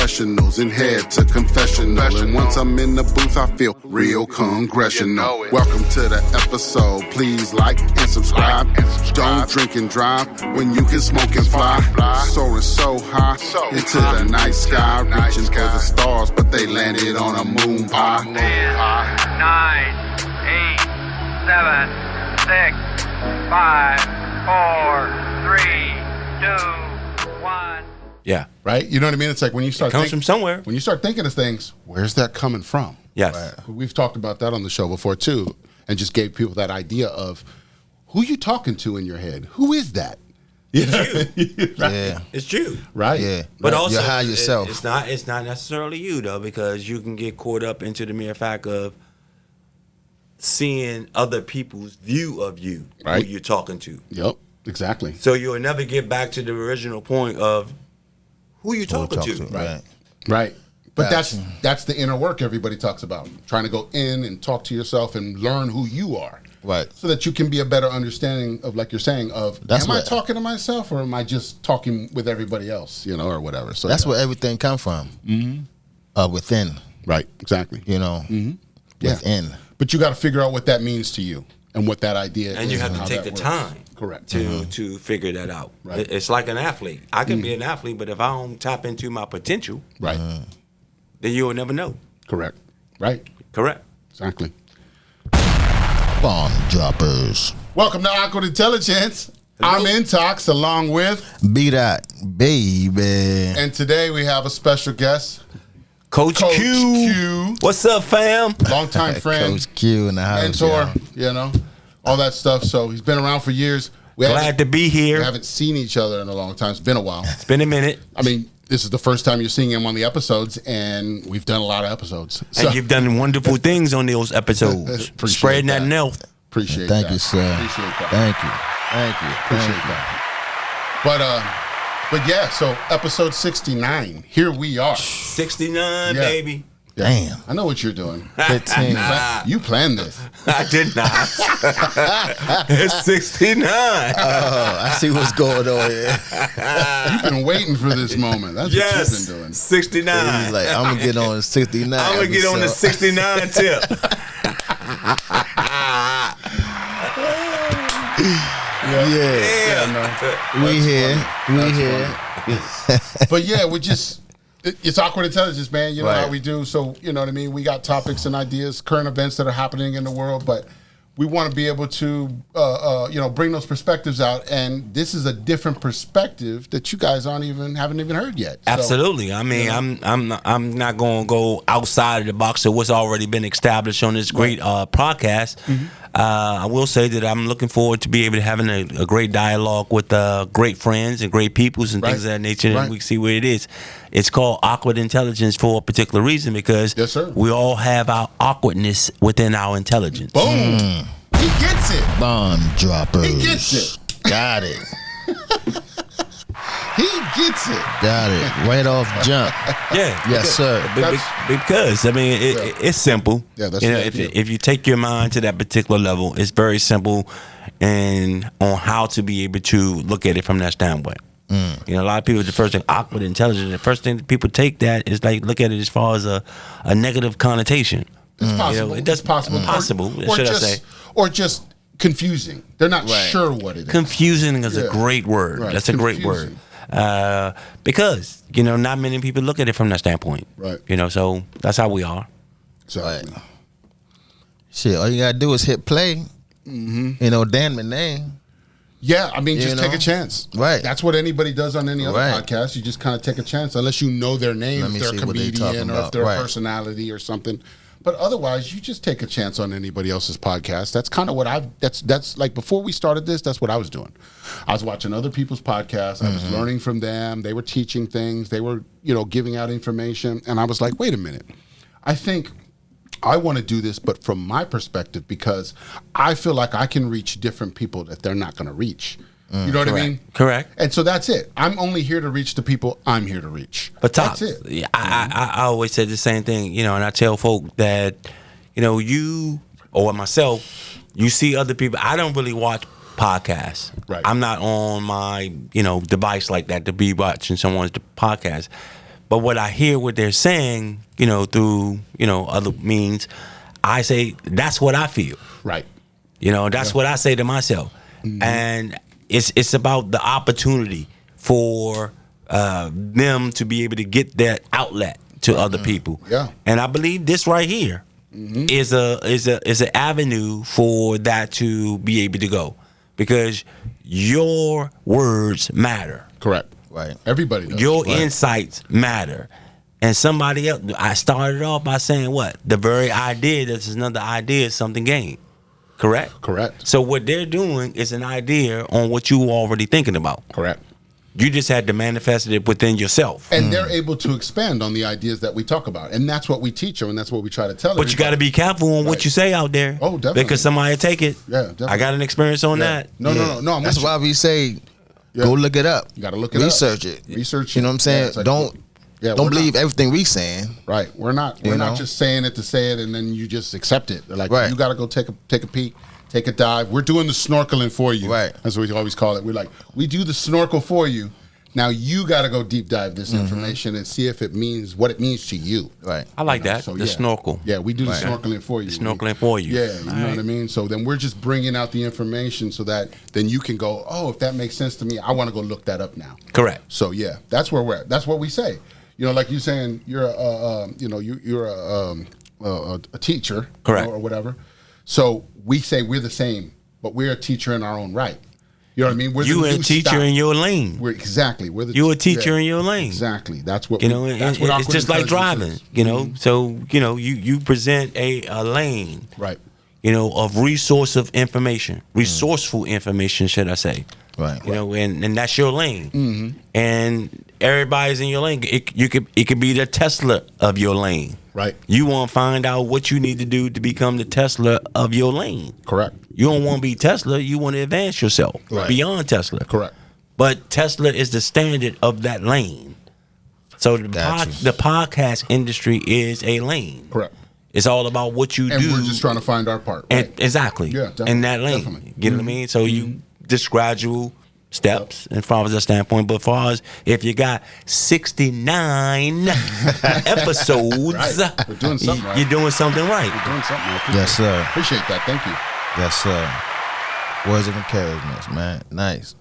professionals and head to confessional. And once I'm in the booth, I feel real congressional. Welcome to the episode. Please like and subscribe. Don't drink and drive when you can smoke and fly. Soaring so high into the night sky, reaching for the stars, but they landed on a moon pie. 10, 9, 8, 7, 6, 5, 4, 3, 2, 1. Yeah. Right? You know what I mean? It's like when you start comes from somewhere. When you start thinking of things, where's that coming from? Yes. Right? We've talked about that on the show before too, and just gave people that idea of who you talking to in your head. Who is that? You know? Right? Yeah. It's you. Right. Yeah. But also, you're high yourself. It's not necessarily you though, because you can get caught up into the mere fact of seeing other people's view of you, right, who you're talking to. Yep. Exactly. So you'll never get back to the original point of who you talking to. Right. Right. But that's the inner work everybody talks about. Trying to go in and talk to yourself and learn who you are. Right. So that you can be a better understanding of, like you're saying, of am I talking to myself or am I just talking with everybody else, you know, or whatever. So that's where everything come from. Mm-hmm. Within. Right. Exactly. You know. Mm-hmm. Within. Yeah. But you got to figure out what that means to you and what that idea is. And you have to take the time. Correct. To figure that out. Right. It's like an athlete. I can be an athlete, but if I don't tap into my potential, right, then you will never know. Correct. Right. Correct. Exactly. Bomb droppers. Welcome to Awkward Intelligence. Hello. I'm Intox along with BDot, baby. And today we have a special guest. Coach Q. What's up, fam? Longtime friend. Coach Q in the house. Mentor, you know, all that stuff. So he's been around for years. Glad to be here. We haven't seen each other in a long time. It's been a while. It's been a minute. I mean, this is the first time you're seeing him on the episodes, and we've done a lot of episodes. So. And you've done wonderful things on those episodes. Spreading that milk. Appreciate Thank that. you, sir. Appreciate that. Thank you. Appreciate that. But yeah, so episode 69. Here we are. 69, baby. Yeah. Damn. I know what you're doing. 15. You planned this. I did not. It's 69. Oh, I see what's going on here. You've been waiting for this moment. That's what you've been doing. 69. He's like, I'm going to get on 69. I'm going to get on the 69 tip. We here. But yeah, it's Awkward Intelligence, man. You know how we do. So, you know what I mean? We got topics and ideas, current events that are happening in the world, but we want to be able to, bring those perspectives out. And this is a different perspective that you guys haven't even heard yet. Absolutely. So, I mean, I'm not going to go outside of the box of what's already been established on this great podcast. Mm-hmm. I will say that I'm looking forward to be able to having a great dialogue with great friends and great peoples and things of that nature, and we see where it is. It's called Awkward Intelligence for a particular reason because we all have our awkwardness within our intelligence. Boom. He gets it. Bomb droppers. He gets it. Got it. He gets it. Got it. Right off jump. Yeah. Yes, sir. Because, I mean, it's simple. Yeah, that's if you take your mind to that particular level, it's very simple and on how to be able to look at it from that standpoint. You know, a lot of people, the first thing, awkward intelligence, the first thing that people take that is like, look at it as far as a negative connotation. It's possible. You know, it does possible. Should I say? Or just confusing. They're not sure what it is. Confusing is a great word. Right. That's a great word. Because, you know, not many people look at it from that standpoint. Right. You know, so that's how we are. Exactly. Shit, all you got to do is hit play. Mm-hmm. You know, damn the name. Yeah, I mean, just take a chance. Right. That's what anybody does on any other podcast. You just kind of take a chance, unless you know their name, if they're a comedian or if they're a personality or something. But otherwise, you just take a chance on anybody else's podcast. That's kind of what that's like before we started this, that's what I was doing. I was watching other people's podcasts. I was learning from them. They were teaching things. They were, giving out information. And I was like, wait a minute. I think I want to do this, but from my perspective, because I feel like I can reach different people that they're not going to reach. You know what I mean? Correct. And so that's it. I'm only here to reach the people I'm here to reach. But that's it. Yeah, I always say the same thing, and I tell folk that, you or myself, you see other people. I don't really watch podcasts. Right. I'm not on my, device like that to be watching someone's podcast. But what I hear what they're saying, through, other means, I say, that's what I feel. Right. That's what I say to myself. Mm-hmm. And it's about the opportunity for them to be able to get that outlet to other people. Yeah. And I believe this right here is an avenue for that to be able to go, because your words matter. Correct. Right. Everybody does. Your insights matter. And somebody else, I started off by saying what? The very idea that there's another idea is something gained. Correct? Correct. So what they're doing is an idea on what you were already thinking about. Correct. You just had to manifest it within yourself. And they're able to expand on the ideas that we talk about. And that's what we teach them, and that's what we try to tell them. But you got to be careful on what you say out there. Oh, definitely. Because somebody take it. Yeah, definitely. I got an experience on that. No. That's why we say, go look it up. You got to look it Research up. it. Research it. You know what I'm saying? Yeah, like, don't believe everything we saying. Right. We're not just saying it to say it and then you just accept it. Like, you got to go take a peek. Take a dive. We're doing the snorkeling for you. Right. That's what we always call it. We do the snorkel for you. Now you got to go deep dive this information and see if it means what it means to you. Right. I like that. So, the snorkel. Yeah, we do the snorkeling for you. The snorkeling for you. Yeah, you know what I mean? So then we're just bringing out the information so that then you can go, oh, if that makes sense to me, I want to go look that up now. Correct. So yeah, that's where we're at. That's what we say. Like you saying you're you're a teacher. Correct. Or whatever. So we say we're the same, but we're a teacher in our own right. You know what I mean? You're a teacher in your lane. We're a teacher in your lane. Exactly. That's what that's what it's just like driving. So you present a lane. Right. Of resourceful information, should I say? Right. And that's your lane. And everybody's in your lane. It could be the Tesla of your lane. Right. You want to find out what you need to do to become the Tesla of your lane. Correct. You don't want to be Tesla. You want to advance yourself beyond Tesla. Correct. But Tesla is the standard of that lane. So the podcast industry is a lane. Correct. It's all about what you do. And we're just trying to find our part. Right? Exactly. Yeah, definitely. In that lane. Definitely. You know what I mean? So you just gradual steps and from that standpoint. But as far as if you got 69 episodes, we're doing something right. You're doing something right. We're doing something right. Yes, sir. Appreciate that. Thank you. Yes, sir. Words of encouragement, man. Nice.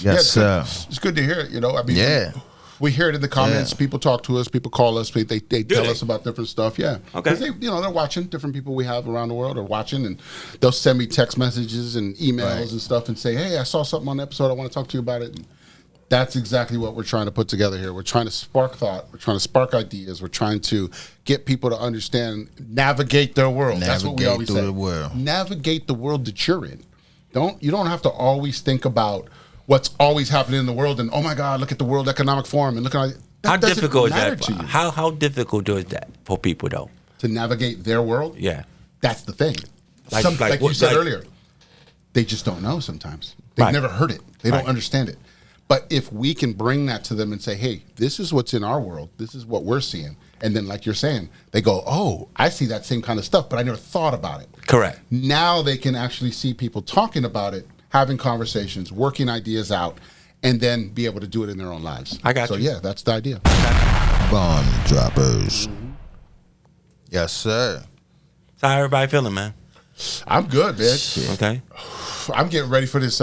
Yes, sir. It's good to hear it. We hear it in the comments. Yeah. People talk to us. People call us. They tell us about different stuff. Yeah. Okay. They, they're watching. Different people we have around the world are watching, and they'll send me text messages and emails and stuff and say, hey, I saw something on the episode. I want to talk to you about it. And that's exactly what we're trying to put together here. We're trying to spark thought. We're trying to spark ideas. We're trying to get people to understand, navigate their world. That's what we always say. The world. Navigate the world that you're in. You don't have to always think about what's always happening in the world and, oh my God, look at the World Economic Forum and look at how difficult is that? How difficult is that for people though? To navigate their world? Yeah. That's the thing. Like you said earlier, they just don't know sometimes. They've never heard it. They don't understand it. But if we can bring that to them and say, hey, this is what's in our world. This is what we're seeing. And then like you're saying, they go, oh, I see that same kind of stuff, but I never thought about it. Correct. Now they can actually see people talking about it, having conversations, working ideas out, and then be able to do it in their own lives. I got you. So yeah, that's the idea. Bomb droppers. Yes, sir. So how everybody feeling, man? I'm good, man. Okay. I'm getting ready for this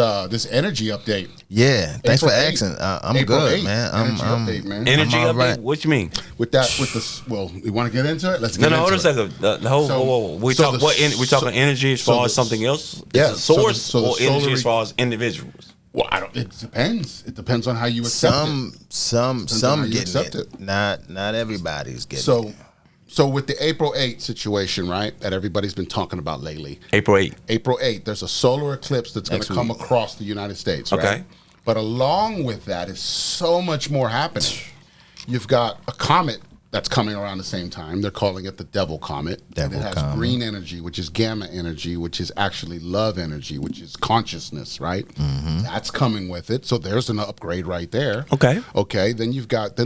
energy update. Yeah, thanks April for asking. I'm April good, 8th. man. Energy update, man. Energy update? Right. What you mean? Well, you want to get into it? Let's get into it. Hold on a second. The whole, whoa. We talking energy as far as something else? Yeah. Source or energy as far as individuals? Well, it depends. It depends on how you accept it. Some get it. Not everybody's getting it. So with the April 8th situation, right, that everybody's been talking about lately. April 8th. April 8th, there's a solar eclipse that's going to come across the United States, right? Okay. But along with that is so much more happening. You've got a comet that's coming around the same time. They're calling it the Devil Comet. And it has green energy, which is gamma energy, which is actually love energy, which is consciousness, right? That's coming with it. So there's an upgrade right there. Okay. Then you've got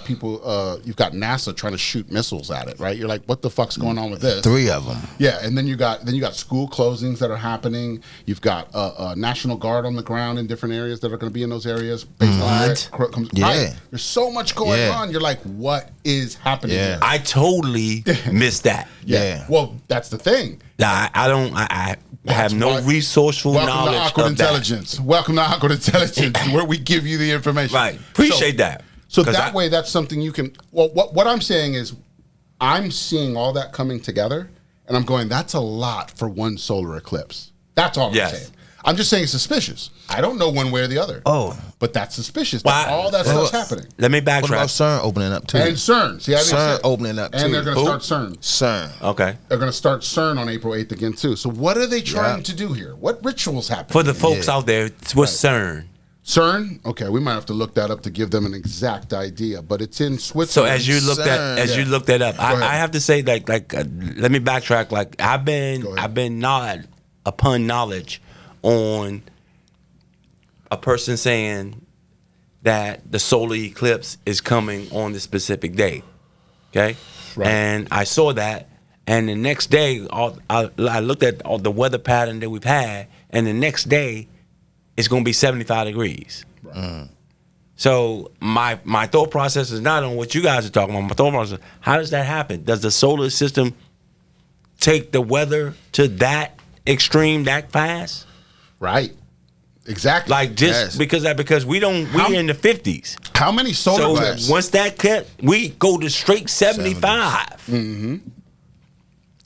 people. You've got NASA trying to shoot missiles at it, right? You're like, what the fuck's going on with this? 3 of them. Yeah, and then you got school closings that are happening. You've got a National Guard on the ground in different areas that are going to be in those areas. Based on where it comes. Right. There's so much going on. You're like, what is happening here? I totally missed that. Well, that's the thing. I have no resourceeful knowledge to Awkward Intelligence. That. Welcome to Awkward Intelligence, where we give you the information. Right. Appreciate that. So that way, that's something you can. Well, what I'm saying is, I'm seeing all that coming together, and I'm going, that's a lot for one solar eclipse. That's all I'm saying. I'm just saying it's suspicious. I don't know one way or the other. But that's suspicious. All that stuff's happening. Let me backtrack. What about CERN opening up too? And CERN. See, CERN opening up too. And they're going to start CERN. CERN. Okay. They're going to start CERN on April 8th again too. So what are they trying to do here? What rituals happen? For the folks out there, what's CERN? CERN? Okay, we might have to look that up to give them an exact idea, but it's in Switzerland. So as you looked that up, I have to say, let me backtrack. Like I've been not upon knowledge on a person saying that the solar eclipse is coming on this specific day. Okay, and I saw that, and the next day, I looked at all the weather pattern that we've had, and the next day, it's going to be 75 degrees. So my thought process is not on what you guys are talking about. My thought process is, how does that happen? Does the solar system take the weather to that extreme that fast? Right. Exactly. Like because we're in the 50s. How many solar eclipses? Once that cut, we go to straight 75.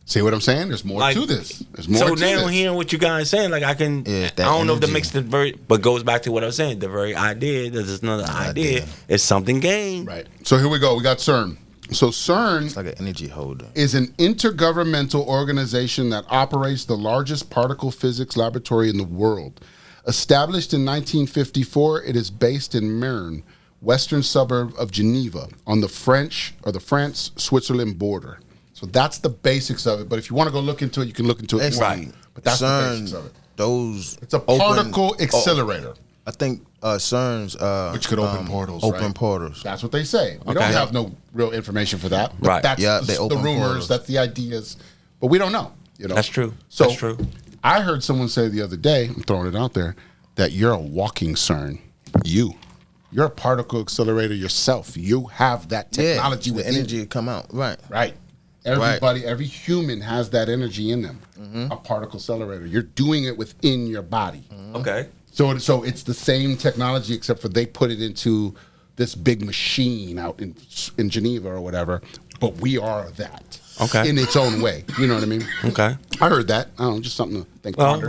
See what I'm saying? There's more to this. There's more to this. So now hearing what you guys are saying, I don't know if that makes but goes back to what I was saying. The very idea, there's another idea, is something gained. Right. So here we go. We got CERN. So CERN it's like an energy holder. Is an intergovernmental organization that operates the largest particle physics laboratory in the world. Established in 1954, it is based in Mern, western suburb of Geneva, on the France-Switzerland border. So that's the basics of it. But if you want to go look into it, you can look into it. Right. But that's CERN, the basics of it. It's a particle accelerator. I think CERN's which could open portals. Open portals. That's what they say. We don't have no real information for that. But that's the rumors. Portals. That's the ideas. But we don't know. That's true. So that's true. I heard someone say the other day, I'm throwing it out there, that you're a walking CERN. You're a particle accelerator yourself. You have that technology with energy to come out. Right. Everybody, every human has that energy in them. A particle accelerator. You're doing it within your body. Okay. So it's the same technology, except for they put it into this big machine out in Geneva or whatever. But we are that. Okay. In its own way. You know what I mean? Okay. I heard that. I don't know, just something to think about.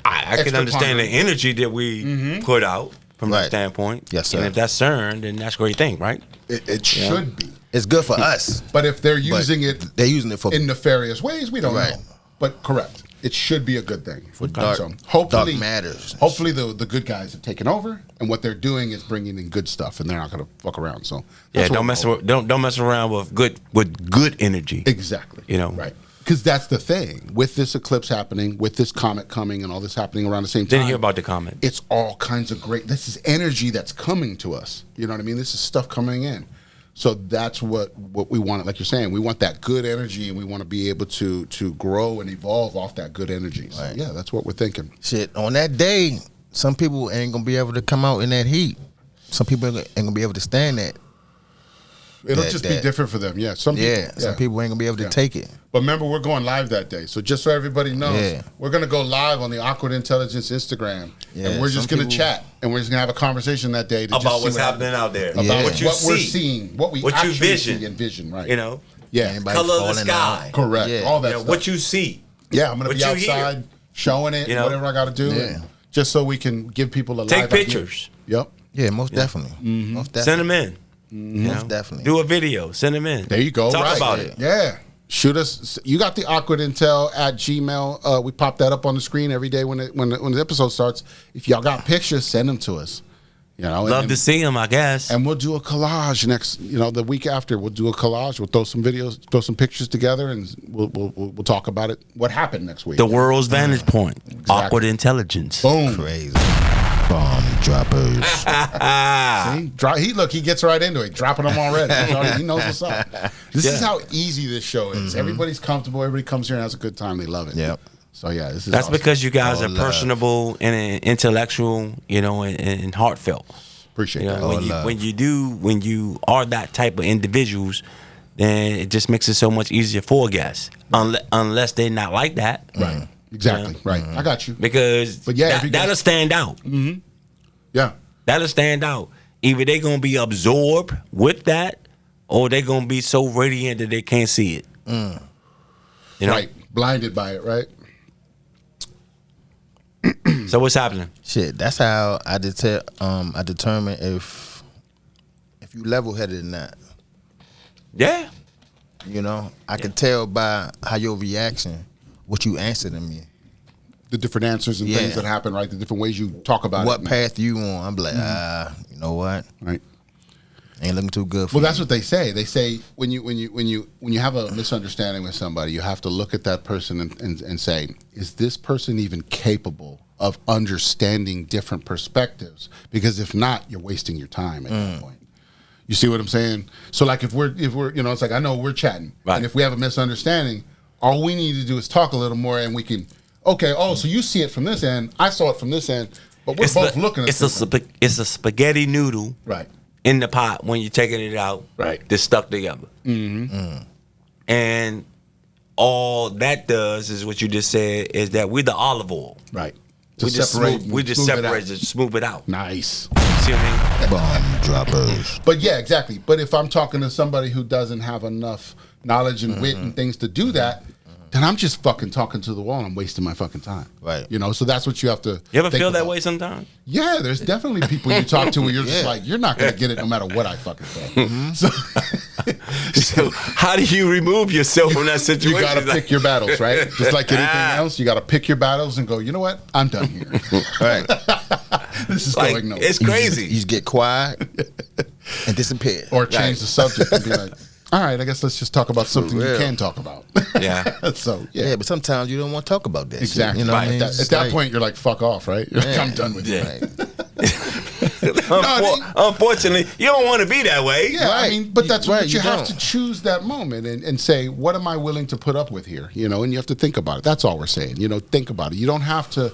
I can understand the energy that we put out from that standpoint. Yes, sir. And if that's CERN, then that's a great thing, right? It should be. It's good for us. But if they're using it in nefarious ways, we don't know. But correct. It should be a good thing. For dark matters. Hopefully the good guys have taken over, and what they're doing is bringing in good stuff, and they're not going to fuck around. So don't mess around with good energy. Exactly. Right. Because that's the thing. With this eclipse happening, with this comet coming, and all this happening around the same time. Didn't hear about the comet. It's all kinds of great. This is energy that's coming to us. You know what I mean? This is stuff coming in. So that's what we want. Like you're saying, we want that good energy, and we want to be able to grow and evolve off that good energy. So yeah, that's what we're thinking. Shit, on that day, some people ain't gonna be able to come out in that heat. Some people ain't gonna be able to stand that. It'll just be different for them. Yeah, some people ain't gonna be able to take it. But remember, we're going live that day. So just so everybody knows, we're gonna go live on the Awkward Intelligence Instagram, and we're just gonna chat, and we're just gonna have a conversation that day to about just what's happening out there, about what we're seeing, what we actually see and vision, right? Color of the sky, correct, all that stuff. What you see. Yeah, I'm gonna be outside showing it, whatever I got to do, just so we can give people a take pictures. Yep. Yeah, most definitely. Most definitely. Send them in. Most definitely. Do a video. Send them in. There you go. Talk about it. Yeah. Shoot us. You got the AwkwardIntel at Gmail. We pop that up on the screen every day when the episode starts. If y'all got pictures, send them to us. You know, love to see them, I guess. And we'll do a collage the week after. We'll do a collage. We'll throw some videos, throw some pictures together, and we'll talk about it. What happened next week? The world's vantage point. Exactly. Awkward intelligence. Boom. Crazy. Bomb droppers. See, he gets right into it, dropping them already. He knows what's up. This is how easy this show is. Everybody's comfortable. Everybody comes here and has a good time. They love it. Yep. So yeah, this is that's awesome. because you guys are personable and intellectual, and heartfelt. Appreciate that. When you are that type of individuals, then it just makes it so much easier for guests. Unless they're not like that, right? Exactly. Right. I got you. Because that'll stand out. Mm-hmm. Yeah, that'll stand out. Either they're gonna be absorbed with that, or they're gonna be so radiant that they can't see it. Right, blinded by it. Right. So what's happening? Shit, that's how I determine if you level headed or not. Yeah. I can tell by how your reaction, what you answer to me. The different answers and things that happen, right? The different ways you talk about what path you on. I'm like, you know what? Right. Ain't looking too good for Well, that's what they say. They say when you have a misunderstanding with somebody, you have to look at that person and say, is this person even capable of understanding different perspectives? Because if not, you're wasting your time at that point. You see what I'm saying? So like if we're it's like I know we're chatting, right. And if we have a misunderstanding, all we need to do is talk a little more, and we can so you see it from this end, I saw it from this end, but we're both looking at it. It's a spaghetti noodle, right, in the pot when you're taking it out, right, they're stuck together. And all that does is what you just said, is that we're the olive oil, right. We just separate it, smooth it out. Nice. See what I mean? Bomb droppers. But yeah, exactly. But if I'm talking to somebody who doesn't have enough knowledge and wit and things to do that, then I'm just fucking talking to the wall and I'm wasting my fucking time. Right. So that's what you have to You ever feel about. that way sometimes? Yeah, there's definitely people you talk to where you're just like, you're not going to get it no matter what I fucking say. So how do you remove yourself from that situation? You got to pick your battles, right? Just like anything else, you got to pick your battles and go, you know what? I'm done here. Right. This is going nowhere. It's crazy. You just get quiet and disappear. Or change the subject and be like, all right, I guess let's just talk about something you can talk about. Yeah. So, yeah, but sometimes you don't want to talk about that. Exactly. Shit, what I mean? At that point, you're like, fuck off, right? You're like, I'm done with you. Unfortunately, you don't want to be that way. Yeah, right. I mean, but that's what you have to choose that moment and say, what am I willing to put up with here? And you have to think about it. That's all we're saying. Think about it. You don't have to,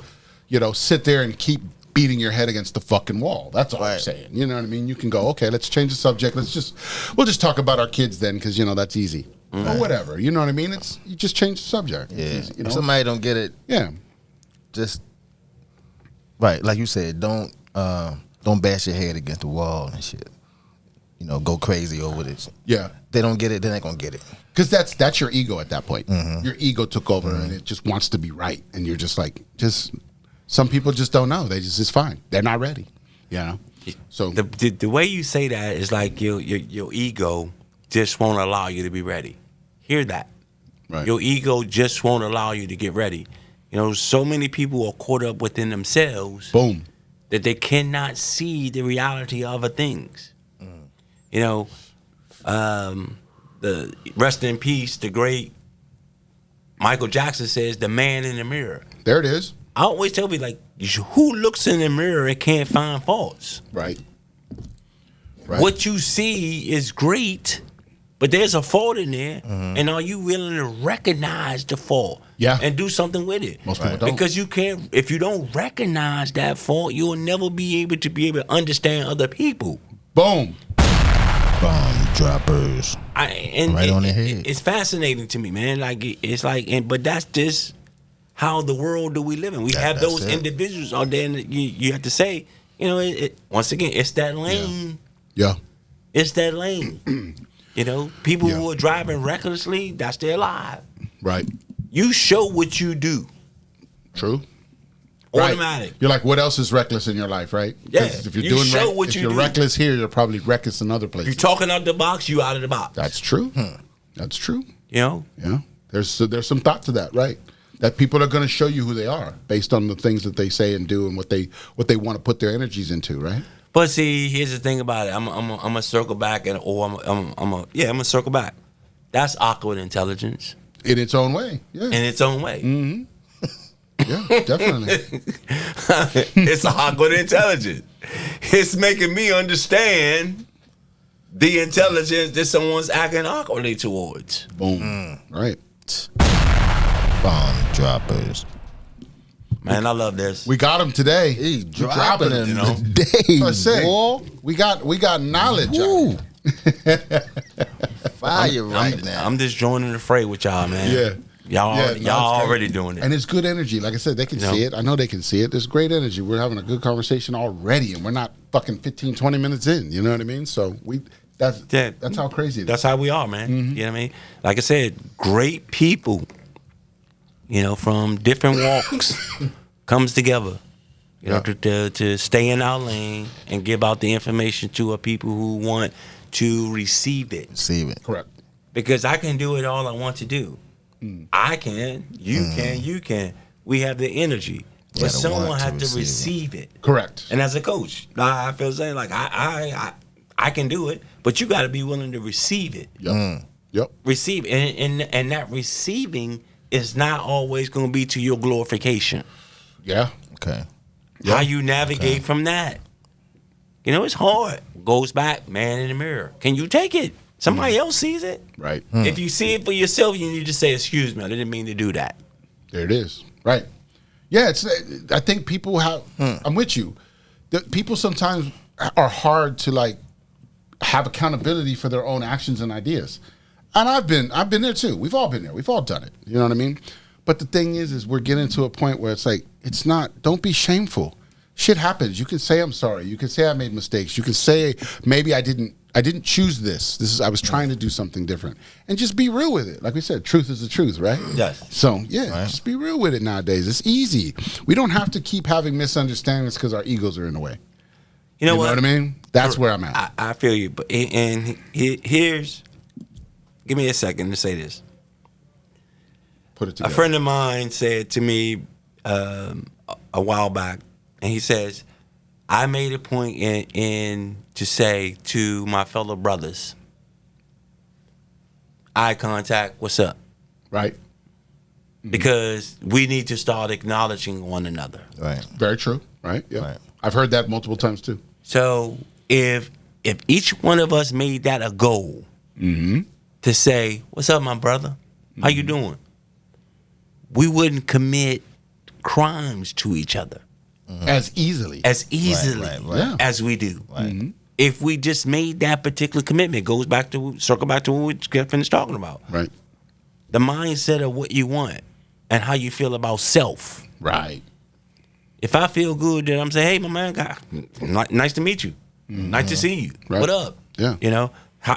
sit there and keep beating your head against the fucking wall. That's all I'm saying. You know what I mean? You can go, okay, let's change the subject. We'll just talk about our kids then, because that's easy. Or whatever. You know what I mean? You just change the subject. Yeah. If somebody don't get it, just like you said, don't bash your head against the wall and shit. Go crazy over this. Yeah. They don't get it, they're not gonna get it. Because that's your ego at that point. Your ego took over and it just wants to be right. And you're just like, some people just don't know. It's fine. They're not ready. So the way you say that is like your ego just won't allow you to be ready. Hear that. Right. Your ego just won't allow you to get ready. So many people are caught up within themselves. Boom. That they cannot see the reality of other things. The rest in peace, the great Michael Jackson says, "The man in the mirror." There it is. I always tell people, like, who looks in the mirror and can't find faults? Right. What you see is great, but there's a fault in there, and are you willing to recognize the fault? Yeah. And do something with it? Most people don't. Because you can't, if you don't recognize that fault, you'll never be able to understand other people. Boom. Bomb droppers. Right on the head. It's fascinating to me, man. But that's just how the world that we live in. We have those individuals out there, and you have to say, once again, it's that lane. Yeah. It's that lane. People who are driving recklessly, that's their life. Right. You show what you do. True. Automatic. Right. You're like, what else is reckless in your life, right? Yeah. If you're reckless here, you're probably reckless in other places. You're talking out the box, you out of the box. That's true. That's true. Yeah. There's some thought to that, right? That people are going to show you who they are based on the things that they say and do and what they want to put their energies into, right? But see, here's the thing about it. I'm gonna circle back, I'm gonna circle back. That's awkward intelligence in its own way. Yeah, in its own way. Mm-hmm. Yeah, definitely. It's awkward intelligence. It's making me understand the intelligence that someone's acting awkwardly towards. Boom. Right. Bomb droppers. Man, I love this. We got him today. He's dropping him, you know. Today, so I say, boy. we got knowledge. Fire right now. I'm just joining the fray with y'all, man. Yeah. Y'all already doing it. And it's good energy. Like I said, they can see it. I know they can see it. There's great energy. We're having a good conversation already, and we're not fucking 15, 20 minutes in. You know what I mean? So that's how crazy it is. That's how we are, man. Mm-hmm. You know what I mean? Like I said, great people, from different walks comes together, to stay in our lane and give out the information to our people who want to receive it. Correct. Because I can do it all I want to do. I can, you can. We have the energy. But someone has to receive it. Correct. And as a coach, I feel the same. Like I can do it, but you got to be willing to receive it. Yep. Receive and that receiving is not always going to be to your glorification. Yeah. Okay. How you navigate from that. It's hard. Goes back, man in the mirror. Can you take it? Somebody else sees it. Right. If you see it for yourself, you need to say, "Excuse me, I didn't mean to do that." There it is. Right. Yeah, I think people have. I'm with you. People sometimes are hard to have accountability for their own actions and ideas, and I've been there too. We've all been there. We've all done it. You know what I mean? But the thing is we're getting to a point where it's like it's not. Don't be shameful. Shit happens. You can say I'm sorry. You can say I made mistakes. You can say maybe I didn't choose this. I was trying to do something different, and just be real with it. Like we said, truth is the truth, right? Yes. So just be real with it nowadays. It's easy. We don't have to keep having misunderstandings because our egos are in the way. You know what I mean? That's where I'm at. I feel you, but here's. Give me a second to say this. Put it together. A friend of mine said to me a while back, and he says, I made a point in to say to my fellow brothers, eye contact, what's up? Right. Because we need to start acknowledging one another. Right. Very true. Right. Yeah. Right. I've heard that multiple times too. So if each one of us made that a goal to say, what's up, my brother? How you doing? We wouldn't commit crimes to each other. As easily Right. Yeah. As we do. Right. If we just made that particular commitment, circle back to what we just finished talking about. Right. The mindset of what you want and how you feel about self. Right. If I feel good, then I'm saying, hey, my man, nice to meet you. Nice to see you. Right. What up? Yeah.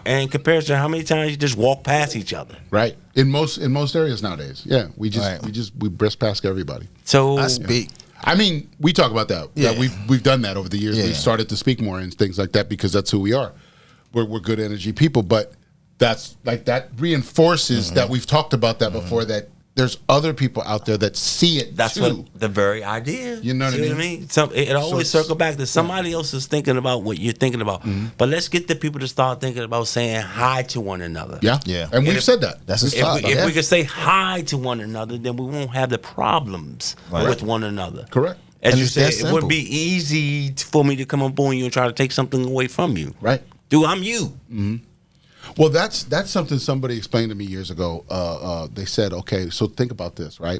And in comparison, how many times you just walk past each other? Right. In most areas nowadays. Yeah. We breast past everybody. So I speak. I mean, we talk about that. Yeah. That we've done that over the years. Yeah. We've started to speak more and things like that because that's who we are. We're good energy people, but that's that reinforces that we've talked about that before, that there's other people out there that see it that's too. what the very idea. You know what I mean? It always circle back to somebody else is thinking about what you're thinking about. But let's get the people to start thinking about saying hi to one another. Yeah. Yeah. And we've said that. That's a If start. we could say hi to one another, then we won't have the problems with one another. Correct. As And you it's that said, it wouldn't simple. be easy for me to come up on you and try to take something away from you. Right. Dude, I'm you. Well, that's something somebody explained to me years ago. They said, okay, so think about this, right?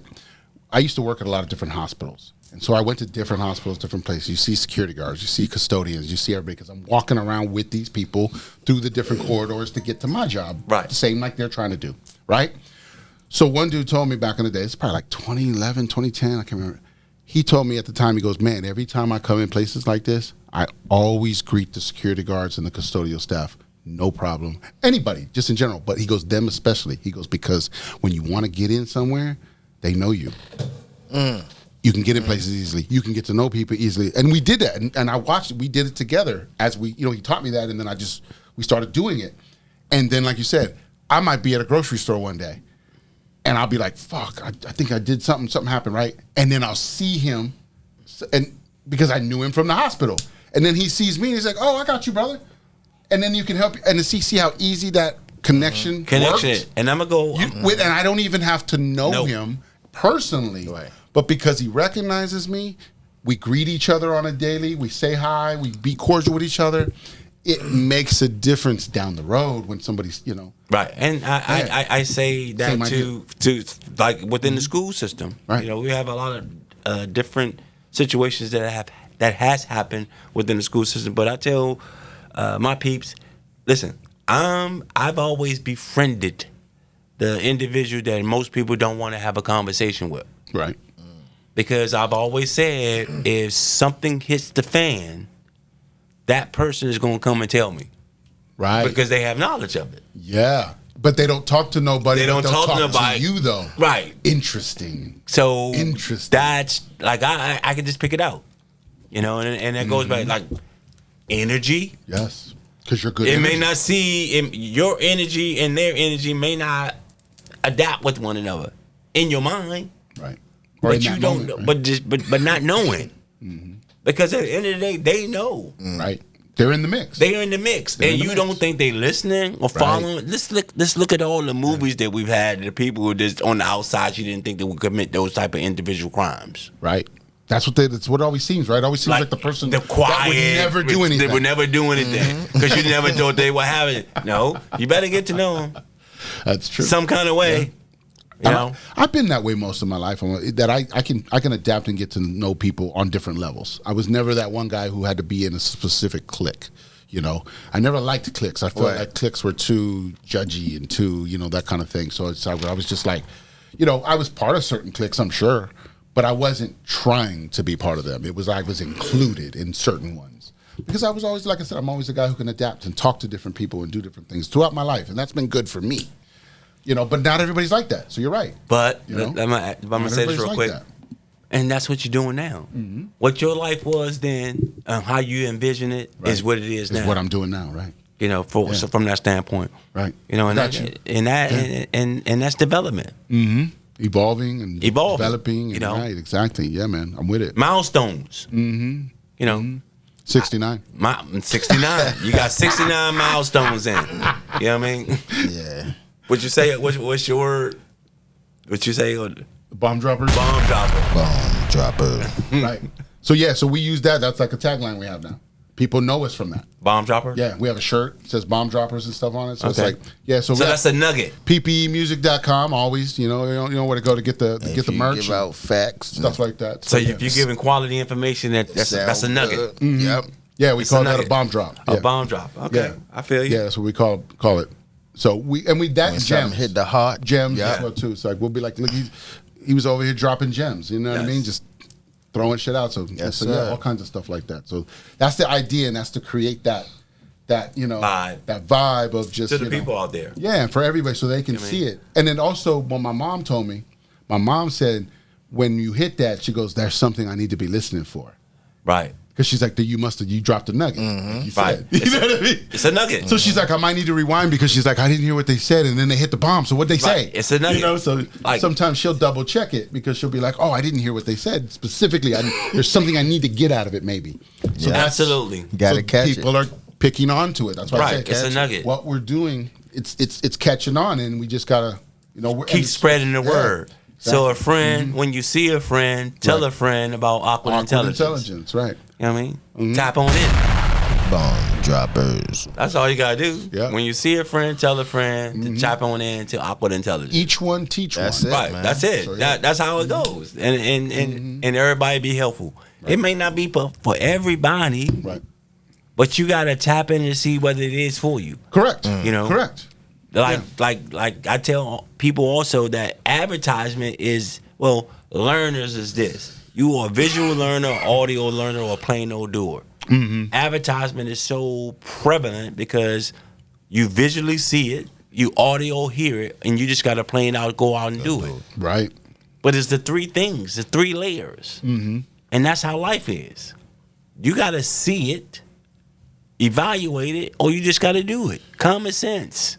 I used to work at a lot of different hospitals. And so I went to different hospitals, different places. You see security guards, you see custodians, you see everybody, because I'm walking around with these people through the different corridors to get to my job. Right. Same like they're trying to do, right? So one dude told me back in the day, it's probably like 2011, 2010, I can't remember. He told me at the time, he goes, man, every time I come in places like this, I always greet the security guards and the custodial staff. No problem. Anybody, just in general. But he goes, them especially. He goes, because when you want to get in somewhere, they know you. You can get in places easily. You can get to know people easily. And we did that. And I watched it. We did it together as we, he taught me that. And then we started doing it. And then, like you said, I might be at a grocery store one day. And I'll be like, fuck, I think I did something happened, right? And then I'll see him, and because I knew him from the hospital. And then he sees me and he's like, oh, I got you, brother. And then you can help. And see how easy that connection worked? And I'm going to go. And I don't even have to know him personally. Right. But because he recognizes me, we greet each other on a daily. We say hi. We be cordial with each other. It makes a difference down the road when somebody's, Right. And I say that to like within the school system. Right. We have a lot of different situations that has happened within the school system. But I tell my peeps, listen, I've always befriended the individual that most people don't want to have a conversation with. Right. Because I've always said, if something hits the fan, that person is going to come and tell me. Right. Because they have knowledge of it. Yeah. But they don't talk to nobody. They don't talk to nobody. You, though. Right. Interesting. So interesting. That's like I can just pick it out. And that goes back like energy. Yes. Because you're good. It may not see your energy and their energy may not adapt with one another in your mind. Right. But you don't know, right? but not knowing. Because at the end of the day, they know. Right. They're in the mix. They are in the mix. And you don't think they listening or following. Let's look at all the movies that we've had. The people who just on the outside, you didn't think they would commit those type of individual crimes. Right. That's what it always seems, right? It always seems like the person the quiet, that would never do anything. They would never do anything. Because you never thought they would have it. No. You better get to know them. That's true. Some kind of way. Yeah. I've been that way most of my life. That I can adapt and get to know people on different levels. I was never that one guy who had to be in a specific clique. I never liked cliques. I felt like cliques were too judgy and too, that kind of thing. So I was just like, I was part of certain cliques, I'm sure, but I wasn't trying to be part of them. I was included in certain ones because I was always, like I said, I'm always a guy who can adapt and talk to different people and do different things throughout my life, and that's been good for me. But not everybody's like that. So you're right. But I'm gonna say this real quick. And that's what you're doing now. Mm-hmm. What your life was then, how you envision it, is what it is now. Is what I'm doing now, right? So from that standpoint, right? And that's development. Mm-hmm. Evolving and developing. Right, exactly. Yeah, man, I'm with it. Milestones. Mm-hmm. 69. 69. You got 69 milestones in. You know what I mean? Yeah. What you say? What's your word? What you say? Bomb droppers. Bomb dropper. Bomb dropper. Right. So we use that. That's like a tagline we have now. People know us from that. Bomb dropper? Yeah, we have a shirt that says bomb droppers and stuff on it. So it's like, so that's a nugget. ppeinmusic.com always, you know where to go to get the merch. Give out facts. Stuff like that. So if you're giving quality information, that's a nugget. Mm-hmm. Yep. Yeah, we call that a bomb drop. A bomb drop. Okay. Yeah. I feel you. Yeah, that's what we call it. So that gems hit the heart. Gems as well too. So we'll be like, look, he was over here dropping gems. You know what I mean? Just throwing shit out. So all kinds of stuff like that. So that's the idea, and that's to create that vibe of just to the people out there. Yeah, and for everybody, so they can see it. And then also, when my mom told me, my mom said, when you hit that, she goes, "There's something I need to be listening for." Right. Because she's like, you dropped a nugget. Like you said. You know what I mean? It's a nugget. So she's like, I might need to rewind because she's like, I didn't hear what they said, and then they hit the bomb. So what'd they say? It's a nugget. So sometimes she'll double check it because she'll be like, oh, I didn't hear what they said specifically. There's something I need to get out of it, maybe. So absolutely. Got to catch it. People are picking on to it. That's why I say it's a nugget. What we're doing, it's catching on, and we just gotta, keep spreading the word. So a friend, when you see a friend, tell a friend about Awkward Intelligence. Right. You know what I mean? Mm-hmm. Tap on in. Bomb droppers. That's all you gotta do. Yeah. When you see a friend, tell a friend to tap on in to Awkward Intelligence. Each one teach that's one. It, right. Man. That's it. So, that's how it goes. And everybody be helpful. Right. It may not be for everybody. Right. But you gotta tap in and see whether it is for you. Correct. Correct. Like I tell people also that advertisement is, learners is this. You are a visual learner, audio learner, or plain old doer. Mm-hmm. Advertisement is so prevalent because you visually see it, you audio hear it, and you just got to go out and do it. Right. But it's the three things, the three layers. Mm-hmm. And that's how life is. You got to see it, evaluate it, or you just got to do it. Common sense.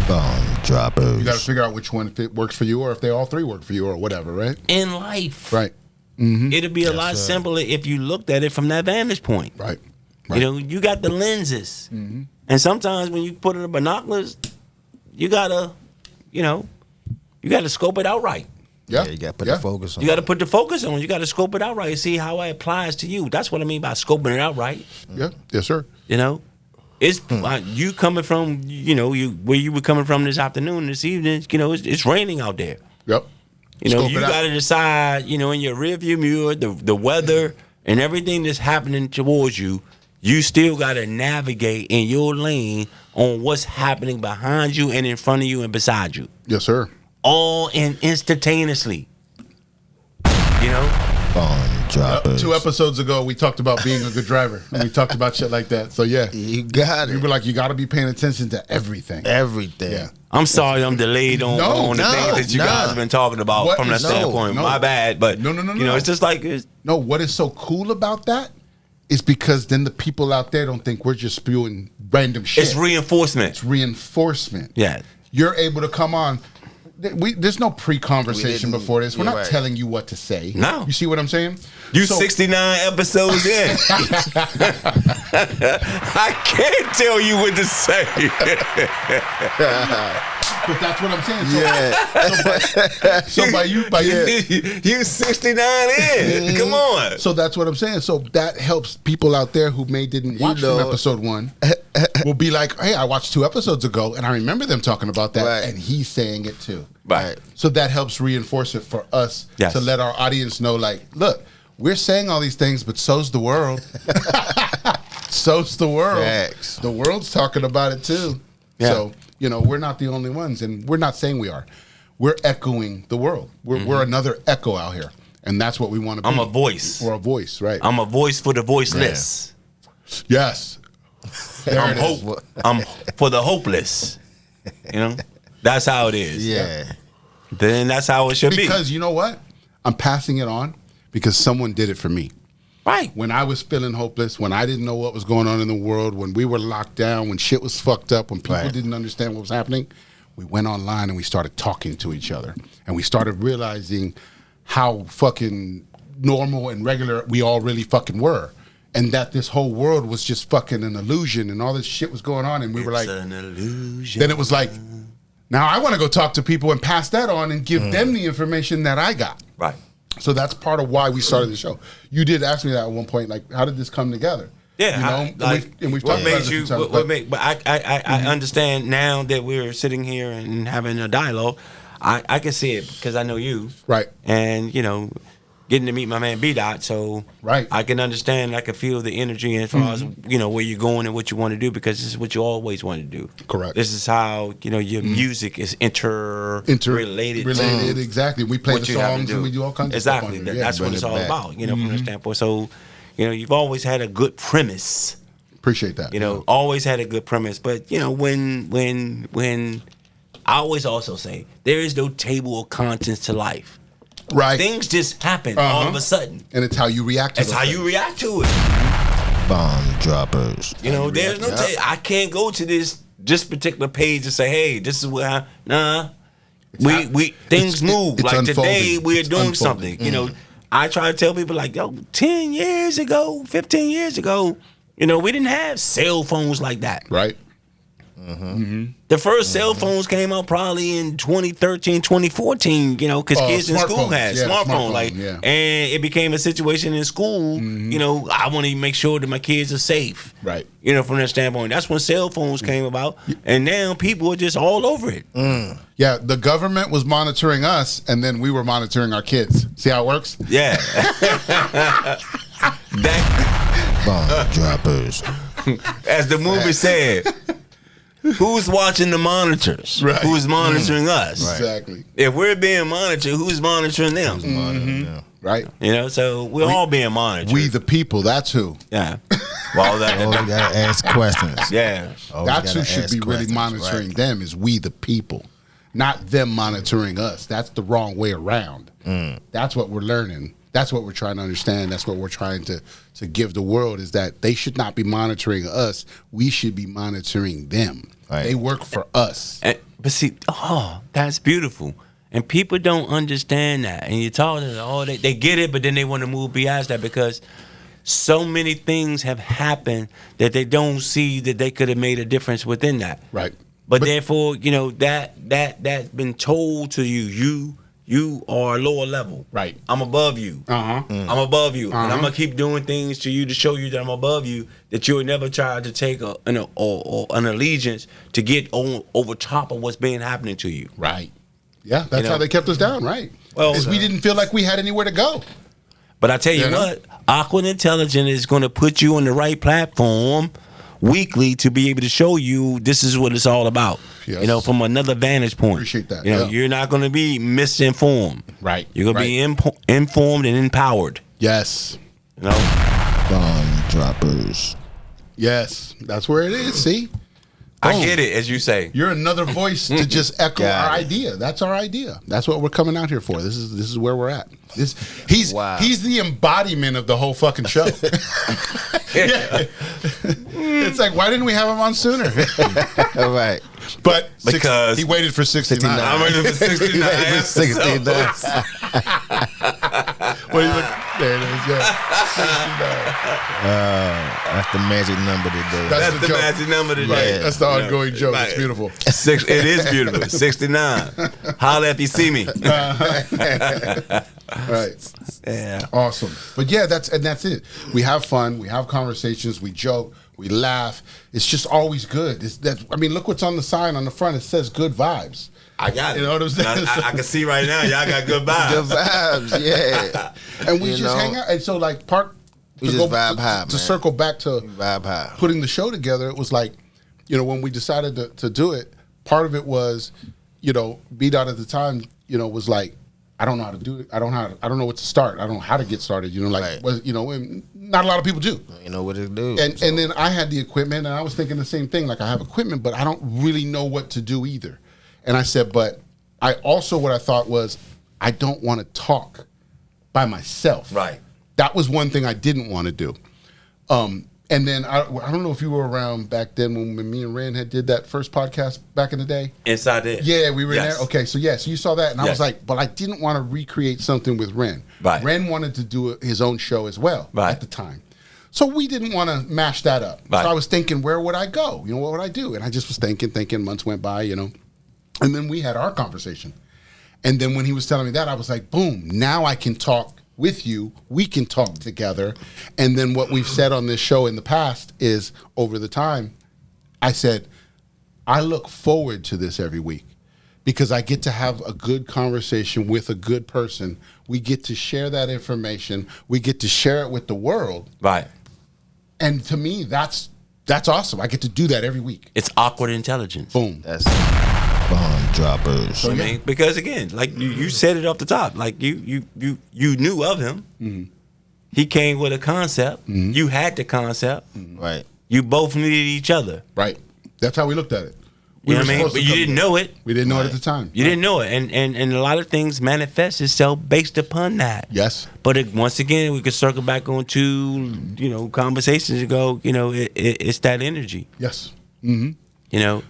Bomb droppers. You got to figure out which one if it works for you, or if they all three work for you, or whatever, right? In life. Right. It'd be a lot simpler if you looked at it from that vantage point. Right. You know, you got the lenses, and sometimes when you put in the binoculars, you gotta scope it out right. Yeah, you gotta put the focus on. You gotta put the focus on. You gotta scope it out right and see how it applies to you. That's what I mean by scoping it out right. Yeah, yes, sir. You know, it's you coming from where you were coming from this afternoon, this evening. You know, it's raining out there. Yep. You know, you got to decide, in your rearview mirror, the weather and everything that's happening towards you, you still got to navigate in your lane on what's happening behind you and in front of you and beside you. Yes, sir. All instantaneously. You know? Bomb droppers. 2 episodes ago, we talked about being a good driver. And we talked about shit like that. So, yeah. You got it. We were like, you got to be paying attention to everything. Everything. Yeah. I'm sorry I'm delayed on the things that you guys have been talking about from that standpoint. My bad. But, it's just like... No, what is so cool about that is because then the people out there don't think we're just spewing random shit. It's reinforcement. It's reinforcement. Yeah. You're able to come on... There's no pre-conversation before this. We're not telling you what to say. No. You see what I'm saying? 69 episodes in. I can't tell you what to say. But that's what I'm saying. So by you 69 in. Come on. So that's what I'm saying. So that helps people out there who didn't watch from episode 1 will be like, hey, I watched 2 episodes ago and I remember them talking about that and he's saying it too. Right. So that helps reinforce it for us to let our audience know, like, look, we're saying all these things, but so's the world. So's the world. Facts. The world's talking about it too. Yeah. So, we're not the only ones, and we're not saying we are. We're echoing the world. We're another echo out here, and that's what we want to be. I'm a voice. We're a voice, right? I'm a voice for the voiceless. Yes. I'm hope. I'm for the hopeless. That's how it is. Yeah. Then that's how it should be. Because you know what? I'm passing it on because someone did it for me. Right. When I was feeling hopeless, when I didn't know what was going on in the world, when we were locked down, when shit was fucked up, when people didn't understand what was happening, we went online and we started talking to each other. And we started realizing how fucking normal and regular we all really fucking were. And that this whole world was just fucking an illusion and all this shit was going on. And we were like, an illusion. Then it was like, now I want to go talk to people and pass that on and give them the information that I got. Right. So that's part of why we started the show. You did ask me that at one point, like, how did this come together? Yeah, we've talked about it a few times. But I understand now that we're sitting here and having a dialogue. I can see it because I know you, right? And getting to meet my man BDot, so I can understand. I can feel the energy as far as where you're going and what you want to do, because this is what you always want to do. Correct. This is how your music is interrelated. Related, exactly. We play the songs and we do all kinds of stuff. Exactly. That's what it's all about. From the standpoint. So, you've always had a good premise. Appreciate that. Always had a good premise. But when I always also say there is no table of contents to life. Right. Things just happen all of a sudden. And it's how you react to it. It's how you react to it. Bomb droppers. There's no I can't go to this particular page and say, hey, this is what things move. Like unfolding. Today we're doing something. I try to tell people like, 10 years ago, 15 years ago, we didn't have cell phones like that. Right. The first cell phones came out probably in 2013, 2014, because kids in school had smartphones. And it became a situation in school, I want to make sure that my kids are safe. Right. From that standpoint. That's when cell phones came about. And now people are just all over it. Yeah, the government was monitoring us, and then we were monitoring our kids. See how it works? Yeah. Bomb droppers. As the movie said, who's watching the monitors? Right. Who's monitoring us? Right. Exactly. If we're being monitored, who's monitoring them? Who's monitoring them? Right. So we're all being monitored. We the people, that's who. Yeah. Well, you gotta ask questions. Yeah. That's who should be really monitoring them, is we the people. Not them monitoring us. That's the wrong way around. That's what we're learning. That's what we're trying to understand. That's what we're trying to give the world, is that they should not be monitoring us. We should be monitoring them. Right. They work for us. But see, that's beautiful. And people don't understand that. And you talk to them, they get it, but then they want to move beyond that because so many things have happened that they don't see that they could have made a difference within that. Right. But therefore, that's been told to you. You are a lower level. Right. I'm above you. I'm above you. And I'm going to keep doing things to you to show you that I'm above you, that you'll never try to take an allegiance to get over top of what's been happening to you. Right. Yeah, that's how they kept us down, right? Well, because we didn't feel like we had anywhere to go. But I tell you what, Awkward Intelligence is going to put you on the right platform weekly to be able to show you this is what it's all about. Yes. From another vantage point. Appreciate that. You're not going to be misinformed. Right. You're going to be informed and empowered. Yes. Bomb droppers. Yes. That's where it is. See? I get it, as you say. You're another voice to just echo our idea. That's our idea. That's what we're coming out here for. This is where we're at. He's the embodiment of the whole fucking show. It's like, why didn't we have him on sooner? All right. But because he waited for 69. I'm waiting for 69. 69. What do you look? There it is. Yeah. 69. That's the magic number today. That's the magic number today. Right. That's the ongoing joke. Right. It's beautiful. It is beautiful. 69. Holla if you see me. Right. Yeah. Awesome. But yeah, that's it. We have fun. We have conversations. We joke. We laugh. It's just always good. Look what's on the sign on the front. It says good vibes. I got it. You know what I'm saying? I can see right now. Y'all got good vibes. Good vibes, yeah. And we just hang out. And so, like, we just vibe high, to circle back to vibe high. Putting the show together, it was like, when we decided to do it, part of it was, BDot at the time, was like, I don't know how to do it. I don't know what to start. I don't know how to get started. Not a lot of people do. You know what to do. And then I had the equipment, and I was thinking the same thing. Like, I have equipment, but I don't really know what to do either. And I said, but what I thought was, I don't want to talk by myself. Right. That was one thing I didn't want to do. And then I don't know if you were around back then when me and Ren did that first podcast back in the day. Inside there. Yeah, we were in there. Okay, so so you saw that, and I was like, but I didn't want to recreate something with Ren. Right. Ren wanted to do his own show as well at the time. So we didn't want to mash that up. Right. So I was thinking, where would I go? What would I do? And I just was thinking, months went by, And then we had our conversation. And then when he was telling me that, I was like, boom, now I can talk with you. We can talk together. And then what we've said on this show in the past is, over the time, I said, I look forward to this every week because I get to have a good conversation with a good person. We get to share that information. We get to share it with the world. Right. And to me, that's awesome. I get to do that every week. It's Awkward Intelligence. Boom. That's bomb droppers. So, because again, like you said it off the top, like you knew of him. Mm-hmm. He came with a concept. Mm-hmm. You had the concept. Mm-hmm. Right. You both needed each other. Right. That's how we looked at it. You know what I mean? But you didn't know it. We didn't know it at the time. You didn't know it. And a lot of things manifest itself based upon that. Yes. But once again, we could circle back on to, conversations and go, it's that energy. Yes. Mm-hmm.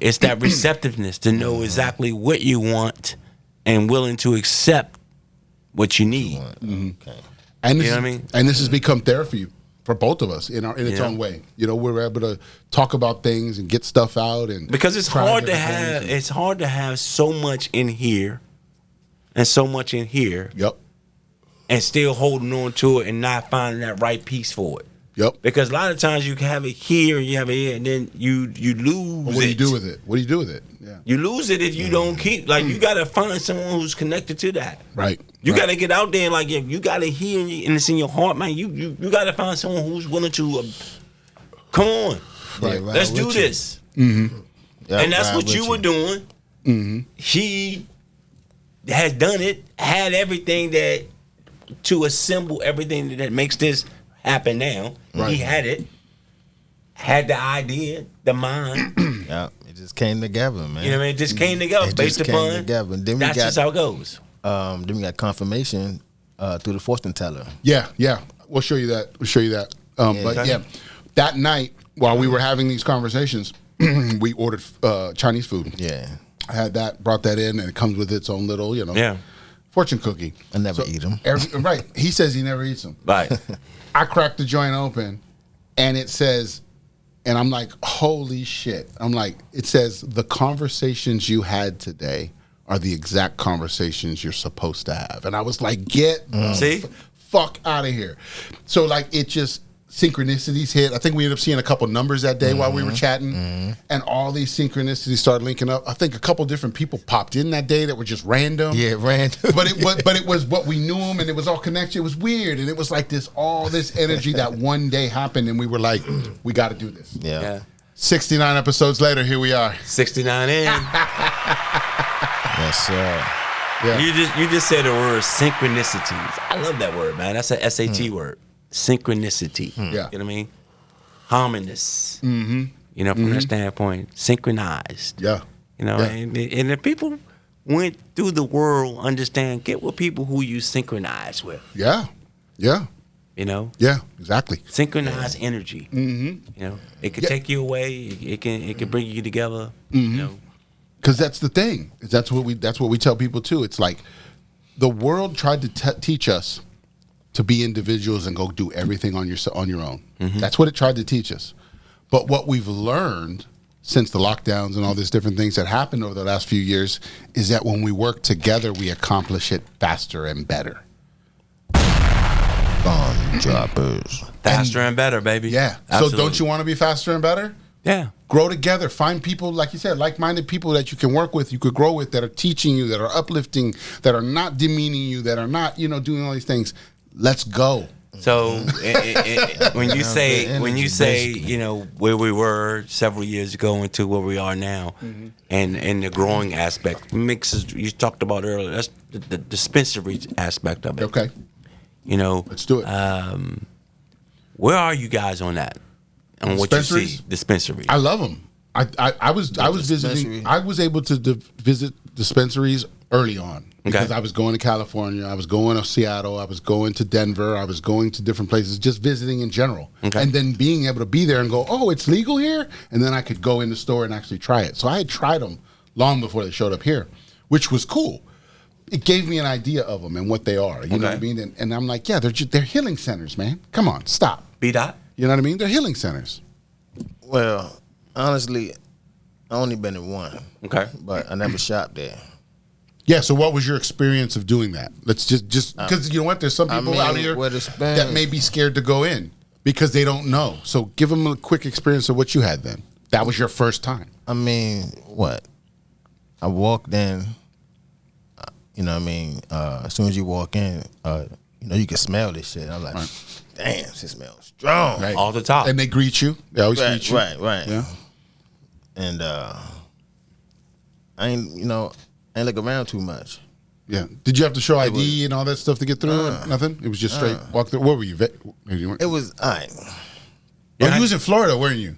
It's that receptiveness to know exactly what you want and willing to accept what you need. Mm-hmm. Okay. And this, and this has become therapy for both of us in its own way. We're able to talk about things and get stuff out, and because it's hard to have so much in here and so much in here. Yep. And still holding on to it and not finding that right piece for it. Yep. Because a lot of times you can have it here and you have it here, and then you lose. What do you do with it? What do you do with it? Yeah. You lose it if you don't keep. Like you got to find someone who's connected to that. Right. You got to get out there, and you got to hear, and it's in your heart, man. You got to find someone who's willing to. Come on, right. Let's do this. Mm-hmm. Yep, and that's what you were doing. Mm-hmm. He has done it. Had everything to assemble everything that makes this happen now. Right. He had it. Had the idea, the mind. Yeah, it just came together, man. You know what I mean? It just came together based upon. Then that's just how it goes. Then we got confirmation through the fortune teller. Yeah. We'll show you that. That night while we were having these conversations, we ordered Chinese food. Yeah. I had that, brought that in, and it comes with its own little, fortune cookie. I never eat them. Right. He says he never eats them. Right. I cracked the joint open, and it says, and I'm like, holy shit. I'm like, it says, the conversations you had today are the exact conversations you're supposed to have. And I was like, get the fuck out of here. So, like, it just, synchronicities hit. I think we ended up seeing a couple numbers that day while we were chatting, and all these synchronicities started linking up. I think a couple different people popped in that day that were just random. Yeah, random. But it was what we knew them, and it was all connected. It was weird, and it was like all this energy that one day happened, and we were like, we got to do this. Yeah. 69 episodes later, here we are. 69 in. Yes, sir. Yeah. You just said the word synchronicities. I love that word, man. That's an SAT word. Synchronicity. Yeah. You know what I mean? Harmonious. Mm-hmm. You know, from that standpoint, synchronized. Yeah. You know, and if people went through the world, get with people who you synchronize with. Yeah. Yeah. You know? Yeah, exactly. Synchronized energy. Mm-hmm. You know, it could take you away. It can bring you together. You know, because that's the thing. That's what we tell people too. It's like the world tried to teach us to be individuals and go do everything on your own. Mm-hmm. That's what it tried to teach us. But what we've learned since the lockdowns and all these different things that happened over the last few years is that when we work together, we accomplish it faster and better. Bomb droppers. Faster and better, baby. Yeah. Absolutely. So don't you want to be faster and better? Yeah. Grow together. Find people, like you said, like-minded people that you can work with, you could grow with, that are teaching you, that are uplifting, that are not demeaning you, that are not, doing all these things. Let's go. So when you say where we were several years ago into where we are now, and the growing aspect mixes you talked about earlier, that's the dispensary aspect of it. Okay. Let's do it. Where are you guys on that? On what you see, dispensaries? I love them. I was visiting. I was able to visit dispensaries early on. Because I was going to California, I was going to Seattle, I was going to Denver, I was going to different places, just visiting in general. Okay. And then being able to be there and go, oh, it's legal here? And then I could go in the store and actually try it. So I had tried them long before they showed up here, which was cool. It gave me an idea of them and what they are. You know what I mean? And I'm like, yeah, they're healing centers, man. Come on, stop. BDot? You know what I mean? They're healing centers. Well, honestly, I only been in one. Okay. But I never shopped there. Yeah, so what was your experience of doing that? Let's just because you know what, there's some people out here that may be scared to go in because they don't know. So give them a quick experience of what you had then. That was your first time. I mean, what? I walked in. You know what I mean? As soon as you walk in, you can smell this shit. I'm like, damn, this smells strong. Right. All the top. And they greet you. They always greet you. Right. Yeah. And I ain't look around too much. Yeah. Did you have to show ID and all that stuff to get through? Nothing? It was just straight walk through. Where were you? It was, all right. Oh, you was in Florida, weren't you?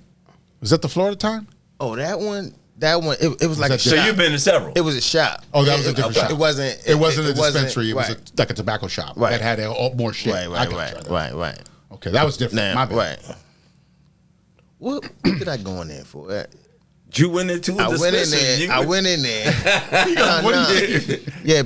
Was that the Florida time? Oh, that one, it was like a shop. So you've been to several? It was a shop. Oh, that was a different shop. It wasn't a dispensary. It was like a tobacco shop that had more shit. Right. Okay, that was different. My bad. Right. What did I go in there for? You went into a dispensary. I went in there. Yeah,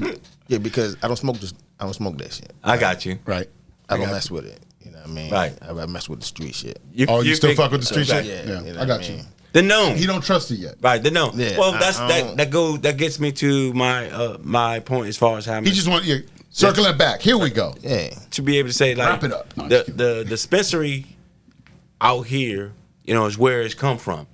because I don't smoke this. I don't smoke that shit. I got you. Right. I don't mess with it. You know what I mean? Right. I mess with the street shit. You still fuck with the street shit? Yeah. I got you. The known. He don't trust it yet. Right, the known. Yeah, well, that gets me to my point as far as how he just want you circle it back. Here we go. Yeah. To be able to say, like, wrap it up. No, the dispensary out here, is where it's come from.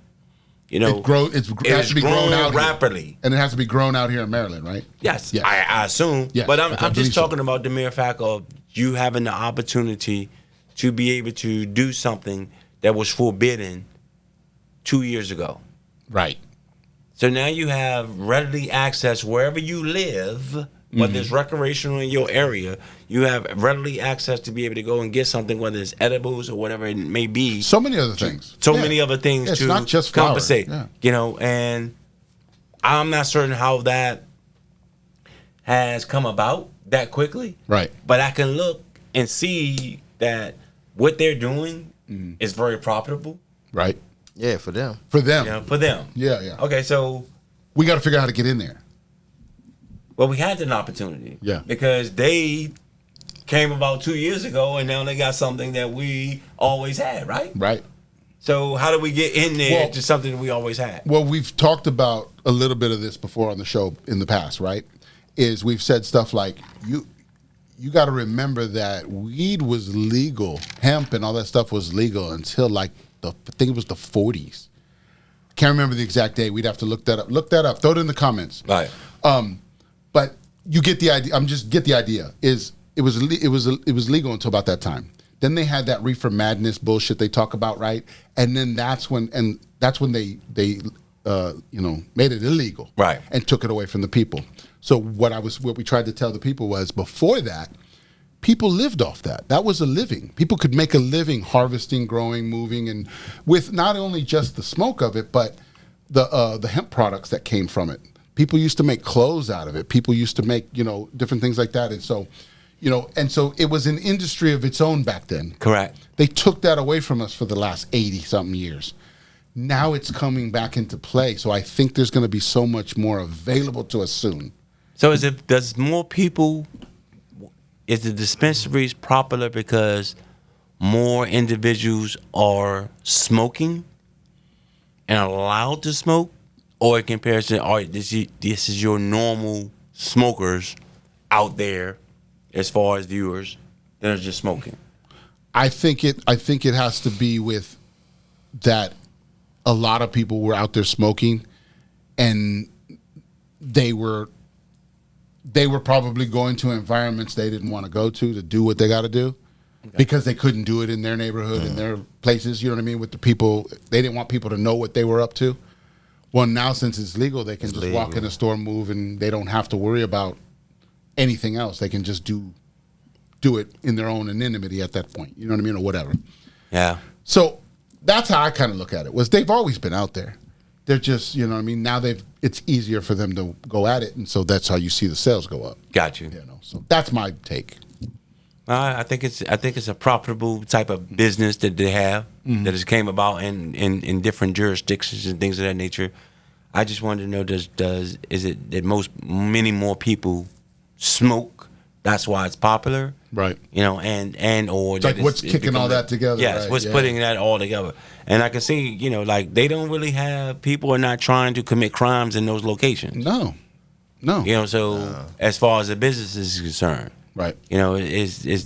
It has to be grown out rapidly, here. And it has to be grown out here in Maryland, right? Yes. I assume. Yes. But I'm just talking about the mere fact of you having the opportunity to be able to do something that was forbidden 2 years ago. Right. So now you have readily access wherever you live, whether it's recreational in your area, you have readily access to be able to go and get something, whether it's edibles or whatever it may be. So many other things. Many other things it's to not just flower. compensate. Yeah. And I'm not certain how that has come about that quickly. Right. But I can look and see that what they're doing is very profitable. Right. Yeah, for them. For them. Yeah, for them. Yeah. Okay, so We got to figure out how to get in there. Well, we had an opportunity. Yeah. Because they came about 2 years ago, and now they got something that we always had, right? Right. So how do we get in there to something that we always had? Well, we've talked about a little bit of this before on the show in the past, right? Is we've said stuff like, you got to remember that weed was legal, hemp and all that stuff was legal until like I think it was the 40s. Can't remember the exact date. We'd have to look that up. Look that up. Throw it in the comments. Right. But you get the idea. Get the idea. It was legal until about that time. Then they had that reefer madness bullshit they talk about, right? And then that's when they made it illegal, right? And took it away from the people. So what we tried to tell the people was before that, people lived off that. That was a living. People could make a living harvesting, growing, moving, and with not only just the smoke of it, but the hemp products that came from it. People used to make clothes out of it. People used to make, different things like that. And so, it was an industry of its own back then. Correct. They took that away from us for the last 80-something years. Now it's coming back into play. So I think there's going to be so much more available to us soon. So is the dispensaries popular because more individuals are smoking and allowed to smoke? Or in comparison, this is your normal smokers out there as far as viewers that are just smoking? I think it has to be with that a lot of people were out there smoking and they were probably going to environments they didn't want to go to do what they got to do because they couldn't do it in their neighborhood, in their places, you know what I mean, with the people. They didn't want people to know what they were up to. Well, now since it's legal, they can just walk in a store, move, and they don't have to worry about anything else. They can just do it in their own anonymity at that point. You know what I mean? Or whatever. Yeah. So that's how I kind of look at it, was they've always been out there. They're just, you know what I mean? Now it's easier for them to go at it, and so that's how you see the sales go up. Got you. So that's my take. I think it's a profitable type of business that they have that has came about in different jurisdictions and things of that nature. I just wanted to know is it that many more people smoke? That's why it's popular, right? And or it's like what's kicking all that together? Yes, right? What's putting that all together? And I can see, like they don't really have people are not trying to commit crimes in those locations. No. As far as the business is concerned. Right. Is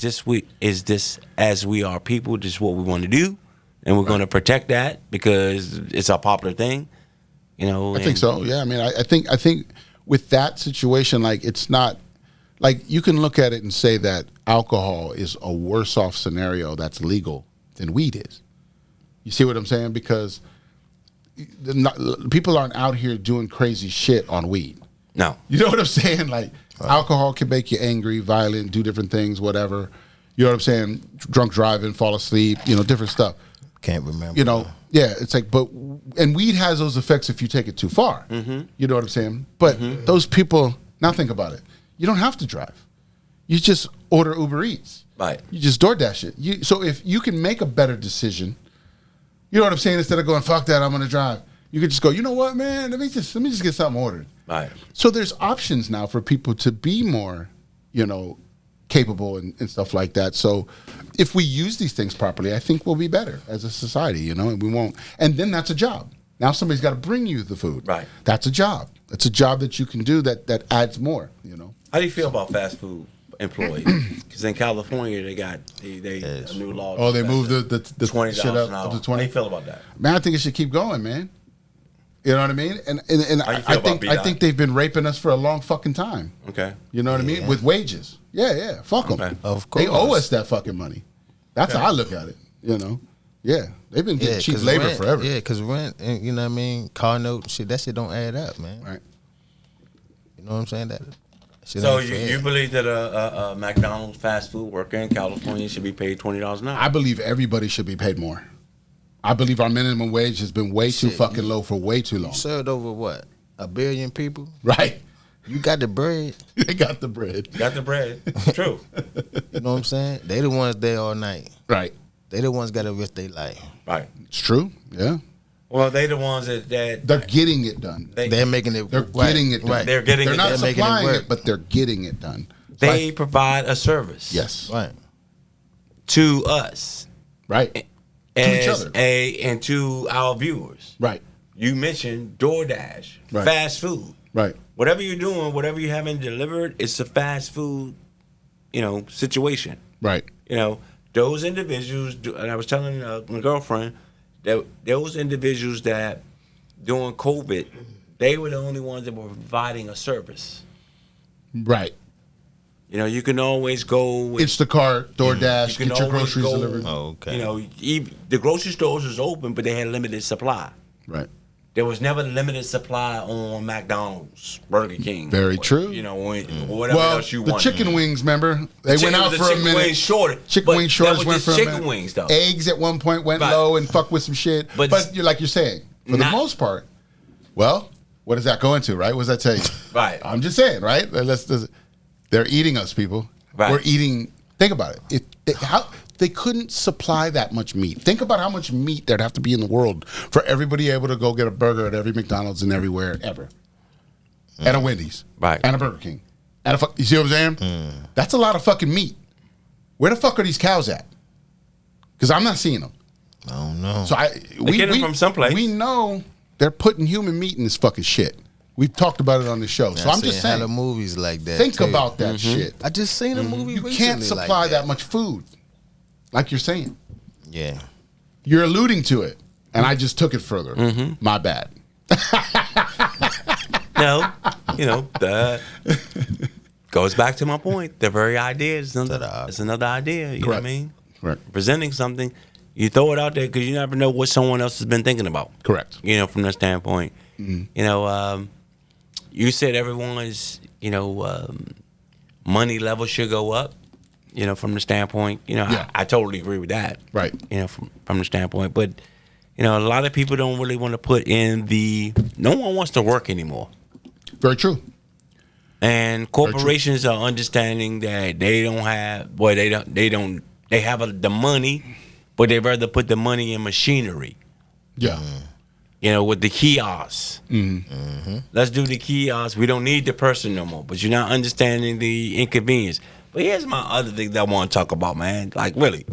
this as we are people, just what we want to do, and we're going to protect that because it's a popular thing. I think so. Yeah. I mean, I think with that situation, like it's not like you can look at it and say that alcohol is a worse off scenario that's legal than weed is. You see what I'm saying? Because people aren't out here doing crazy shit on weed. No. You know what I'm saying? Like alcohol can make you angry, violent, do different things, whatever. You know what I'm saying? Drunk driving, fall asleep, different stuff. Can't remember. Yeah, it's like, and weed has those effects if you take it too far. Mm-hmm. You know what I'm saying? But those people, now think about it. You don't have to drive. You just order Uber Eats. Right. You just DoorDash it. So if you can make a better decision, you know what I'm saying? Instead of going, fuck that, I'm going to drive. You could just go, you know what, man? Let me just get something ordered. Right. So there's options now for people to be more, capable and stuff like that. So if we use these things properly, I think we'll be better as a society, and we won't. And then that's a job. Now somebody's got to bring you the food. Right. That's a job. That's a job that you can do that adds more, How do you feel about fast food employees? Because in California, they got a new law. Oh, they moved the $20 shit up to 20. How do you feel about that? Man, I think it should keep going, man. You know what I mean? And I think they've been raping us for a long fucking time. Okay. You know what I mean? With wages. Yeah. Fuck them. Okay. Of course. They owe us that fucking money. That's how I look at it. Yeah. They've been getting cheap labor forever. Yeah, because rent, and you know what I mean? Car note, shit, that shit don't add up, man. Right. You know what I'm saying? That shit so you believe that a McDonald's fast food worker in California should be paid $20 an hour? I believe everybody should be paid more. I believe our minimum wage has been way too fucking low for way too long. You served over what? 1 billion people? Right. You got the bread. They got the bread. Got the bread. True. You know what I'm saying? They the ones there all night. Right. They the ones got to risk their life. Right. It's true. Yeah. Well, they the ones that they're getting it done. They're making it. They're getting it done. Right. They're getting. They're it not done. supplying it, but they're getting it done. They provide a service. Yes. Right. To us. Right. To each other. And to our viewers. Right. You mentioned DoorDash, fast food. Right. Whatever you're doing, whatever you're having delivered, it's a fast food, situation. Right. Those individuals, and I was telling my girlfriend that those individuals that during COVID, they were the only ones that were providing a service. Right. You can always go with Instacart, DoorDash, get your groceries delivered. Oh, okay. The grocery stores was open, but they had limited supply. Right. There was never limited supply on McDonald's, Burger King. Very true. Whatever else you want. The chicken wings, remember? They went out for a minute. Wings shortage. Chicken wing shortage went for a minute. Chicken wings, though. Eggs at one point went low and fucked with some shit. But you're like you're saying, for the most part, well, what does that go into, right? What does that tell you? Right. I'm just saying, right? They're eating us, people. Right. We're eating. Think about it. They couldn't supply that much meat. Think about how much meat there'd have to be in the world for everybody able to go get a burger at every McDonald's and everywhere ever, and a Wendy's, right, and a Burger King, and you see what I'm saying? That's a lot of fucking meat. Where the fuck are these cows at? Because I'm not seeing them. I don't know. So we get them from someplace. We know they're putting human meat in this fucking shit. We've talked about it on the show. So I'm just saying. The movies like that. Think about that shit. I just seen a movie. You can't supply that much food, like you're saying. Yeah. You're alluding to it, and I just took it further. My bad. No, that goes back to my point. The very idea is another idea. You know what I mean? Correct. Presenting something, you throw it out there because you never know what someone else has been thinking about. Correct. From that standpoint. You said everyone's, money level should go up, from the standpoint, I totally agree with that. Right. From the standpoint. But, a lot of people don't really want to put in no one wants to work anymore. Very true. And corporations are understanding that they don't have, they have the money, but they'd rather put the money in machinery. Yeah. With the kiosks. Let's do the kiosks. We don't need the person no more. But you're not understanding the inconvenience. But here's my other thing that I want to talk about, man. Like, really,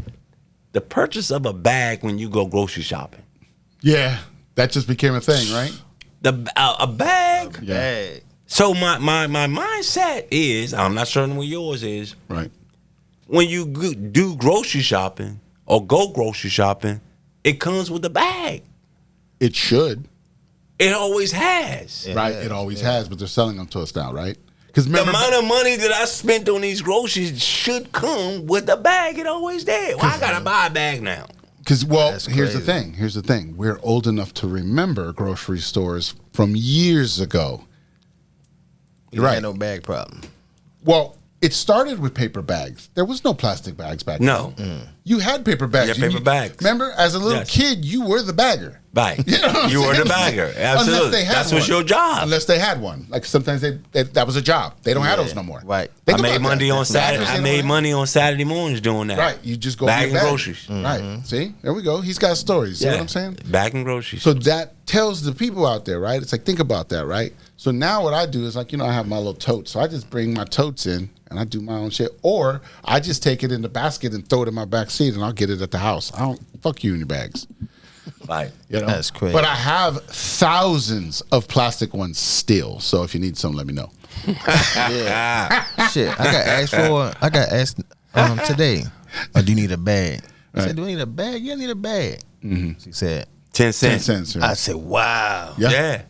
the purchase of a bag when you go grocery shopping. Yeah, that just became a thing, right? A bag? Yeah. So my mindset is, I'm not certain what yours is. Right. When you do grocery shopping or go grocery shopping, it comes with a bag. It should. It always has. Right, it always has, but they're selling them to us now, right? Because the amount of money that I spent on these groceries should come with a bag. It always did. Well, I got to buy a bag now. Because, here's the thing. We're old enough to remember grocery stores from years ago. You're right. No bag problem. Well, it started with paper bags. There was no plastic bags back then. No. You had paper bags. Yeah, paper bags. Remember, as a little kid, you were the bagger. Right. You were the bagger. Absolutely. That was your job. Unless they had one. Like sometimes that was a job. They don't have those no more. Right. I made money on Saturday. I made money on Saturday mornings doing that. Right. You just go bagging groceries. Right. See? There we go. He's got stories. See what I'm saying? Bagging groceries. So that tells the people out there, right? It's like, think about that, right? So now what I do is like, I have my little totes. So I just bring my totes in and I do my own shit. Or I just take it in the basket and throw it in my back seat and I'll get it at the house. I don't fuck you in your bags. Right. That's crazy. But I have thousands of plastic ones still. So if you need some, let me know. Shit. I got asked today, do you need a bag? I said, do I need a bag? Yeah, I need a bag. She said 10 cents. 10 cents. I said, wow. Yeah.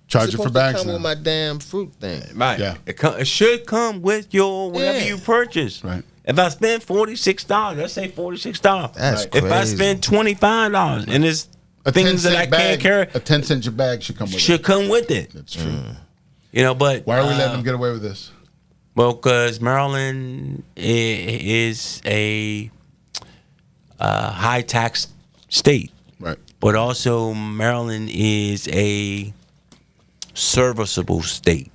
Charge it for bags. Come now. with my damn fruit thing. Right. Yeah. It should come with your whatever you purchase. Right. If I spend $46, let's say $46. That's crazy. If I spend $25 and it's things that I can't carry, a 10-cent bag should come with it. Should come with it. That's true. But why are we letting them get away with this? Well, because Maryland is a high tax state, right? But also Maryland is a serviceable state.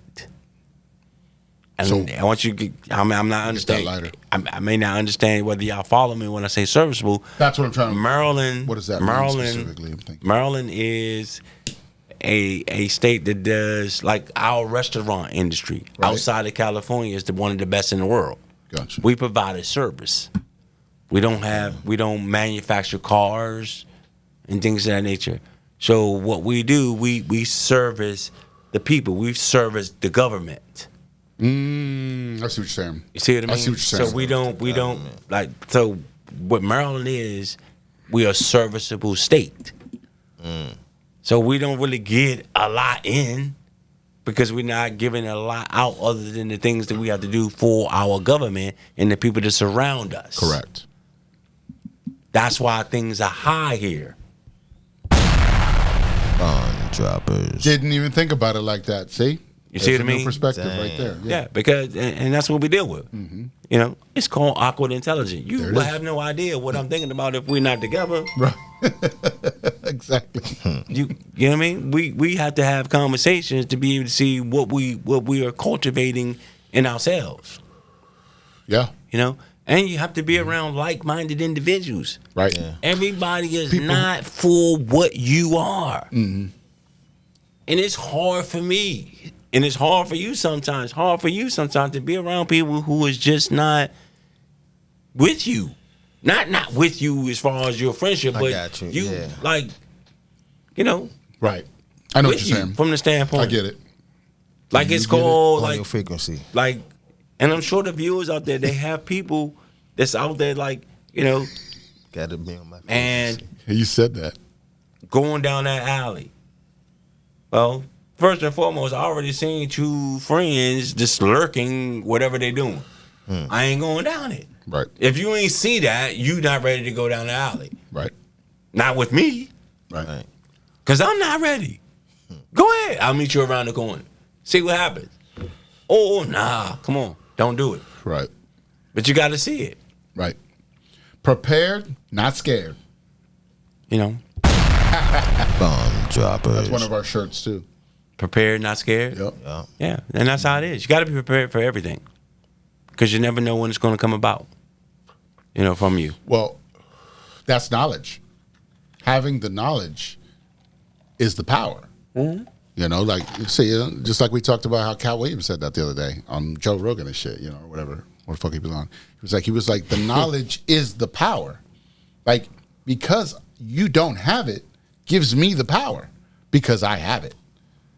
And So I want you to I'm not understanding. I may not understand whether y'all follow me when I say serviceable. That's what I'm trying to. Maryland. What does that mean specifically? I'm thinking. Maryland is a state that does like our restaurant industry outside of California is one of the best in the world. Gotcha. We provide a service. We don't manufacture cars and things of that nature. So what we do, we service the people. We service the government. I see what you're saying. You see what I mean? I see what you're saying. So we don't like. So what Maryland is, we are a serviceable state. So we don't really get a lot in because we're not giving a lot out other than the things that we have to do for our government and the people that surround us. Correct. That's why things are high here. Droppers. Didn't even think about it like that. See? You see what I mean? Perspective right there. Yeah, because and that's what we deal with. You know, it's called awkward intelligence. You will have no idea what I'm thinking about if we're not together. Right. Exactly. You know what I mean? We have to have conversations to be able to see what we are cultivating in ourselves. Yeah. You know, and you have to be around like-minded individuals. Right. Yeah. Everybody is not for what you are, and it's hard for me. And it's hard for you sometimes. Hard for you sometimes to be around people who is just not with you. Not with you as far as your friendship, but got you. like, you know. Right. I know what with you're you saying. from the standpoint. I get it. Like it's called On like your frequency. like, and I'm sure the viewers out there, they have people that's out there like, you know, Gotta be on my frequency. and You said that. going down that alley. Well, first and foremost, I already seen two friends just lurking, whatever they doing. I ain't going down it. Right. If you ain't see that, you not ready to go down the alley. Right. Not with me, Right. because I'm not ready. Go ahead. I'll meet you around the corner. See what happens. Oh, nah. Come on. Don't do it. Right. But you got to see it. Right. Prepared, not scared. You know, Bomb droppers. That's one of our shirts too. prepared, not scared. Yep. Yeah, and that's how it is. You got to be prepared for everything because you never know when it's going to come about, you know, from you. Well, that's knowledge. Having the knowledge is the power. You know, like, see, just like we talked about how Cal Williams said that the other day on Joe Rogan and shit, you know, or whatever, what the fuck he was on. He was like, the knowledge is the power. Like, because you don't have it gives me the power because I have it.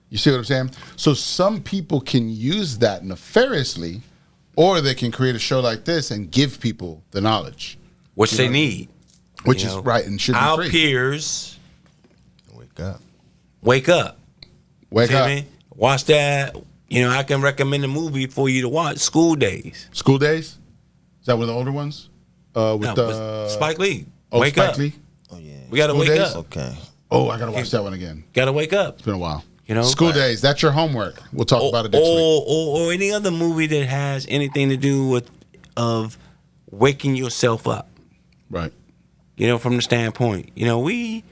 You see what I'm saying? So some people can use that nefariously, or they can create a show like this and give people the knowledge. Which they need. Which You is know, right and should be our free. peers Wake up. wake up. Wake See up. what I mean? Watch that. You know, I can recommend a movie for you to watch. School Days. School Days? Is that one of the older ones? With With Spike Lee. Oh, Wake Spike up. Lee? Oh yeah. We gotta School wake Days? up. Okay. Oh, I gotta watch that one again. Gotta wake up. It's been a while. You know, School Days. That's your homework. We'll talk about it next week. or any other movie that has anything to do with of waking yourself up. Right. You know, from the standpoint, you know, we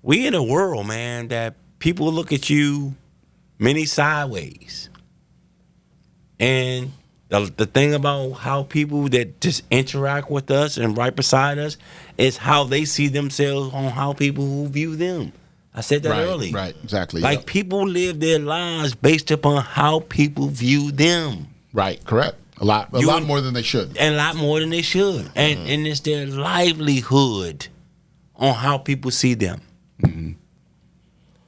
in a world, man, that people look at you many sideways. And the thing about how people that just interact with us and right beside us is how they see themselves on how people who view them. I said that Right, earlier. right, exactly. Like Yep. people live their lives based upon how people view them. Right, correct. A lot more than they should. And a lot more than they should. And it's their livelihood on how people see them.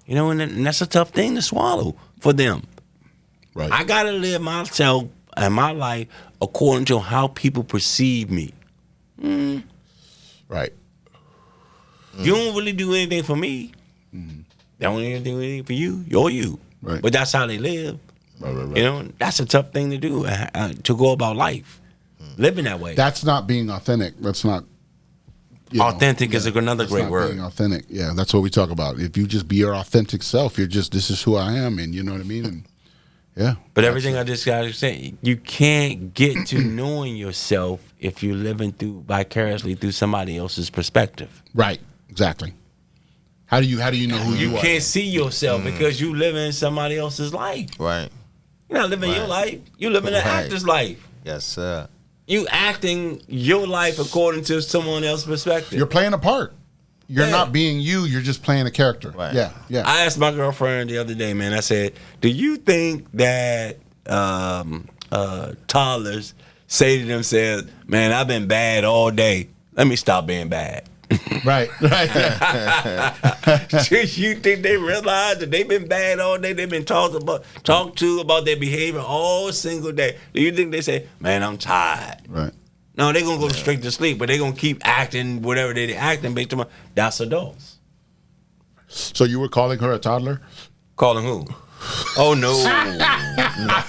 You know, and that's a tough thing to swallow for them. Right. I got to live myself and my life according to how people perceive me. Right. You don't really do anything for me. They don't even do anything for you. You're you. Right. But that's how they live. Right. You know, that's a tough thing to do, to go about life. Living that way. That's not being authentic. That's not Authentic is another that's great not word. Being authentic. Yeah, that's what we talk about. If you just be your authentic self, you're just, this is who I am, and you know what I mean? And yeah. But everything I just got to say, you can't get to knowing yourself if you're living through vicariously through somebody else's perspective. Right. Exactly. How do you know who you are? You can't see yourself because you live in somebody else's life. Right. You're not living your life. You living an actor's life. Yes, sir. You acting your life according to someone else's perspective. You're playing a part. You're not being you. You're just playing a character. Right. Yeah, yeah. I asked my girlfriend the other day, man. I said, "Do you think that toddlers say to themselves, man, I've been bad all day. Let me stop being bad." Right. Do you think they realize that they've been bad all day? They've been talked to about their behavior all single day. Do you think they say, man, I'm tired? Right. No, they're going to go straight to sleep, but they're going to keep acting whatever they're acting based on that's adults. So you were calling her a toddler? Calling who? Oh, no.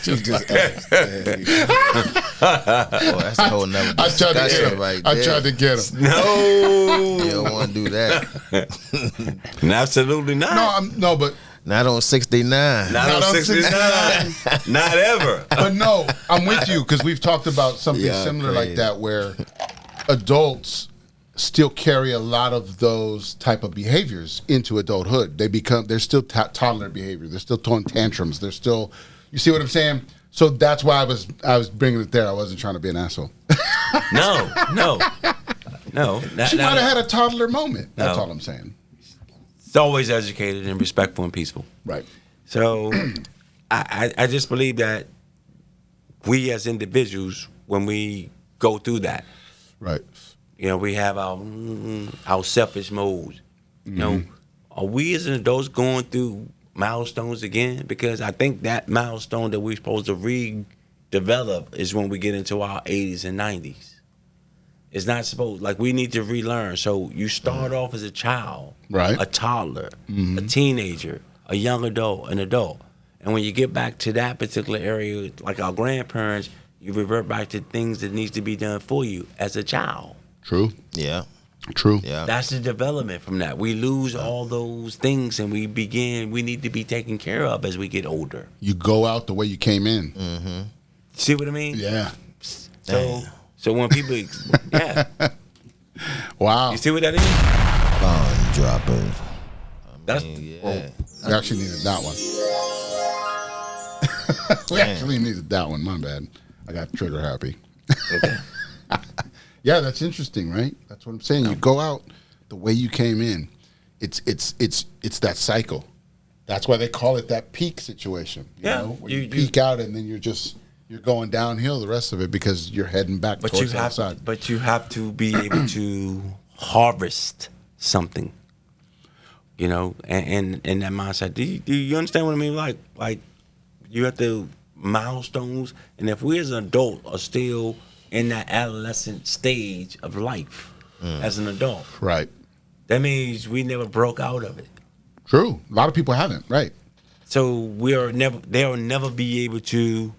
You just asked. That's a whole nother discussion right there. I tried to get him. No. You don't want to do that. Absolutely not. But not on 69. Not on 69. Not ever. But no, I'm with you because we've talked about something similar like that where adults still carry a lot of those type of behaviors into adulthood. They're still toddler behavior. They're still throwing tantrums. They're still, you see what I'm saying? So that's why I was bringing it there. I wasn't trying to be an asshole. No. She might have had a toddler moment. That's all I'm saying. It's always educated and respectful and peaceful. Right. So I just believe that we as individuals, when we go through that, right. You know, we have our selfish modes. You know, are we as adults going through milestones again? Because I think that milestone that we're supposed to redevelop is when we get into our 80s and 90s. It's not supposed, like, we need to relearn. So you start off as a child, right, a toddler, a teenager, a young adult, an adult. And when you get back to that particular area, like our grandparents, you revert back to things that needs to be done for you as a child. True. Yeah. True. Yeah. That's the development from that. We lose all those things and we need to be taken care of as we get older. You go out the way you came in. Mm-hmm. See what I mean? Yeah. So when people, Wow. You see what that is? Bond droppers. We actually needed that one. We actually needed that one. My bad. I got trigger happy. Okay. Yeah, that's interesting, right? That's what I'm saying. You go out the way you came in. It's that cycle. That's why they call it that peak situation. You know, where you peak out and then you're going downhill the rest of it because you're heading back towards the outside. But you have to be able to harvest something. You know, and that mindset. Do you understand what I mean? Like you have to milestones, and if we as an adult are still in that adolescent stage of life as an adult, right, that means we never broke out of it. True. A lot of people haven't, right? So they'll never be able to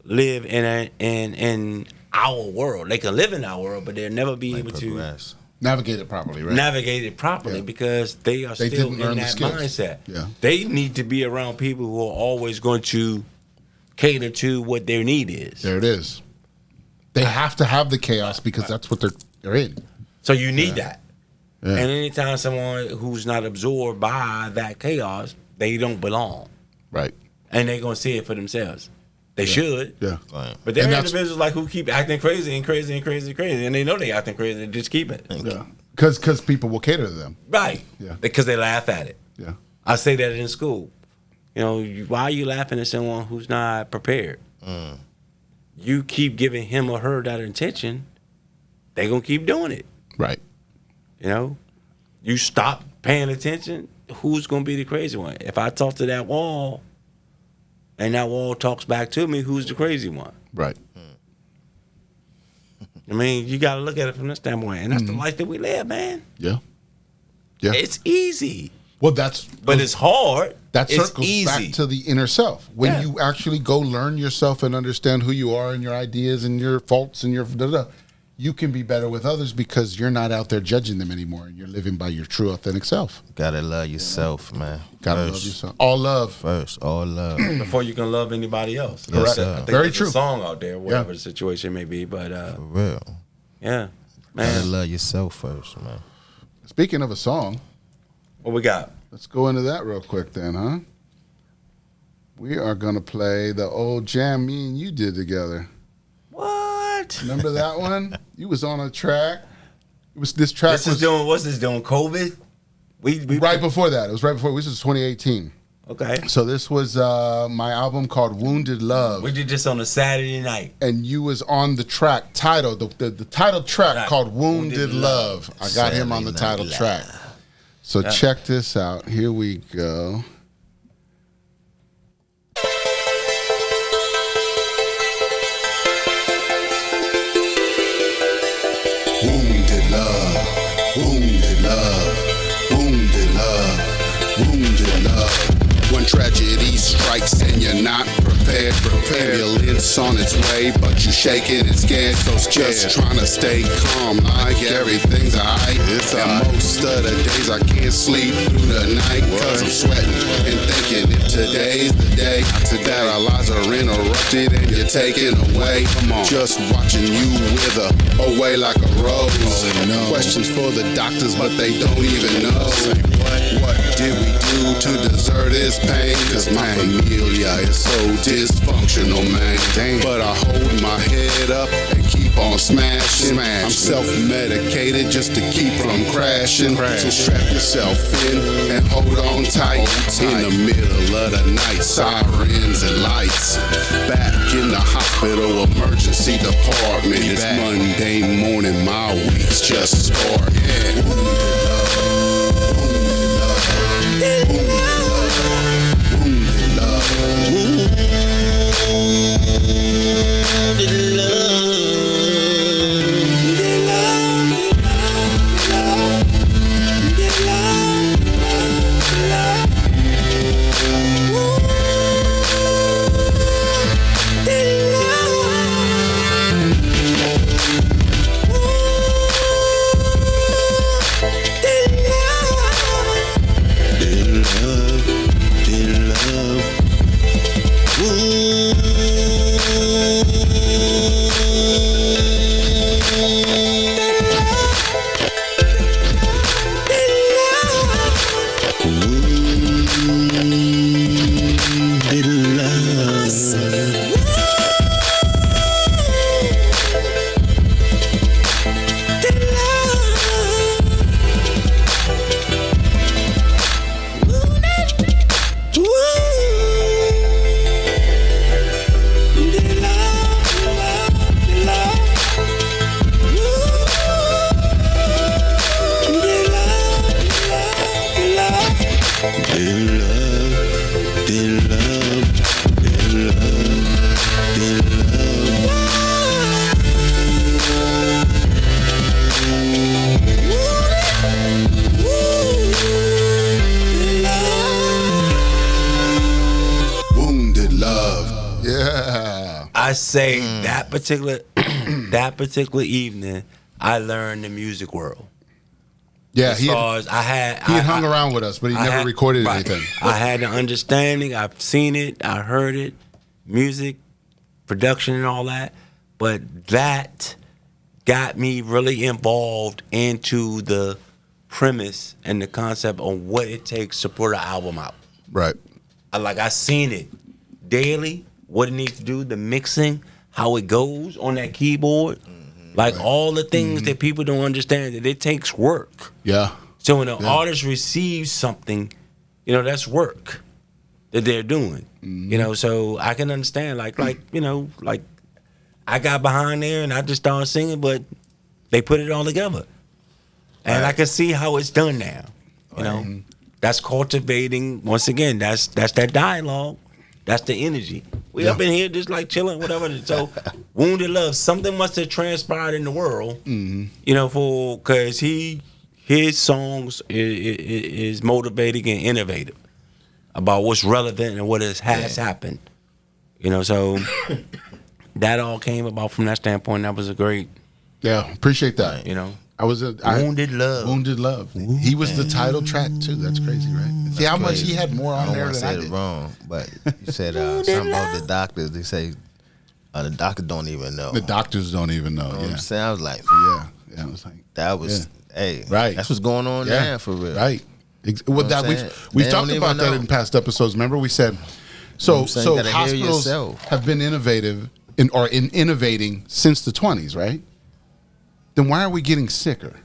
live in our world. They can live in our world, but they'll never be able to navigate it properly, right? Navigate it properly because they are still in that mindset. Yeah. They need to be around people who are always going to cater to what their need is. There it is. They have to have the chaos because that's what they're in. So you need that. Yeah. And anytime someone who's not absorbed by that chaos, they don't belong. Right. And they're going to see it for themselves. They should. Yeah. Right. But there are individuals like who keep acting crazy and crazy and crazy and crazy. And they know they acting crazy and just keep it. Yeah. Because people will cater to them. Right. Yeah. Because they laugh at it. Yeah. I say that in school. You know, why are you laughing at someone who's not prepared? You keep giving him or her that attention, they're going to keep doing it. Right. You know, you stop paying attention, who's going to be the crazy one? If I talk to that wall and that wall talks back to me, who's the crazy one? Right. I mean, you got to look at it from this standpoint. And that's the life that we live, man. Yeah. Yeah. It's easy. Well, but it's hard. That circles easy. back to the inner self. When you actually go learn yourself and understand who you are and your ideas and your faults and your you can be better with others because you're not out there judging them anymore. You're living by your true, authentic self. Gotta love yourself, man. Gotta love yourself. All love. First, all love. Before you can love anybody else. Yes, Correct. I think Very there's true. a song out there, whatever the situation may be. But for real. Yeah. Gotta Man. love yourself first, man. Speaking of a song, What we got? let's go into that real quick then, huh? We are going to play the old jam me and you did together. What? Remember that one? You was on a track. It was this track. What's this doing? COVID? We right before that. It was right before. This was 2018. Okay. So this was my album called Wounded Love. We did this on a Saturday night. And you was on the track title, the title track called Wounded Love. I got him on the title track. So check this out. Here we go. Wounded love, wounded love, wounded love, wounded love. When tragedy strikes and you're not prepared, ambulance on its way, but you shaking and scared, so just trying to stay calm, like everything's alright. And most of the days I can't sleep through the night, cause I'm sweating and thinking if today's the day that our lives are interrupted and you're taken away. Just watching you wither away like a rose. Questions for the doctors, but they don't even know. What did we do to deserve this pain? Cause my familia is so dysfunctional, man. But I hold my head up and keep on smashing. I'm self-medicated just to keep from crashing. So strap yourself in and hold on tight. In the middle of the night, sirens and lights. Back in the hospital emergency department. It's Monday morning, my week's just starting. I say that particular evening, I learned the music world. Yeah, he had hung around with us, but he never recorded anything. I had the understanding. I've seen it. I heard it. Music, production, and all that. But that got me really involved into the premise and the concept of what it takes to put an album out. Right. I seen it daily. What it needs to do, the mixing, how it goes on that keyboard, all the things that people don't understand, that it takes work. Yeah. So when an artist receives something, that's work that they're doing. So I can understand, I got behind there and I just started singing, but they put it all together. And I can see how it's done now. That's cultivating, once again, that's that dialogue. That's the energy. We up in here just chilling, whatever. So, Wounded Love, something must have transpired in the world, because his songs is motivating and innovative about what's relevant and what has happened. So that all came about from that standpoint. That was a great. Yeah, appreciate that. Wounded Love. Wounded Love. He was the title track too. That's crazy, right? See how much he had more on there than I did. I said it wrong, but you said something about the doctors. They say the doctors don't even know. The doctors don't even know. You know what I'm saying? I was like, yeah. I was like, that was, right. That's what's going on now for real. Right. Well, we've talked about that in past episodes. Remember, we said So hospitals have been innovating since the 20s, right? Then why are we getting sicker?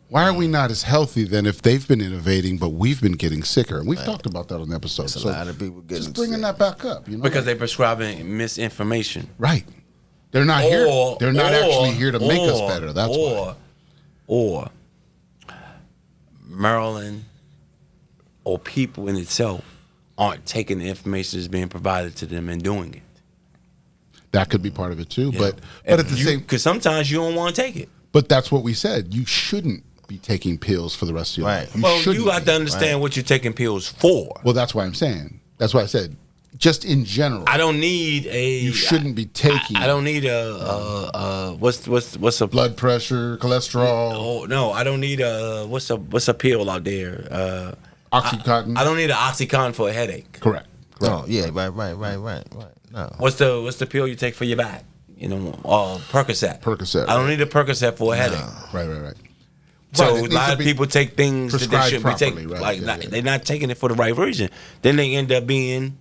Why are we not as healthy than if they've been innovating, but we've been getting sicker? And we've talked about that on the episode. There's a lot of people getting just bringing that back up, because they're prescribing misinformation. Right. They're not here. They're not actually here to make us better. That's why. Or Maryland or people in itself aren't taking the information that's being provided to them and doing it. That could be part of it too, but at the same, because sometimes you don't want to take it. But that's what we said. You shouldn't be taking pills for the rest of your life. You got to understand what you're taking pills for. Well, that's why I'm saying. That's why I said, just in general. I don't need You shouldn't be taking. I don't need what's a blood pressure, cholesterol. Oh no, I don't need what's a pill out there? Oxycontin. I don't need an Oxycontin for a headache. Correct. Oh yeah, right. No. What's the pill you take for your back? Percocet. Percocet. I don't need a Percocet for a headache. Right. So a lot of people take things that they shouldn't be taking. Right? They're not taking it for the right reason. Then they end up being,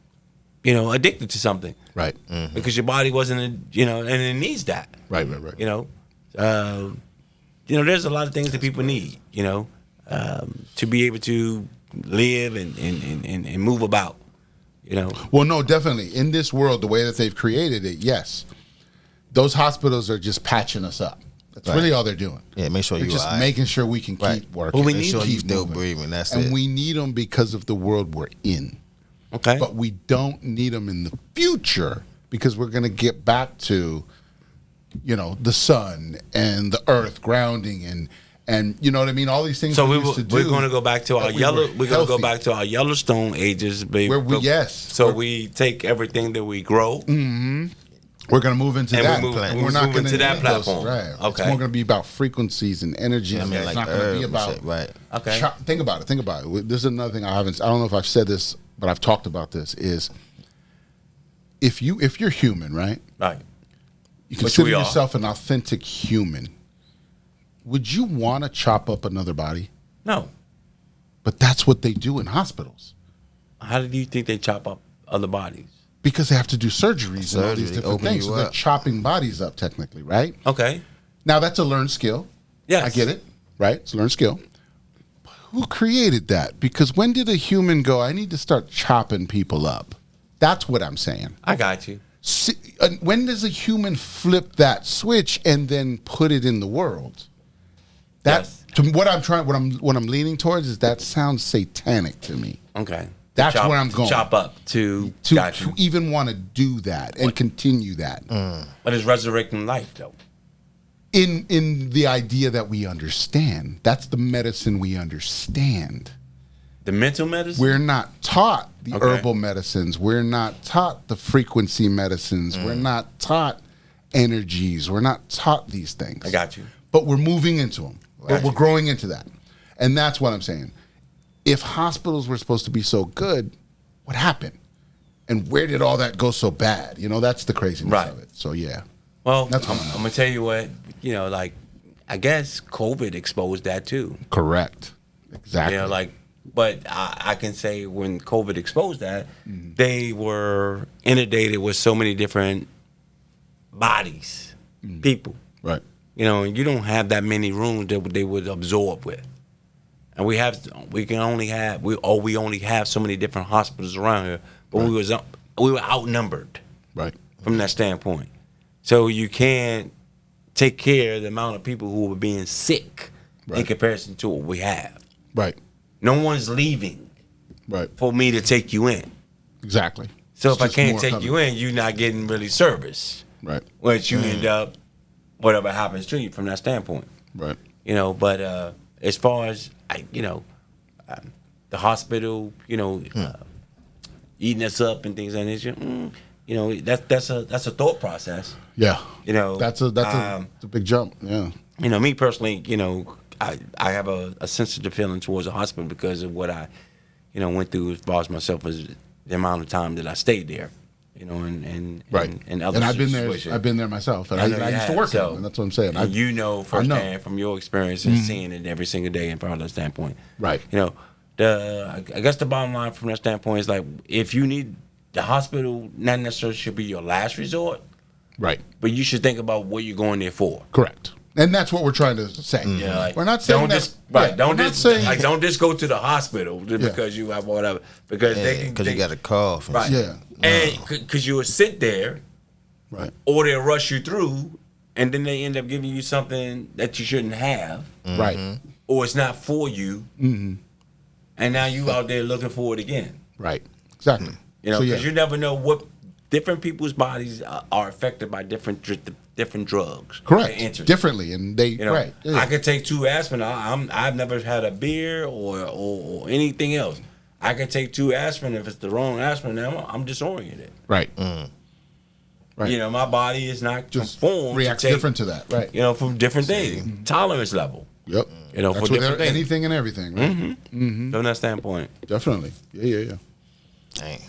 addicted to something. Right. Mm-hmm. Because your body wasn't, and it needs that. Right. There's a lot of things that people need, to be able to live and move about. Well, no, definitely. In this world, the way that they've created it, yes, those hospitals are just patching us up. That's really all they're doing. Yeah, make sure you're just making sure we can keep working. Well, we make need sure you're still breathing. That's and it. we need them because of the world we're in. Okay. But we don't need them in the future because we're going to get back to, the sun and the earth grounding and you know what I mean? All these things. So we're going to go back to our Yellowstone ages, baby. So we take everything that we grow. Mm-hmm. We're going to move into that. We're not going to that platform. Right. Okay. It's more going to be about frequencies and energy. It's not going to be about. Right. Okay. Think about it. This is another thing I don't know if I've said this, but I've talked about this. Is if you're human, right? Right. You consider yourself an authentic human. Would you want to chop up another body? No. But that's what they do in hospitals. How do you think they chop up other bodies? Because they have to do surgeries and all these different things. So they're chopping bodies up technically, right? Okay. Now that's a learned skill. Yes. I get it, right? It's a learned skill. But who created that? Because when did a human go, I need to start chopping people up? That's what I'm saying. I got you. See, when does a human flip that switch and then put it in the world? That's what I'm leaning towards is that sounds satanic to me. Okay. That's where I'm going. Chop up to even want to do that and continue that. But it's resurrecting life, though. In the idea that we understand. That's the medicine we understand. The mental medicine? We're not taught the herbal medicines. We're not taught the frequency medicines. We're not taught energies. We're not taught these things. I got you. But we're moving into them. But we're growing into that. And that's what I'm saying. If hospitals were supposed to be so good, what happened? And where did all that go so bad? That's the craziness of it. So, yeah. Well, I'm going to tell you what, I guess COVID exposed that too. Correct. Exactly. But I can say when COVID exposed that, they were inundated with so many different bodies, people. Right. And you don't have that many rooms that they would absorb with. And we only have so many different hospitals around here, but we were outnumbered, right, from that standpoint. So you can't take care of the amount of people who were being sick in comparison to what we have. Right. No one's leaving, for me to take you in. Exactly. So if I can't take you in, you're not getting really service, right? Which you end up, whatever happens to you from that standpoint, right? But as far as the hospital, eating us up and things like this, that's a thought process. Yeah, that's a big jump. Yeah, me personally, I have a sensitive feeling towards the hospital because of what I, went through as far as myself as the amount of time that I stayed there. And other and I've been there myself, and I used to work there, and that's what I'm saying. Firsthand from your experience and seeing it every single day and from that standpoint, right? I guess the bottom line from that standpoint is like, if you need the hospital, not necessarily should be your last resort, right? But you should think about what you're going there for. Correct. And that's what we're trying to say. Yeah, like, we're not saying don't just go to the hospital just because you have whatever, because you got a cough, right? Yeah, and because you will sit there, right, or they'll rush you through, and then they end up giving you something that you shouldn't have, right, or it's not for you, and now you out there looking for it again, right? Exactly. You know, because you never know what different people's bodies are affected by different drugs. Correct. Differently, and they right. Yeah. I could take 2 aspirin. I've never had a beer or anything else. I could take 2 aspirin. If it's the wrong aspirin, now I'm disoriented. Right. Right. You know, my body is not just conformed. Reacts different to that. Right. You know, from different things. Tolerance level. Yep. You know, that's for different things. Anything and everything. Right? From that standpoint. Definitely. Yeah. Dang.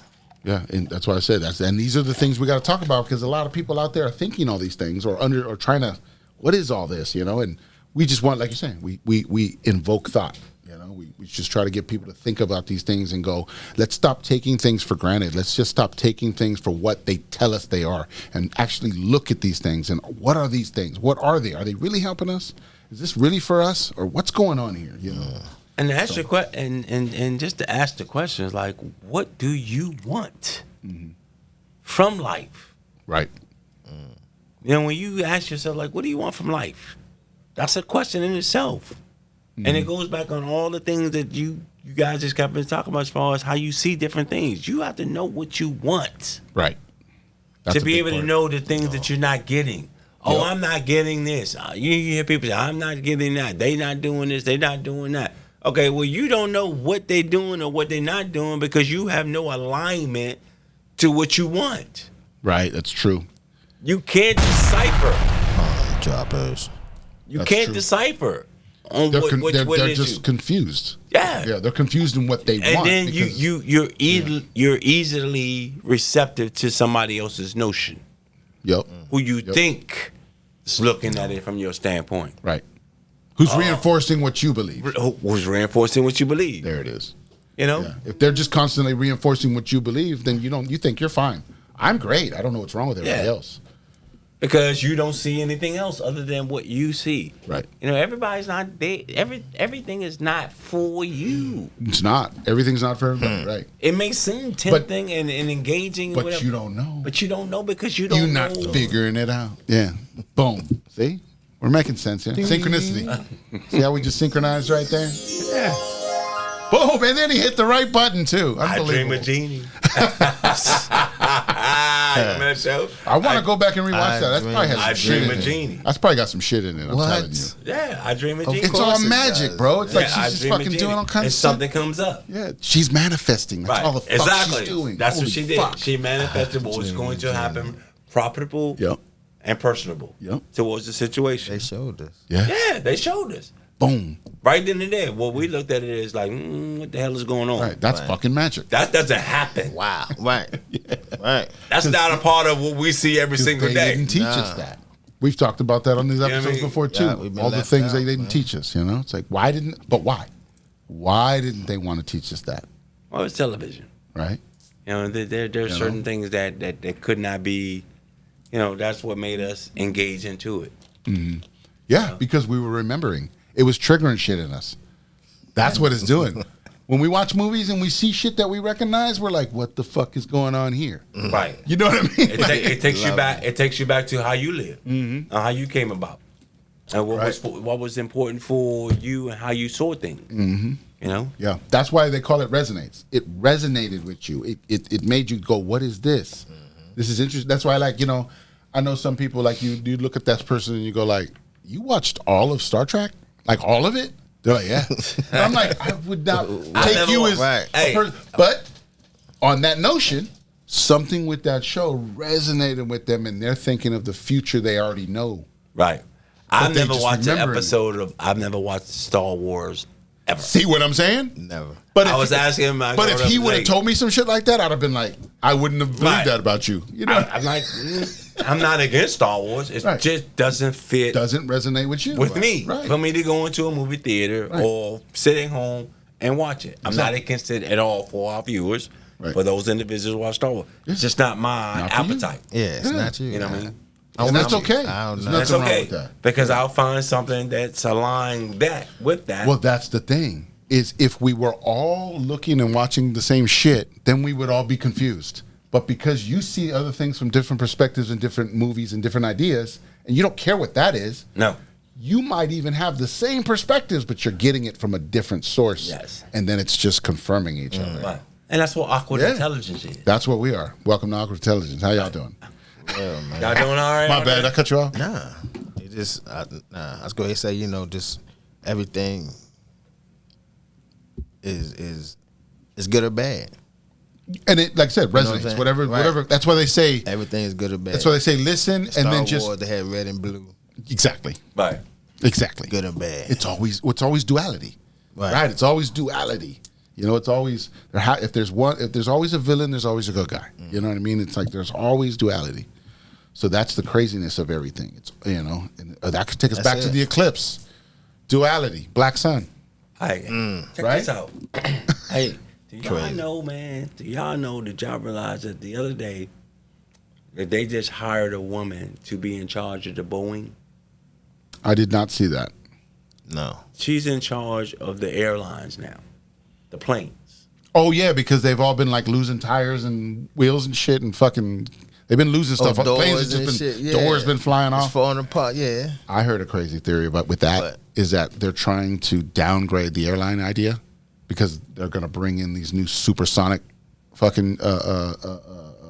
Yeah, and that's why I said and these are the things we got to talk about, because a lot of people out there are thinking all these things or trying to, what is all this, you know? And we just want, like you're saying, we invoke thought, you know? We just try to get people to think about these things and go, let's stop taking things for granted. Let's just stop taking things for what they tell us they are and actually look at these things and what are these things? What are they? Are they really helping us? Is this really for us, or what's going on here? You know. And to ask and just to ask the question is like, what do you want from life? Right. You know, when you ask yourself like, what do you want from life? That's a question in itself, and it goes back on all the things that you guys just kept been talking about as far as how you see different things. You have to know what you want, right? That's to be able to know the things that you're not getting. Oh, I'm not getting this. You hear people say, I'm not getting that. They not doing this. They not doing that. Okay, well, you don't know what they're doing or what they're not doing because you have no alignment to what you want. Right, that's true. You can't decipher. Droppers. You can't decipher on they're just confused. Yeah, they're confused in what they want. And then you're easily receptive to somebody else's notion. Yep. Who you think is looking at it from your standpoint. Right. Who's reinforcing what you believe? Who's reinforcing what you believe? There it is. You know? Yeah. If they're just constantly reinforcing what you believe, then you think you're fine. I'm great. I don't know what's wrong with everybody else. Because you don't see anything else other than what you see. Right. You know, everybody's not everything is not for you. It's not. Everything's not for everybody, right. It may seem tempting and engaging. But whatever, you don't know. But you don't know because you don't know. You're not figuring it out. Yeah. Boom. See? We're making sense here. Synchronicity. See how we just synchronized right there? Yeah. Boom. And then he hit the right button, too. I dream of Genie. I want to go back and rewatch that. That's probably has some shit in it. Genie. That's probably got some shit in it. I'm telling you. Yeah, I dream of Genie. It's all magic, bro. It's like she's just fucking doing all kinds of stuff. Something comes up. Yeah, she's manifesting. That's all the fuck she's doing. That's what she did. She manifested what was going to happen, profitable and personable towards the situation. They showed us. Yeah, they showed us. Boom. Right then and there. Well, we looked at it as like, what the hell is going on? Right. That's fucking magic. That doesn't happen. Wow. Right. Right. That's not a part of what we see every single day. They didn't teach us that. We've talked about that on these episodes before too. All the things they didn't teach us, you know? It's like, why didn't they want to teach us that? Well, it's television. Right. You know, there are certain things that could not be, you know, that's what made us engage into it. Mm-hmm. Yeah, because we were remembering. It was triggering shit in us. That's what it's doing. When we watch movies and we see shit that we recognize, we're like, what the fuck is going on here? Right. You know what I mean? It takes you back. It takes you back to how you live, how you came about, and what was important for you and how you saw things. Mm-hmm. You know? Yeah. That's why they call it resonates. It resonated with you. It made you go, what is this? Mm-hmm. This is interesting. That's why I know some people like you look at that person and you go like, you watched all of Star Trek? Like all of it? They're like, yeah. And I'm like, I would not take you as a person. But on that notion, something with that show resonated with them, and they're thinking of the future they already know. Right. I've never watched an episode of. I've never watched Star Wars ever. See what I'm saying? Never. But I was asking him. But if he would have told me some shit like that, I'd have been like, I wouldn't have believed that about you. You know, I'm like, I'm not against Star Wars. It just doesn't fit. Doesn't resonate with you. With me. Right. For me to go into a movie theater or sitting home and watch it. I'm not against it at all for our viewers. Right. For those individuals who watch Star Wars, it's just not my appetite. It's not you. You know what I mean? And that's okay. That's okay with that. Because I'll find something that's aligned with that. Well, that's the thing. Is if we were all looking and watching the same shit, then we would all be confused. But because you see other things from different perspectives and different movies and different ideas, and you don't care what that is. No. You might even have the same perspectives, but you're getting it from a different source. Yes. And then it's just confirming each other. Right. And that's what Awkward Intelligence is. That's what we are. Welcome to Awkward Intelligence. How y'all doing? Well, man. Y'all doing all right? My bad. I cut you off? Nah. It just, I was going to say, just everything is good or bad. And it, like I said, resonates. Whatever. That's why they say everything is good or bad. That's why they say listen, and then just Star Wars, they had red and blue. Exactly. Right. Exactly. Good and bad. It's always duality. Right. It's always duality. It's always if there's always a villain, there's always a good guy. You know what I mean? It's like there's always duality. So that's the craziness of everything. It's and that could take us back to the eclipse. Duality, black sun. Hey, check this out. Hey, do y'all know, man? Do y'all know? Did y'all realize that the other day that they just hired a woman to be in charge of the Boeing? I did not see that. No. She's in charge of the airlines now, the planes. Oh yeah, because they've all been like losing tires and wheels and shit and fucking. They've been losing stuff. Planes have just been doors been flying off. It's falling apart. Yeah. I heard a crazy theory with that is that they're trying to downgrade the airline idea because they're going to bring in these new supersonic fucking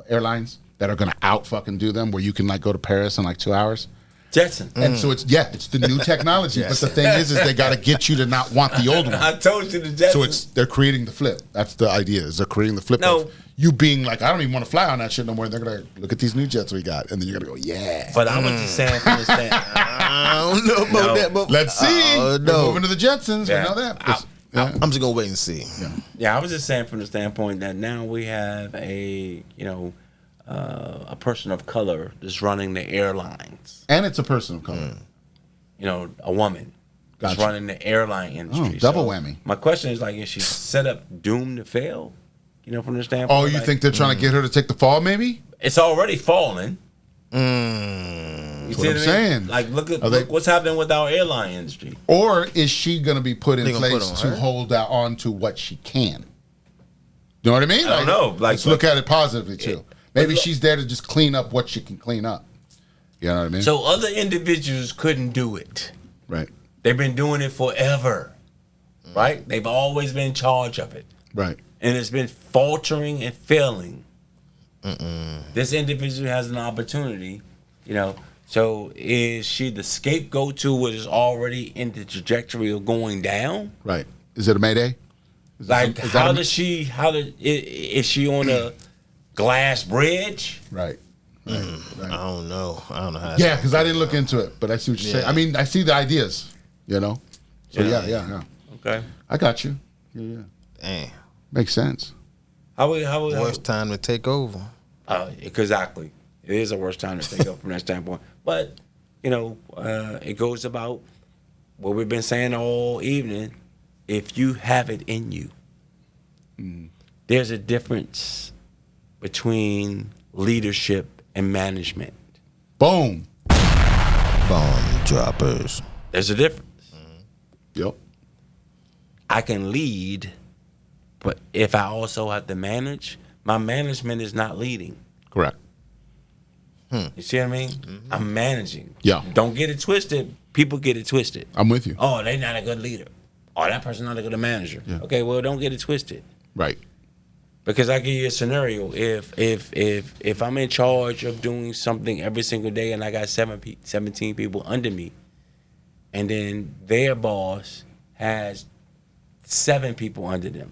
airlines that are going to out fucking do them, where you can like go to Paris in like 2 hours. Jetson. And so it's the new technology. But the thing is they got to get you to not want the old one. I told you the Jetson. So they're creating the flip. That's the idea. Is they're creating the flip. No. Of you being like, I don't even want to fly on that shit no more. They're gonna look at these new jets we got, and then you're gonna go, yeah. But I was just saying from the stand. I don't know about that. But let's see. We're moving to the Jetsons. Yeah. We know that. I'm just gonna wait and see. Yeah, I was just saying from the standpoint that now we have a person of color that's running the airlines, and it's a person of color. A woman that's running the airline industry. Oh, double whammy. My question is like, is she set up doomed to fail? From the standpoint. Oh, you think they're trying to get her to take the fall? Maybe it's already falling. You see what I'm saying? Like, look what's happening with our airline industry. Or is she going to be put in place to hold on to what she can? You know what I mean? I don't know. Like, let's look at it positively too. Maybe she's there to just clean up what she can clean up. You know what I mean? So other individuals couldn't do it. Right. They've been doing it forever. Right. They've always been in charge of it. Right. And it's been faltering and failing. This individual has an opportunity, So is she the scapegoat to what is already in the trajectory of going down? Right. Is it a Mayday? Is she on a glass bridge? Right. Right. I don't know how. Yeah, because I didn't look into it, but I see what you're saying. I mean, I see the ideas. So yeah. Okay. I got you. Yeah. Damn. Makes sense. Worst time to take over. Exactly. It is a worst time to take over from that standpoint. But, it goes about what we've been saying all evening. If you have it in you, there's a difference between leadership and management. Boom. Bomb droppers. There's a difference. Yep. I can lead, but if I also have to manage, my management is not leading. Correct. You see what I mean? I'm managing. Yeah. Don't get it twisted. People get it twisted. I'm with you. Oh, they're not a good leader. Oh, that person's not a good manager. Yeah. Okay, well, don't get it twisted. Right. Because I give you a scenario. If I'm in charge of doing something every single day and I got 17 people under me, and then their boss has 7 people under them,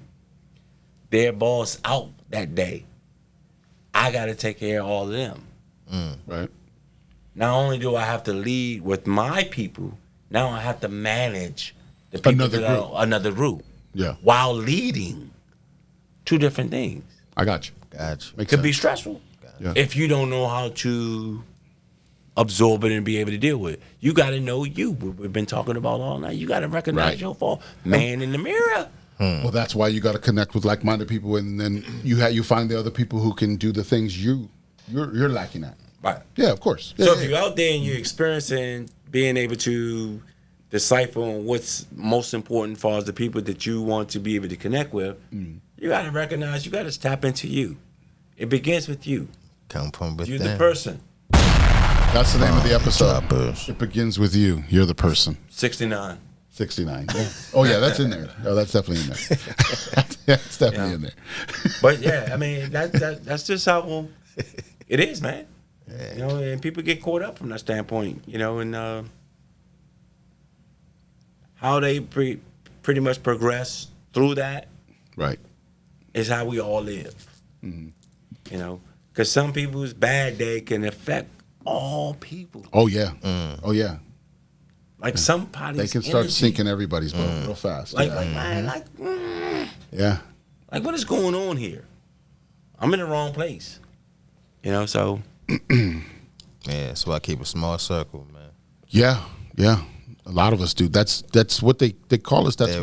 their boss out that day, I got to take care of all of them. Right. Not only do I have to lead with my people, now I have to manage the people another group. Yeah. While leading 2 different things. I got you. It could be stressful if you don't know how to absorb it and be able to deal with it. You got to know you. We've been talking about all night. You got to recognize your fault. Man in the mirror. Well, that's why you got to connect with like-minded people, and then you find the other people who can do the things you're lacking at. Right. Yeah, of course. So if you're out there and you're experiencing being able to decipher on what's most important for the people that you want to be able to connect with, you got to recognize, you got to tap into you. It begins with you. Come from within. You're the person. That's the name of the episode. Droppers. It begins with you. You're the person. 69. 69. Yeah. Oh, yeah, that's in there. Oh, that's definitely in there. That's definitely in there. But, yeah, I mean, that's just how it is, man. Yeah. You know, and people get caught up from that standpoint, you know, and how they pretty much progress through that. Right. Is how we all live. Mm-hmm. You know, because some people's bad day can affect all people. Oh, yeah. Oh, yeah. Like somebody's they can start energy. sinking everybody's boat real fast. Like, yeah. Yeah. Like, what is going on here? I'm in the wrong place. You know, so. Yeah, so I keep a small circle, man. Yeah, yeah. A lot of us do. That's what they call us. That's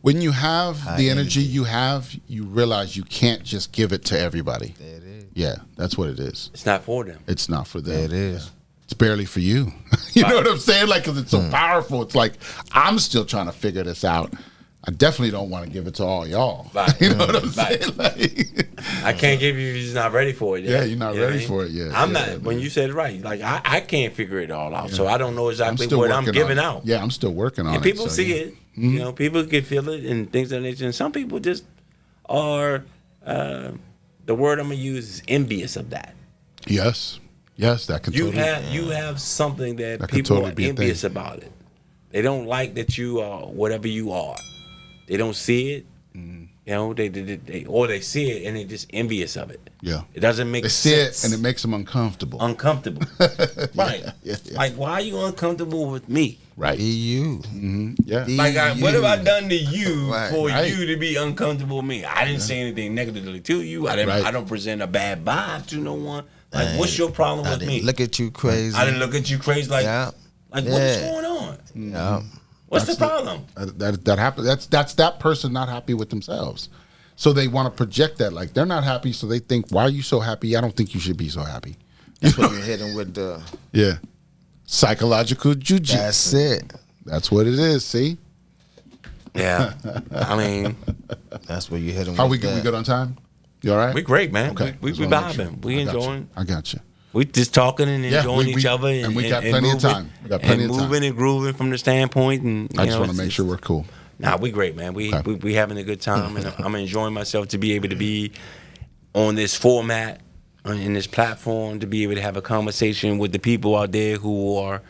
when you have the energy you have, you realize you can't just give it to everybody. There it is. Yeah, that's what it is. It's not for them. It's not for them. There it is. Yeah. It's barely for you. You know what I'm saying? Like, because it's so powerful. It's like, I'm still trying to figure this out. I definitely don't want to give it to all y'all. Right. You know what I'm saying? Like, I can't give you, you're not ready for it yet. Yeah, you're not ready for it yet. I'm not, when you said it right, like, I can't figure it all out. So I don't know exactly what I'm giving out. Yeah, I'm still working on it. And people see it. You know, people can feel it and things of that nature. And some people just are, the word I'm going to use is envious of that. Yes. Yes, that can you have something that people are envious about it. They don't like that you are whatever you are. They don't see it. You know, they see it and they're just envious of it. Yeah. It doesn't make sense. They see it and it makes them uncomfortable. Right. Yeah. Like, why are you uncomfortable with me? Right. Be you. Mm-hmm. Yeah. Like, what have I done to you for you to be uncomfortable with me? I didn't say anything negatively to you. I don't present a bad vibe to no one. Like, what's your problem with me? Look at you crazy. I didn't look at you crazy. Like, what is going on? Yeah. What's the problem? That happens. That's that person not happy with themselves. So they want to project that. Like, they're not happy, so they think, why are you so happy? I don't think you should be so happy. That's what you're hitting with the... Yeah. Psychological jujitsu. That's it. That's what it is, see? Yeah. I mean... That's what you're hitting with. How we good on time? You all right? We great, man. Okay. We vibing. We enjoying. I got you. We just talking and enjoying each other. And we got plenty of time. We got plenty of time. Moving and grooving from the standpoint. And I just want to make sure we're cool. Nah, we great, man. We having a good time, and I'm enjoying myself to be able to be on this format, in this platform, to be able to have a conversation with the people out there who are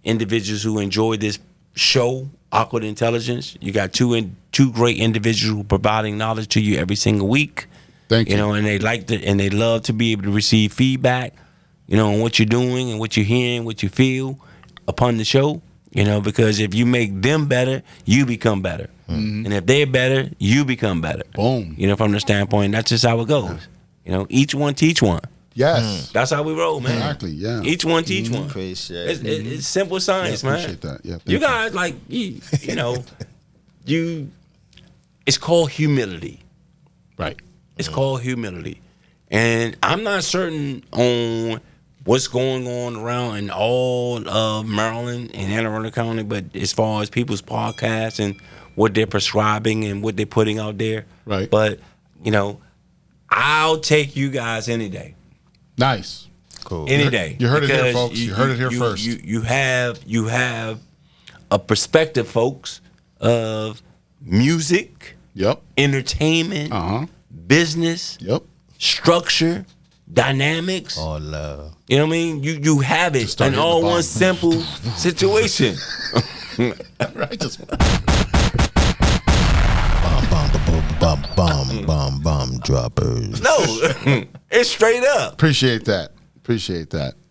individuals who enjoy this show, Awkward Intelligence. You got two great individuals who are providing knowledge to you every single week. Thank you. You know, and they love to be able to receive feedback, you know, on what you're doing and what you're hearing, what you feel upon the show. You know, because if you make them better, you become better. Mm-hmm. And if they're better, you become better. Boom. You know, from the standpoint, that's just how it goes. You know, each one teach one. Yes. That's how we roll, man. Exactly, yeah. Each one teach one. Appreciate it. It's simple science, man. Appreciate that. Yeah. You guys, like, you know, it's called humility. Right. It's called humility. And I'm not certain on what's going on around in all of Maryland and Anne Arundel County, but as far as people's podcasts and what they're prescribing and what they're putting out there. Right. But, you know, I'll take you guys any day. Nice. Cool. Any day. You heard it here, folks. You heard it here first. You have a perspective, folks, of music, entertainment, business, structure, dynamics. All love. You know what I mean? You have it in all one simple situation. Right. Just bomb droppers. No, it's straight up. Appreciate that.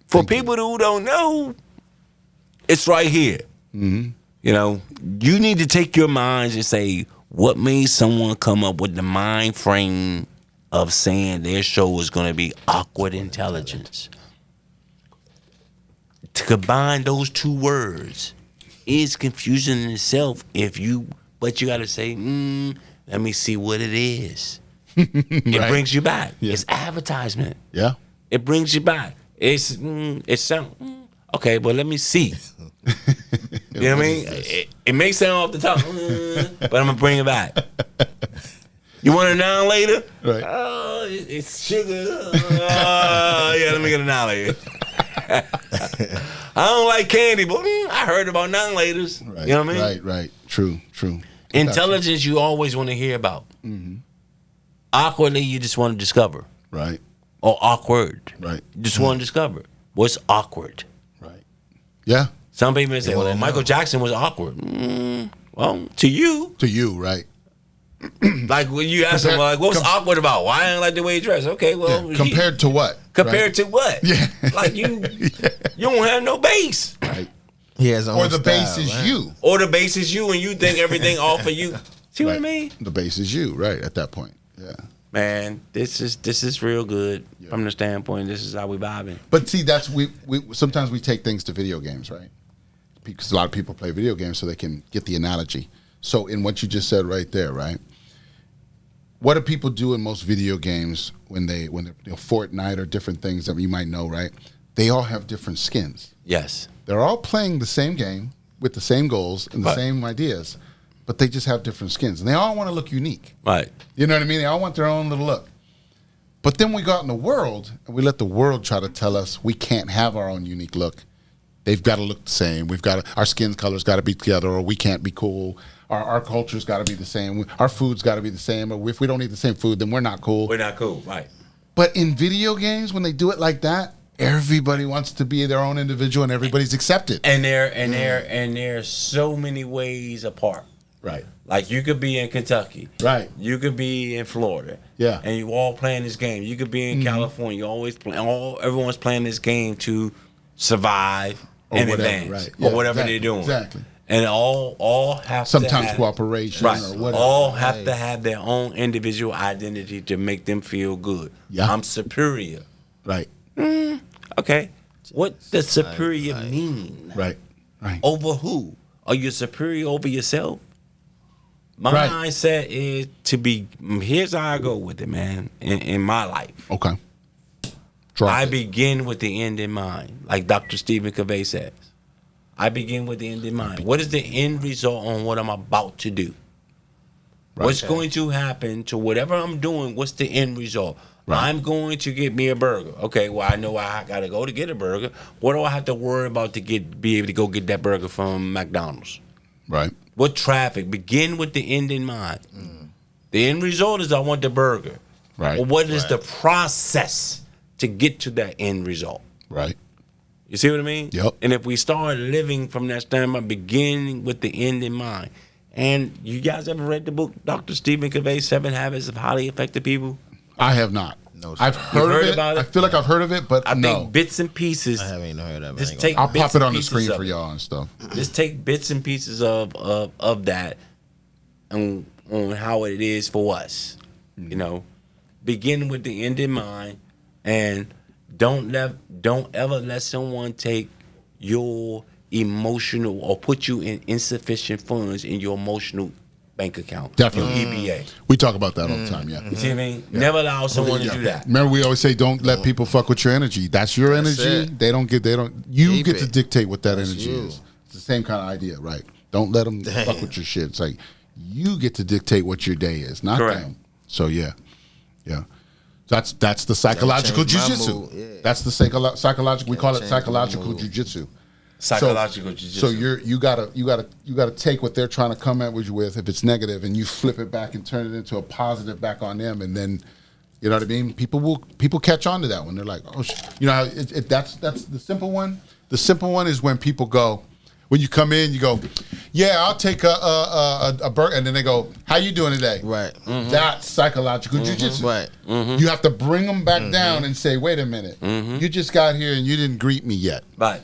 For people who don't know, it's right here. Mm-hmm. You know, you need to take your minds and say, what made someone come up with the mind frame of saying their show is going to be Awkward Intelligence? To combine those two words is confusing in itself but you got to say, let me see what it is. It brings you back. Yeah. It's advertisement. Yeah. It brings you back. It sounds, okay, but let me see. You know what I mean? It may sound off the top, but I'm going to bring it back. You want a noun later? Right. Oh, it's sugar. Yeah, let me get a noun later. I don't like candy, but I heard about noun laters. Right. You know what I mean? Right. True. Intelligence you always want to hear about. Awkwardly, you just want to discover. Right. Or awkward. Right. You just want to discover. What's awkward? Right. Yeah. Some people say, well, Michael Jackson was awkward. Well, to you. To you, right. Like when you ask him, like, what's awkward about? Why I don't like the way he dressed? Okay, well. Compared to what? Compared to what? Yeah. Like you don't have no base. Right. He has or the base is you. Or the base is you and you think everything off of you. See what I mean? The base is you, right, at that point. Yeah. Man, this is real good from the standpoint. This is how we vibing. But see, that's we sometimes we take things to video games, right? Because a lot of people play video games so they can get the analogy. So in what you just said right there, right? What do people do in most video games when they're Fortnite or different things that you might know, right? They all have different skins. Yes. They're all playing the same game with the same goals and the same ideas, but they just have different skins. And they all want to look unique. Right. You know what I mean? They all want their own little look. But then we go out in the world and we let the world try to tell us we can't have our own unique look. They've got to look the same. Our skin color's got to be together, or we can't be cool. Our culture's got to be the same. Our food's got to be the same. Or if we don't eat the same food, then we're not cool. We're not cool, right. But in video games, when they do it like that, everybody wants to be their own individual, and everybody's accepted. And they're so many ways apart. Right. Like you could be in Kentucky. Right. You could be in Florida. Yeah. And you all playing this game. You could be in California. You always everyone's playing this game to survive and advance. Right. Or whatever they're doing. Exactly. And all have sometimes to have, cooperation right. or whatever. All have to have their own individual identity to make them feel good. Yeah. I'm superior. Right. Okay. What does superior mean? Right. Over who? Are you superior over yourself? My mindset is to be. Here's how I go with it, man. In my life, okay. I begin with the end in mind, like Dr. Stephen Covey says. I begin with the end in mind. What is the end result on what I'm about to do? Right. What's going to happen to whatever I'm doing? What's the end result? Right. I'm going to get me a burger. Okay, well, I know I got to go to get a burger. What do I have to worry about to be able to go get that burger from McDonald's? Right. What traffic? Begin with the end in mind. The end result is I want the burger. Right. Well, what is the process to get to that end result? Right. You see what I mean? Yep. And if we start living from that standpoint, beginning with the end in mind. And you guys ever read the book, Dr. Stephen Covey, 7 Habits of Highly Effective People? I have not. No, I've heard about it. I feel like I've heard of it, but I think bits and pieces. I haven't even heard of it. I'll pop it on the screen for y'all and stuff. Just take bits and pieces of that and on how it is for us. You know, begin with the end in mind, and don't ever let someone take your emotional or put you in insufficient funds in your emotional bank account. Definitely. Your EBA. We talk about that all the time, yeah. You see what I mean? Yeah. Never allow someone to do that. Remember, we always say don't let people fuck with your energy. That's your energy. You get to dictate what that energy is. It's the same kind of idea, right? Don't let them fuck with your shit. It's like you get to dictate what your day is, not them. So yeah. That's the psychological jujitsu. Yeah. That's the psychological. We call it psychological jujitsu. Psychological jujitsu. So you gotta take what they're trying to come at you with, if it's negative, and you flip it back and turn it into a positive back on them, and then you know what I mean. People catch on to that one. They're like, oh, you know, that's the simple one. The simple one is when people go. When you come in, you go, yeah, I'll take a burger, and then they go, how you doing today? Right. Mm-hmm. That's psychological jujitsu. Right. Mm-hmm. You have to bring them back down and say, wait a minute, you just got here and you didn't greet me yet. Right.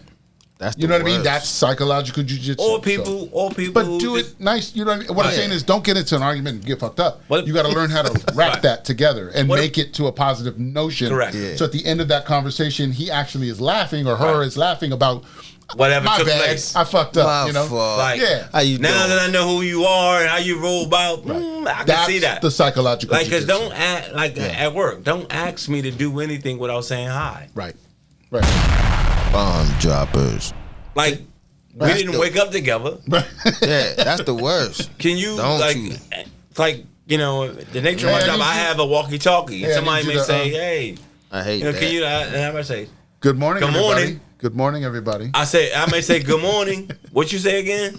That's you know what I mean? That's psychological jujitsu. Or people, but do it nice. You know what I mean? What I'm saying is, don't get into an argument and get fucked up. You got to learn how to wrap that together and make it to a positive notion. Correct. Yeah. So at the end of that conversation, he actually is laughing, or her is laughing about whatever My took bad. place. I fucked up, My you know? fault. Like, How you now doing? that I know who you are and how you roll about, I can see that. The psychological. Like, because don't act like at work. Don't ask me to do anything without saying hi. Right. Bomb droppers. Like, we didn't wake up together. Yeah, that's the worst. Can you, Don't like, you? like, you know, the nature of my job, I have a walkie-talkie. And somebody may say, hey, I hate you know, that. can you, and I might say, Good morning, Good everybody. morning. Good morning, everybody. I may say, good morning. What you say again?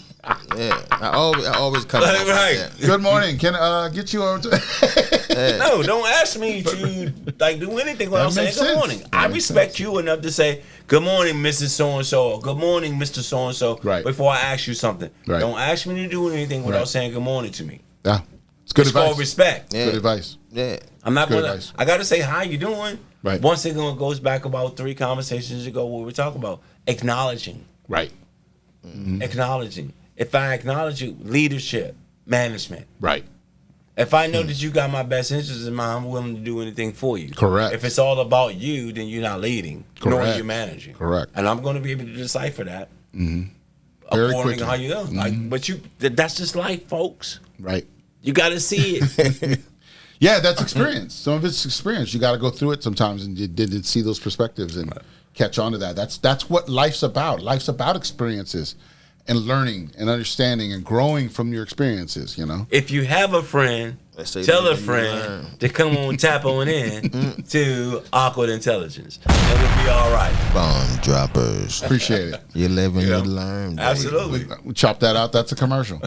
Yeah, I always cut it off Right. like that. Good morning. Can I get you over to... No, don't ask me to like do anything without saying makes good sense. morning. I respect you enough to say good morning, Mrs. So-and-so, or good morning, Mr. So-and-so, Right. before I ask you something. Right. Don't ask me to do anything without Right. saying good morning to me. Yeah. It's good It's advice. called respect. Yeah. Good advice. Yeah. I'm not Good gonna. advice. I gotta say how you doing. Right. Once it goes back about 3 conversations ago, what we talking about acknowledging, Right. acknowledging. If I acknowledge you, leadership, management. Right. If I know that you got my best interests in mind, I'm willing to do anything for you. Correct. If it's all about you, then you're not leading, nor Correct. you're managing. Correct. And I'm going to be able to decipher that. Very According quickly. to how you know. Like, but that's just life, folks. Right. You got to see it. Yeah, that's experience. Some of it's experience. You got to go through it sometimes and you didn't see those perspectives and catch on to that. That's what life's about. Life's about experiences and learning and understanding and growing from your experiences, you know? If you have a friend, say tell that a you friend learn. to come on, tap on in to Awkward Intelligence. And we'll be all right. Bomb droppers. Appreciate it. You live and You you know, learn. baby. Absolutely. We chop that out. That's a commercial.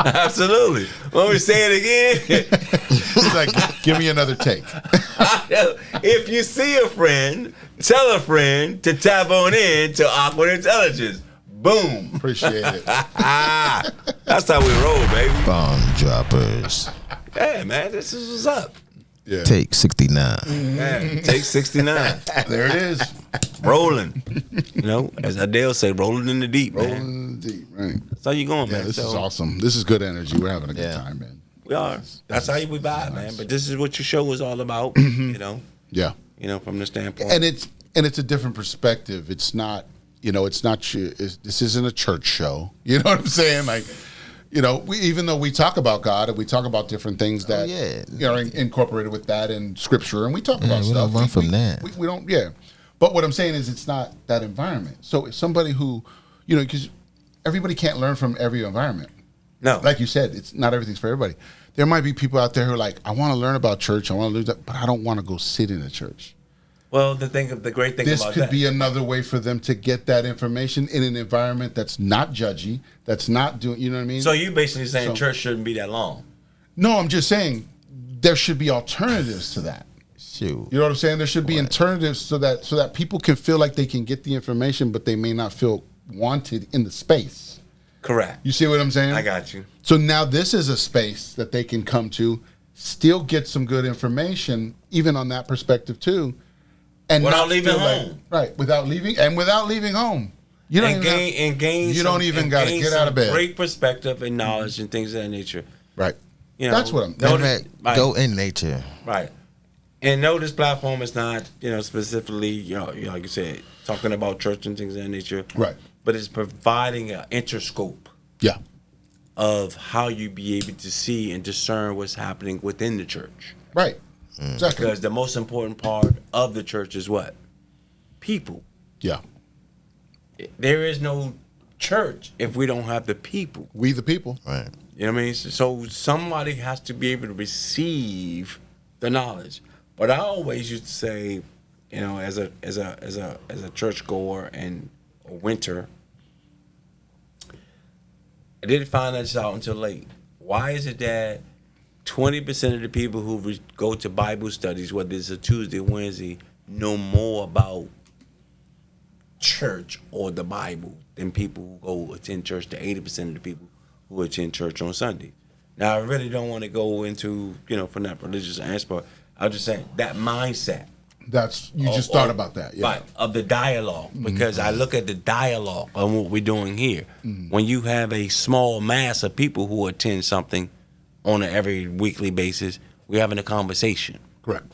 Absolutely. When we say it again, He's like, give me another take. if you see a friend, tell a friend to tap on in to Awkward Intelligence. Boom. Appreciate it. That's how we roll, baby. Bomb droppers. Hey, man, this is what's up. Yeah. Take 69. Man, take 69. There it is. Rolling. You know, as Adele said, rolling in the deep, man. Rolling deep. Right. That's how you going, Yeah, man. this is So, awesome. This is good energy. We're having a good Yeah. time, man. we are. That's how we vibe, man. But this is what your show is all about, you know. Yeah. You know, from the standpoint. And it's a different perspective. It's not, you know, it's not this isn't a church show. You know what I'm saying? Like, you know, even though we talk about God and we talk about different things that you know, are incorporated with that in scripture, and we talk about we stuff. don't run from that. We don't, yeah. But what I'm saying is, it's not that environment. So if somebody who, you know, because everybody can't learn from every environment. no. Like you said, it's not everything's for everybody. There might be people out there who are like, I want to learn about church, I want to learn that, but I don't want to go sit in a church. Well, the great thing This about could that. be another way for them to get that information in an environment that's not judgy, that's not doing, you know what I mean? So you basically saying So- church shouldn't be that long. No, I'm just saying there should be alternatives to that. Shoot. You know what I'm saying? There should be alternatives so that people can feel like they can get the information, but they may not feel wanted in the space. Correct. You see what I'm saying? I got you. So now this is a space that they can come to, still get some good information, even on that perspective too, and Without not leaving feel like- home. right? Without leaving home. You don't even gain. you don't even got to get out of bed. Great perspective and knowledge and things of that nature. Right. You know, That's what I'm. no- Matter of fact, Right. go in nature. Right. And no, this platform is not, you know, specifically, you know, like you said, talking about church and things of that nature. Right. But it's providing an interscope Yeah. of how you be able to see and discern what's happening within the church. Right. Exactly. Because the most important part of the church is what? People. Yeah. There is no church if we don't have the people. We the people. Right. You know what I mean? So somebody has to be able to receive the knowledge. But I always used to say, you know, as a churchgoer and a winter, I didn't find this out until late. Why is it that 20% of the people who go to Bible studies, whether it's a Tuesday, Wednesday, know more about church or the Bible than people who go attend church, to 80% of the people who attend church on Sunday? Now, I really don't want to go into, you know, from that religious aspect. I'm just saying that mindset. That's you just thought about that. Yeah. Right, of the dialogue, because I look at the dialogue of what we're doing here. When you have a small mass of people who attend something on an every weekly basis, we're having a conversation. Correct.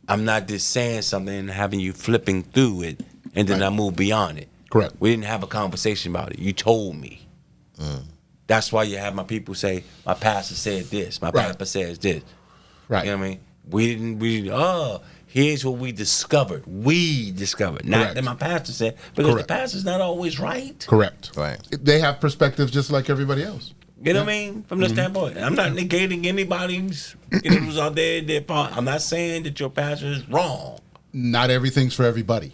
I'm not just saying something and having you flipping through it and then I move beyond it. Correct. We didn't have a conversation about it. You told me. That's why you have my people say, my pastor said this. My pastor says this. Right. You know what I mean? Here's what we discovered. We discovered. Not that my pastor said, because the pastor's not always right. Correct. Right. They have perspectives just like everybody else. You know what I mean? From the standpoint. I'm not negating anybody's who's out there. I'm not saying that your pastor is wrong. Not everything's for everybody.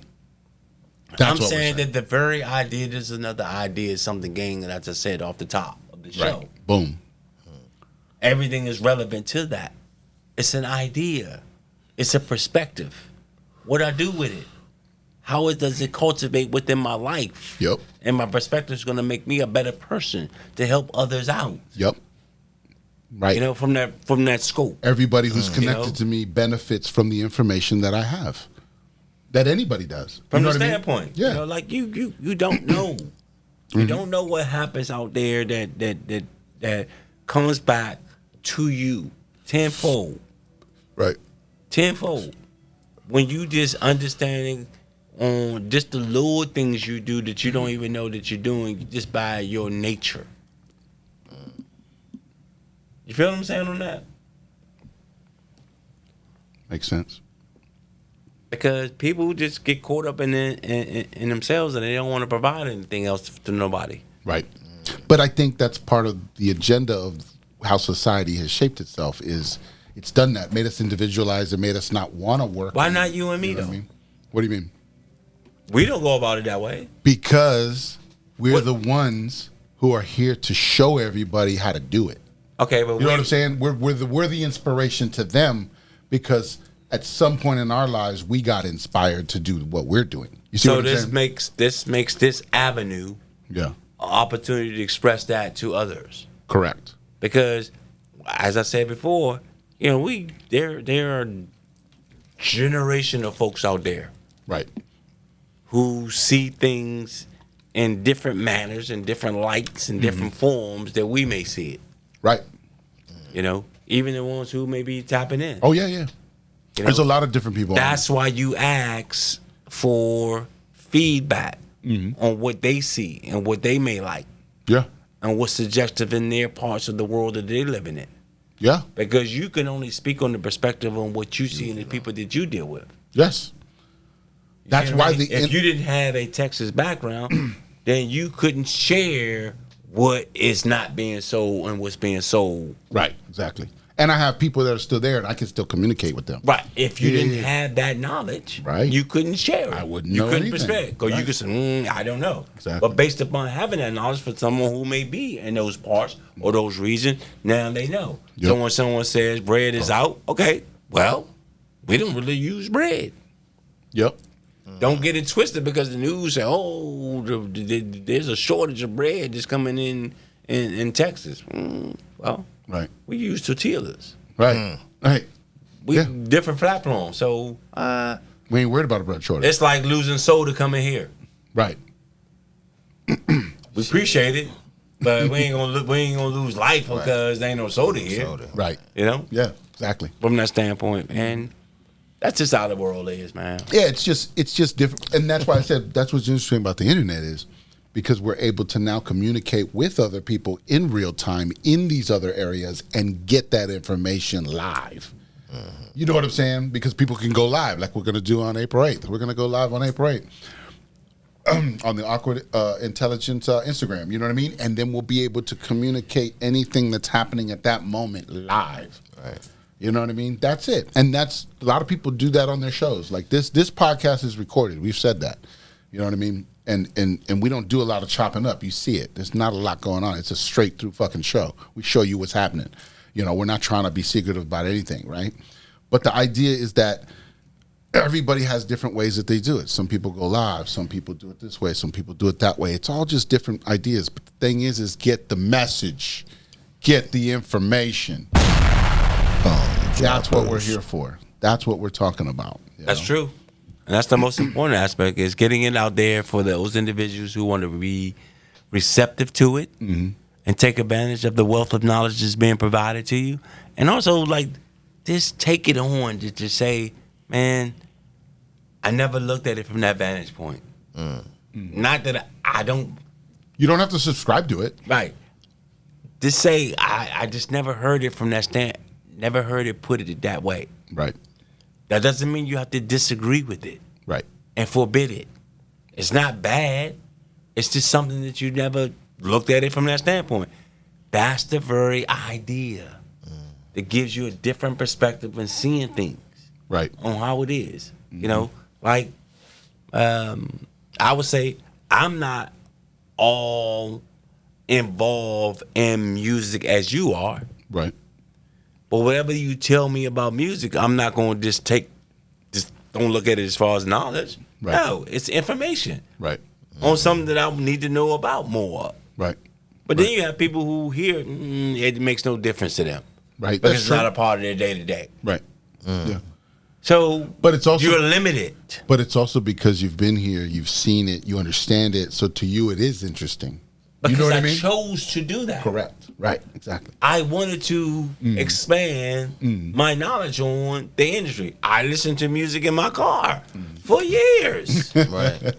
I'm saying that the very idea, there's another idea, is something gang that I just said off the top of the show. Right. Boom. Everything is relevant to that. It's an idea. It's a perspective. What I do with it. How does it cultivate within my life? Yep. And my perspective is going to make me a better person to help others out. Yep. Right. You know, from that scope. Everybody who's connected to me benefits from the information that I have. That anybody does. From the standpoint. Yeah. You know, like you don't know. You don't know what happens out there that comes back to you tenfold. Right. Tenfold. When you just understanding on just the little things you do that you don't even know that you're doing just by your nature. You feel what I'm saying on that? Makes sense. Because people just get caught up in themselves and they don't want to provide anything else to nobody. Right. But I think that's part of the agenda of how society has shaped itself is it's done that, made us individualize and made us not want to work. Why not you and me, though? What I mean? What do you mean? We don't go about it that way. Because we're the ones who are here to show everybody how to do it. Okay, but you know what I'm saying? We're the inspiration to them because at some point in our lives we got inspired to do what we're doing. You see so what I'm saying? this makes this avenue an opportunity to express that to others. Correct. Because as I said before, you know, there are a generation of folks out there. Right. Who see things in different manners and different lights and different forms that we may see it. Right. You know, even the ones who may be tapping in. Oh, yeah. You know, there's a lot of different people. That's why you ask for feedback on what they see and what they may like. Yeah. And what's suggestive in their parts of the world that they're living in. Yeah. Because you can only speak on the perspective on what you see in the people that you deal with. Yes. That's why if you didn't have a Texas background, then you couldn't share what is not being sold and what's being sold. Right, exactly. And I have people that are still there and I can still communicate with them. Right. If you didn't have that knowledge, you couldn't share it. I wouldn't know anything. You couldn't perspective. Because you could say, I don't know. Exactly. But based upon having that knowledge for someone who may be in those parts or those regions, now they know. Yep. So when someone says bread is out, okay, well, we don't really use bread. Yep. Don't get it twisted because the news say, there's a shortage of bread that's coming in Texas. Well, right. We use tortillas. Right. Right. We different platforms. So we ain't worried about a bread shortage. It's like losing soda coming here. Right. We appreciate it, but we ain't gonna lose life because there ain't no soda here. Right. You know? Yeah, exactly. From that standpoint, and that's just how the world is, man. Yeah, it's just different, and that's why I said that's what's interesting about the internet is because we're able to now communicate with other people in real time in these other areas and get that information live. You know what I'm saying? Because people can go live, like we're going to do on April 8th. We're going to go live on April 8th on the Awkward Intelligence Instagram. You know what I mean? And then we'll be able to communicate anything that's happening at that moment live. Right. You know what I mean? That's it. And that's a lot of people do that on their shows. Like this podcast is recorded. We've said that. You know what I mean? And we don't do a lot of chopping up. You see it. There's not a lot going on. It's a straight through fucking show. We show you what's happening. You know, we're not trying to be secretive about anything, right? But the idea is that everybody has different ways that they do it. Some people go live. Some people do it this way. Some people do it that way. It's all just different ideas. But the thing is get the message. Get the information. That's what we're here for. That's what we're talking about. That's true. And that's the most important aspect is getting it out there for those individuals who want to be receptive to it and take advantage of the wealth of knowledge that's being provided to you. And also, like, just take it on to say, man, I never looked at it from that vantage point. Not that I don't. You don't have to subscribe to it. Right. Just say, I just never heard it from that stand. Never heard it put it that way. Right. That doesn't mean you have to disagree with it. Right. And forbid it. It's not bad. It's just something that you never looked at it from that standpoint. That's the very idea that gives you a different perspective when seeing things. Right. On how it is. You know, like, I would say I'm not all involved in music as you are. Right. But whatever you tell me about music, I'm not going to just don't look at it as far as knowledge. Right. No, it's information. Right. On something that I need to know about more. Right. But then you have people who hear it makes no difference to them. Right. Because That's it's true. not a part of their day to day. Right. Yeah. So, but it's also you're limited. But it's also because you've been here, you've seen it, you understand it. So to you, it is interesting. Because you know what I I mean? chose to do that. Correct. Right. Exactly. I wanted to expand my knowledge on the industry. I listened to music in my car for years. Right.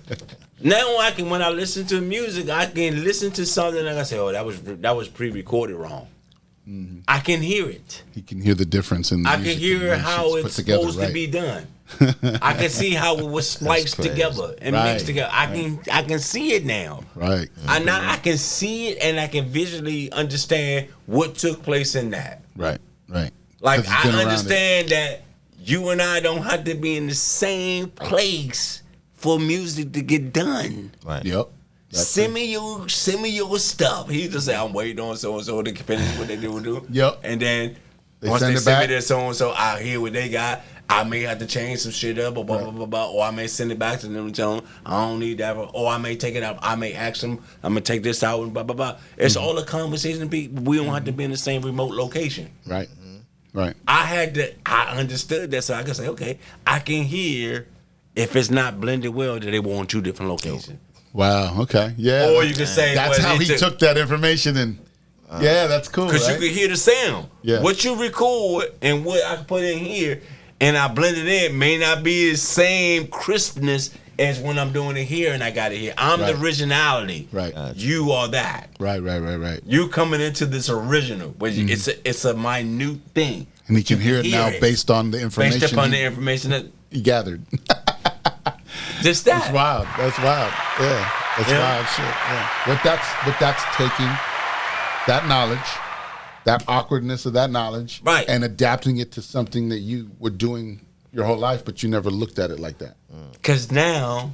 Now when I listen to music, I can listen to something and I say, "Oh, that was pre-recorded wrong." I can hear it. You can hear the difference in the I music can hear and how shit's it's put together, supposed to be done. I can see how it was spliced together and mixed together. I can see it now. Right. I can see it and I can visually understand what took place in that. Right. Right. Like 'Cause it's I been understand that you and I don't have to be in the same place for music to get done. Right. Yep. Send me your stuff. He just say, I'm waiting on so and so to finish what they do. Yep. And then They once send they it send back. me their so and so, I hear what they got. I may have to change some shit up, or blah blah blah blah, or I may send it back to them and tell them I don't need that, or I may take it out. I may ask them, I'm gonna take this out and blah blah blah. It's all a conversation. People, we don't have to be in the same remote location. Right. Right. I understood that, so I can say, okay, I can hear if it's not blended well that they were on two different locations. Wow. Okay. Yeah. Or you could say that's how he took that information and. Yeah, that's cool. Because right? you can hear the sound. Yeah. What you record and what I put in here and I blend it in may not be the same crispness as when I'm doing it here and I got it here. I'm the originality. Right. You are that. Right. You coming into this original, but it's a minute thing. And he can hear it now based on the information. Based upon the information that he gathered. Just that. That's wild. That's wild. Yeah. That's wild shit. Yeah. But that's taking that knowledge, that awkwardness of that knowledge, right, and adapting it to something that you were doing your whole life, but you never looked at it like that. Because now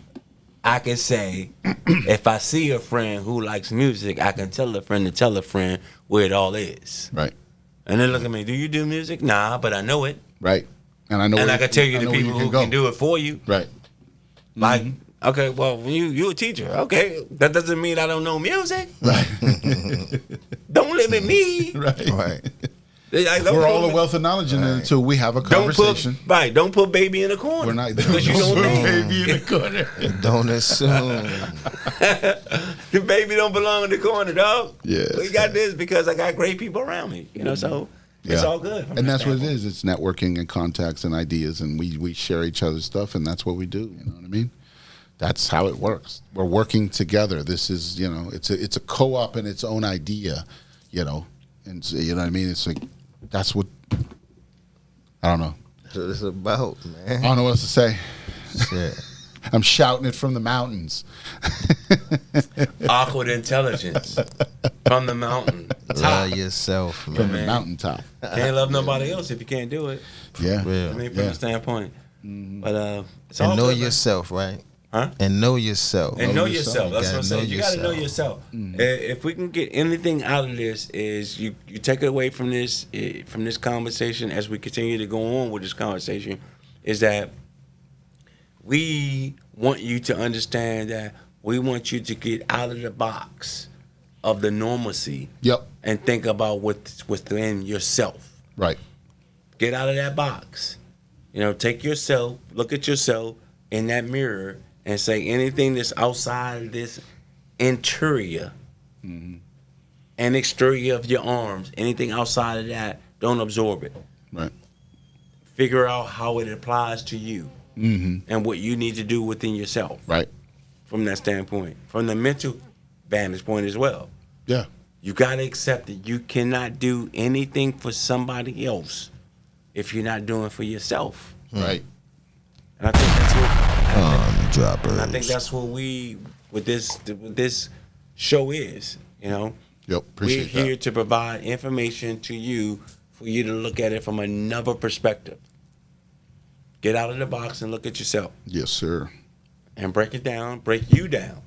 I can say, if I see a friend who likes music, I can tell a friend to tell a friend where it all is. Right. And they look at me, do you do music? Nah, but I know it. Right. And I know. And I can tell you the people who can do it for you. Right. Like, okay, well, you a teacher. Okay, that doesn't mean I don't know music. Right. Don't limit me. Right. Like, we're all a wealth of knowledge in it until we have a conversation. Don't put baby in a corner. We're not. Because you don't know. Baby in the corner. Don't assume. The baby don't belong in the corner, dog. Yeah. We got this because I got great people around me. You know, so it's all good. And that's what it is. It's networking and contacts and ideas, and we share each other's stuff, and that's what we do. You know what I mean? That's how it works. We're working together. This is, it's a co-op in its own idea, and so, you know what I mean? It's like, that's what, I don't know. That's what it's about, man. I don't know what else to say. Shit. I'm shouting it from the mountains. Awkward intelligence from the mountain. Love yourself, man. From the mountaintop. Can't love nobody else if you can't do it. Yeah. Real. I mean, from the standpoint. But it's and all know good, yourself, right? Huh? And know yourself. And know yourself. That's what I'm saying. You got to know yourself. yourself. If we can get anything out of this, is you take it away from this conversation as we continue to go on with this conversation, is that we want you to understand that we want you to get out of the box of the normalcy. Yep. And think about what's within yourself. Right. Get out of that box. Take yourself, look at yourself in that mirror and say anything that's outside of this interior and exterior of your arms, anything outside of that, don't absorb it. Right. figure out how it applies to you and what you need to do within yourself. Right. From that standpoint, from the mental vantage point as well. Yeah. You got to accept that you cannot do anything for somebody else if you're not doing it for yourself. Right. And I think that's what I think that's what we with this show is. You know, appreciate we're here that. to provide information to you for you to look at it from another perspective. Get out of the box and look at yourself. Yes, sir. And break it down, break you down.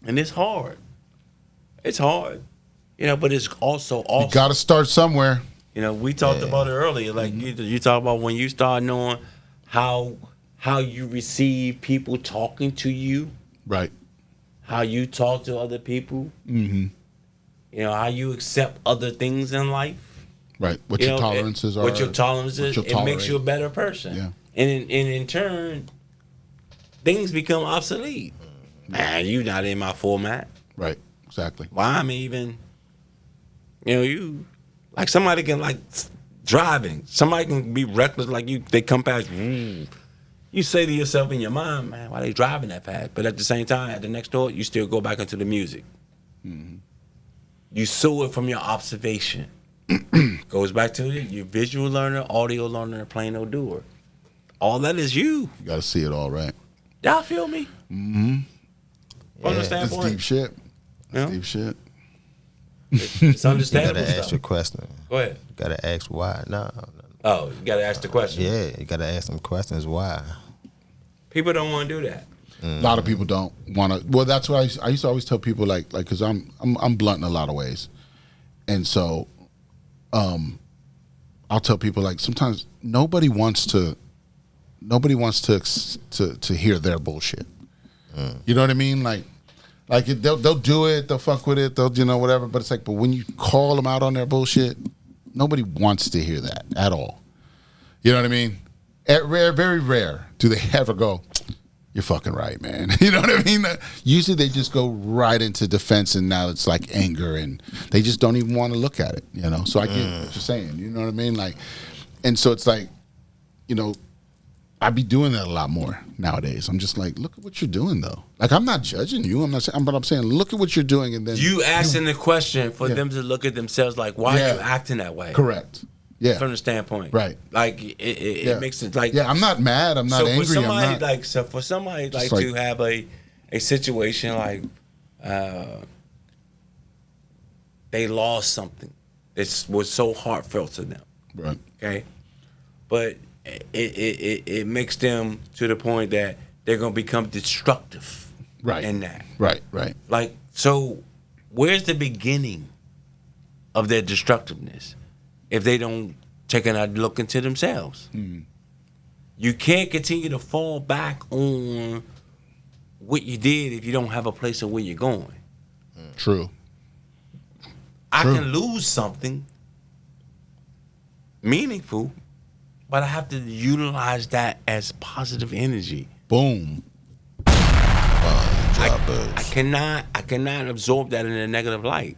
And it's hard. It's hard. You know, but it's also You got to start somewhere. You know, we talked about it earlier. Like you talk about when you start knowing how you receive people talking to you. Right. How you talk to other people. Mm-hmm. You know, how you accept other things in life. Right. What your tolerances are. What your tolerances, it makes you a better person. Yeah. And in turn, things become obsolete. Man, you not in my format. Right. Exactly. Why I'm even, you, like somebody can like driving. Somebody can be reckless like you. They come past. You say to yourself in your mind, man, why they driving that fast? But at the same time, at the next door, you still go back into the music. Mm-hmm. You saw it from your observation. Goes back to your visual learner, audio learner, plain old doer. All that is you. You got to see it all, right? Y'all feel me? Mm-hmm. From the standpoint. It's deep shit. It's deep shit. It's understandable. You gotta ask your question. Go ahead. You gotta ask why. No. Oh, you gotta ask the question. Yeah, you gotta ask them questions why. People don't want to do that. A lot of people don't want to. Well, that's what I used to always tell people, like, because I'm blunt in a lot of ways, and so, I'll tell people, like, sometimes nobody wants to hear their bullshit. You know what I mean? Like they'll do it, they'll fuck with it, they'll whatever. But it's like, but when you call them out on their bullshit, nobody wants to hear that at all. You know what I mean? Very rare do they ever go, "You're fucking right, man." You know what I mean? Usually they just go right into defense, and now it's like anger, and they just don't even want to look at it. So I get what you're saying. You know what I mean? Like, and so it's like, I be doing that a lot more nowadays. I'm just like, look at what you're doing, though. Like, I'm not judging you. I'm not saying, but I'm saying, look at what you're doing, and then you asking the question for them to look at themselves, like, why are you acting that way? Correct. Yeah. From the standpoint, right? Like it makes it like I'm not mad. I'm not angry. For somebody, I'm not, for somebody to have a situation like they lost something that was so heartfelt to them, right? Okay, but it makes them to the point that they're gonna become destructive, right? In that, right. Like, so where's the beginning of their destructiveness? If they don't take a look into themselves. You can't continue to fall back on what you did if you don't have a place of where you're going. True. I can lose something meaningful, but I have to utilize that as positive energy. Boom. I cannot absorb that in a negative light.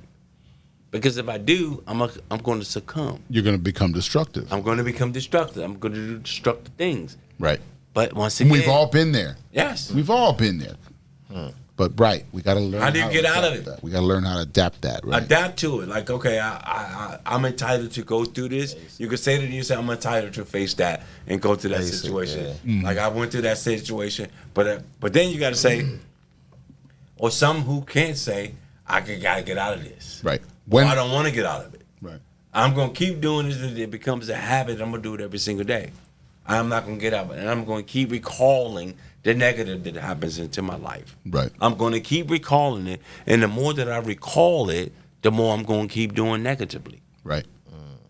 Because if I do, I'm going to succumb. You're going to become destructive. I'm going to become destructive. I'm going to do destructive things. Right. But once again, we've all been there. Yes. We've all been there. But we got to learn how do you get out of it? That. We got to learn how to adapt that. Right. Adapt to it. Like, okay, I'm entitled to go through this. You could say to yourself, I'm entitled to face that and go through that situation. Yeah. Mm-hmm. Like, I went through that situation. But then you got to say, or some who can't say, got to get out of this. Right. I don't want to get out of it. Right. I'm going to keep doing this until it becomes a habit. I'm going to do it every single day. I'm not going to get out of it. And I'm going to keep recalling the negative that happens into my life. Right. I'm going to keep recalling it. And the more that I recall it, the more I'm going to keep doing negatively. Right.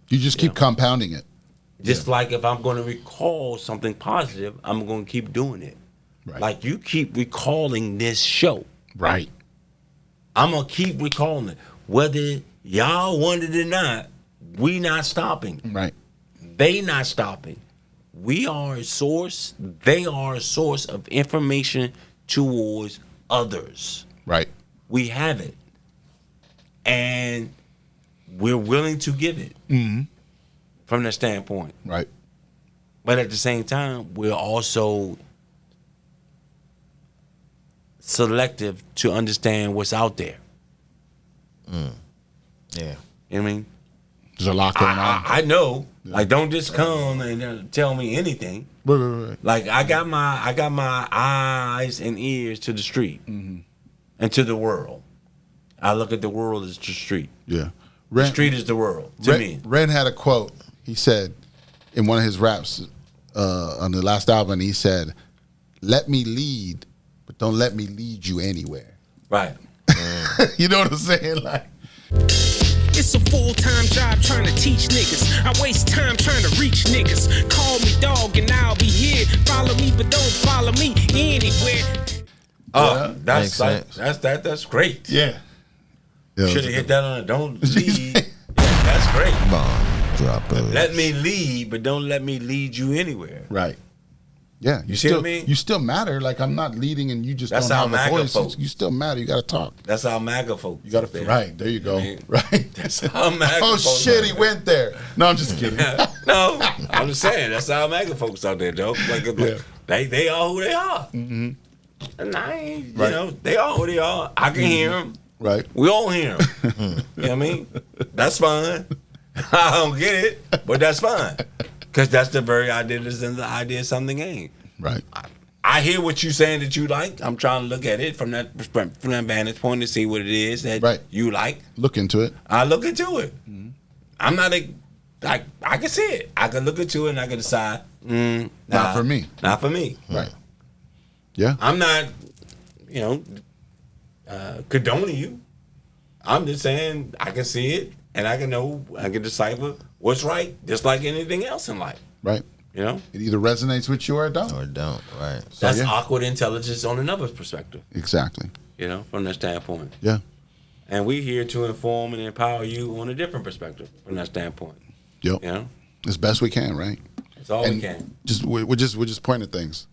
You just keep compounding it. Just like if I'm going to recall something positive, I'm going to keep doing it. Right. Like you keep recalling this show. Right. I'm going to keep recalling it. Whether y'all want it or not, we not stopping. Right. They not stopping. We are a source. They are a source of information towards others. Right. We have it. And we're willing to give it. Mm-hmm. From that standpoint. Right. But at the same time, we're also selective to understand what's out there. Yeah. You know what I mean? There's a lot going on. I know. Yeah. Like, don't just come and tell me anything. Right. Like, I got my eyes and ears to the street and to the world. I look at the world as the street. Yeah. The street is the world to me. Ren had a quote. He said in one of his raps on the last album, he said, "Let me lead, but don't let me lead you anywhere." Right. You know what I'm saying? Like, it's a full-time job trying to teach niggas. I waste time trying to reach niggas. Call me dog and I'll be here. Follow me, but don't follow me anywhere. That's great. Yeah. Should have hit that on a don't lead. That's great. Bomb droppers. Let me lead, but don't let me lead you anywhere. Right. Yeah. You see what I mean? You still matter. Like, I'm not leading and you just don't have a voice. You still matter. You got to talk. That's how MAGA folks. You got to, right. There you go. Right. That's how MAGA folks. Oh, shit, he went there. No, I'm just kidding. No, I'm just saying. That's how MAGA folks out there, Joe. Like, they are who they are. Mm-hmm. And I ain't, you know, they are who they are. I can hear them. Right. We all hear them. You know what I mean? That's fine. I don't get it, but that's fine. Because that's the very idea of something ain't. Right. I hear what you're saying that you like. I'm trying to look at it from that vantage point to see what it is that you like. Look into it. I look into it. Mm-hmm. I'm not I can see it. I can look into it and I can decide. Not for me. Not for me. Right. Yeah. I'm not, condoning you. I'm just saying I can see it and I can decipher what's right, just like anything else in life. Right. You know? It either resonates with you or it don't. Right. So, that's awkward intelligence on another perspective. Exactly. From that standpoint. Yeah. And we're here to inform and empower you on a different perspective from that standpoint. Yep. As best we can, right? That's all we can. We're just pointing at things.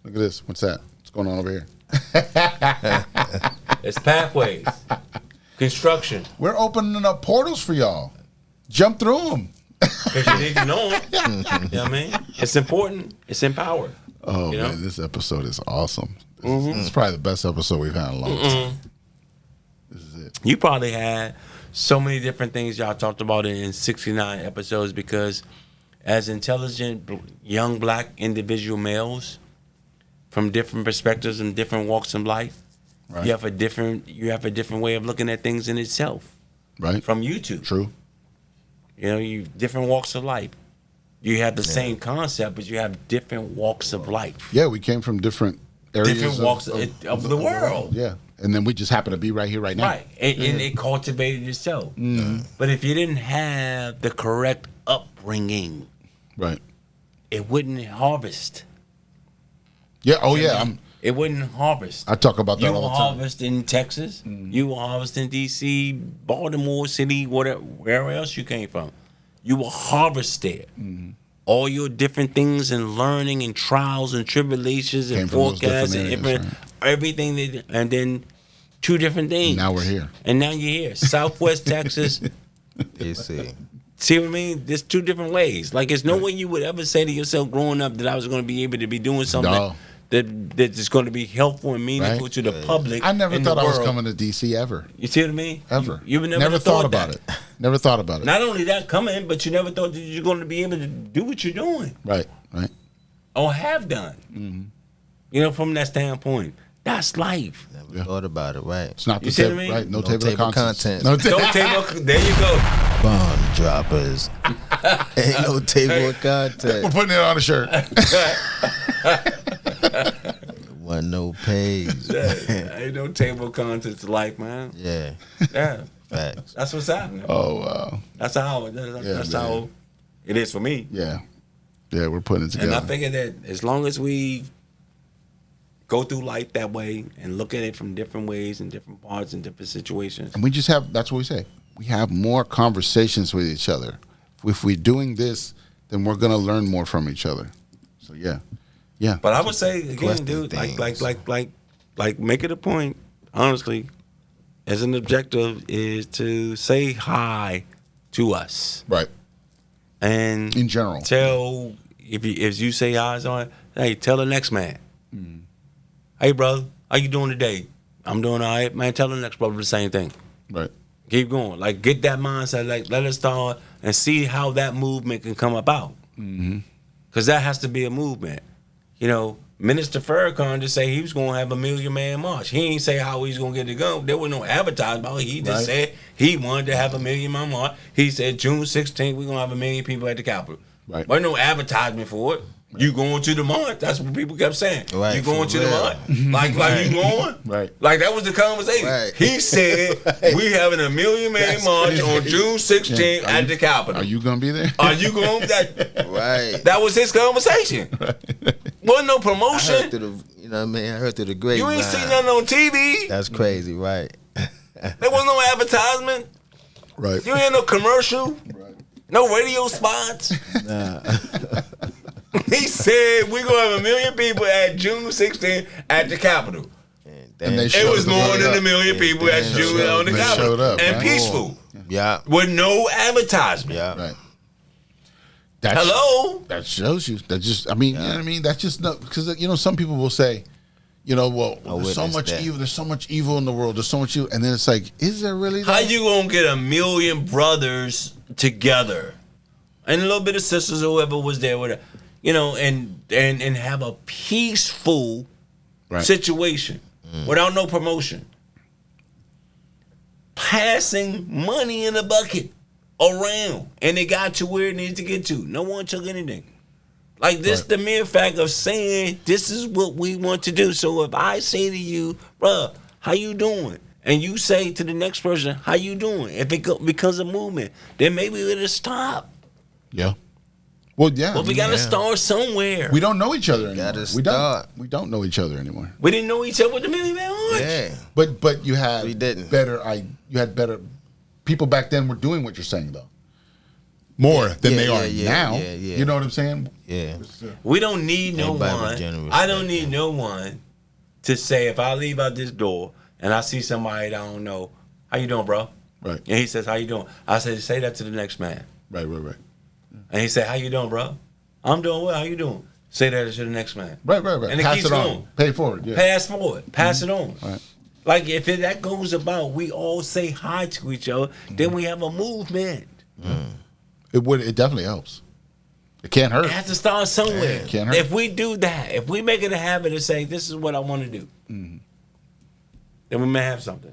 Look at this. What's that? What's going on over here? It's pathways. Construction. We're opening up portals for y'all. Jump through them. Because you need to know them. You know what I mean? It's important. It's empowered. Oh, man, this episode is awesome. This is probably the best episode we've had in a long time. This is it. You probably had so many different things y'all talked about in 69 episodes because as intelligent young black individual males from different perspectives and different walks in life, you have a different way of looking at things in itself. Right. From you two. True. You different walks of life. You have the same concept, but you have different walks of life. Yeah, we came from different areas. Different walks of the world. Yeah. And then we just happen to be right here, right now. Right. And it cultivated itself. Mm-hmm. But if you didn't have the correct upbringing, right, it wouldn't harvest. Yeah. Oh, yeah. It wouldn't harvest. I talk about that all the time. You will harvest in Texas. Mm-hmm. You will harvest in D.C., Baltimore City, wherever else you came from. You will harvest there. Mm-hmm. All your different things and learning and trials and tribulations and forecasts and everything. And then two different things. Now we're here. And now you're here. Southwest Texas. D.C. See what I mean? There's two different ways. Like, there's no way you would ever say to yourself growing up that I was going to be able to be doing something that is going to be helpful and meaningful to the public. I never thought I was coming to D.C. ever. You see what I mean? Ever. You never thought about it. Never thought about it. Not only that coming, but you never thought that you're going to be able to do what you're doing. Right. Or have done. Mm-hmm. From that standpoint. That's life. Never thought about it, right? It's not the table, right? No table of contents. No table. There you go. Bomb droppers. Ain't no table of contents. We're putting it on a shirt. Wasn't no page. Ain't no table of contents to life, man. Yeah. Facts. That's what's happening. Oh, wow. That's how it is for me. Yeah. Yeah, we're putting it together. And I figure that as long as we go through life that way and look at it from different ways and different parts and different situations. And we just have, that's what we say, we have more conversations with each other. If we're doing this, then we're going to learn more from each other. So, yeah. But I would say, again, dude, like make it a point, honestly, as an objective, is to say hi to us. Right. And in general. Tell if you say eyes on it, hey, tell the next man. Hey, brother, how you doing today? I'm doing all right, man. Tell the next brother the same thing. Right. Keep going. Like, get that mindset. Like, let us start and see how that movement can come about. Because that has to be a movement. You know, Minister Farrakhan just say he was going to have a 1 million man march. He ain't say how he's going to get it going. There was no advertisement about it. He just said he wanted to have a 1 million man march. He said June 16th, we're going to have 1 million people at the Capitol. Right. But no advertisement for it. You going to the march? That's what people kept saying. Right, you going to the march? Like you going? Right. Like that was the conversation. Right. He said we having a 1 million man march on June 16th at the Capitol. Are you gonna be there? Are you going? Right. That was his conversation. Wasn't no promotion. I heard through I heard through the grapevine. You ain't seen nothing on TV. That's crazy, right? There was no advertisement. Right. You ain't no commercial. Right. No radio spots. Nah. He said we're gonna have 1 million people at June 16th at the Capitol. And it was more than 1 million people at June on the Capitol. And peaceful. Yeah. With no advertisement. Yeah. Right. Hello. That shows you. That just. I mean, you know what I mean. That's just not because some people will say, well, there's so much evil. There's so much evil in the world. There's so much evil, and then it's like, is there really? How you gonna get 1 million brothers together, and a little bit of sisters or whoever was there with it? And have a peaceful situation without no promotion. Passing money in a bucket around, and it got to where it needs to get to. No one took anything. Like this, the mere fact of saying this is what we want to do. So if I say to you, bruh, how you doing? And you say to the next person, how you doing? If it becomes a movement, then maybe it'll stop. Yeah. Well, yeah. But we got to start somewhere. We don't know each other anymore. We don't know each other anymore. We didn't know each other with the Million Man March. Yeah. But you had better people back then were doing what you're saying though. More than they are now. Yeah. You know what I'm saying? Yeah. We don't need no one. I don't need no one to say if I leave out this door and I see somebody that I don't know, how you doing, bro? Right. And he says, how you doing? I say that to the next man. Right. And he said, how you doing, bro? I'm doing well. How you doing? Say that to the next man. Right. And Pass keeps it on. going. Pay forward. Yeah. Pass forward. Pass it on. Right. Like if that goes about, we all say hi to each other, then we have a movement. It definitely helps. It can't hurt. It has to start somewhere. It can't hurt. If we do that, if we make it a habit of saying, this is what I want to do, then we may have something.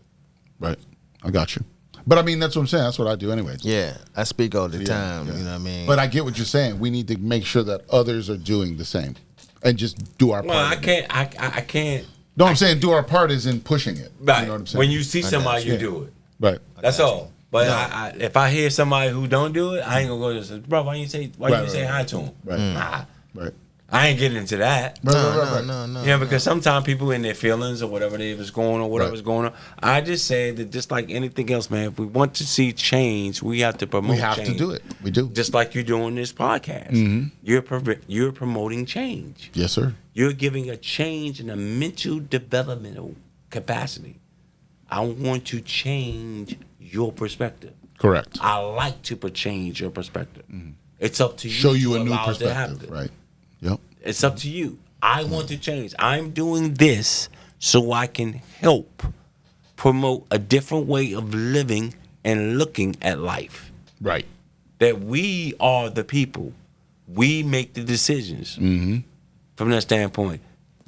Right. I got you. But I mean, that's what I'm saying. That's what I do anyway. Yeah. I speak all the time. Yeah. You know what I mean? But I get what you're saying. We need to make sure that others are doing the same and just do our part. Well, I can't. No, I'm saying do our part is in pushing it. Right. You know what I'm saying? When you see somebody, you do it. Right. That's all. But if I hear somebody who don't do it, I ain't gonna go and say, bro, why you say hi to him? Right. Nah. Right. I ain't getting into that. No. Yeah, because sometimes people in their feelings or whatever they was going on, whatever's going on. I just say that just like anything else, man, if we want to see change, we have to promote change. We have to do it. We do. Just like you're doing this podcast. You're promoting change. Yes, sir. You're giving a change in a mental developmental capacity. I want to change your perspective. Correct. I like to change your perspective. It's up to you. Show you a new perspective. Right. Yep. It's up to you. I want to change. I'm doing this so I can help promote a different way of living and looking at life. Right. That we are the people. We make the decisions from that standpoint.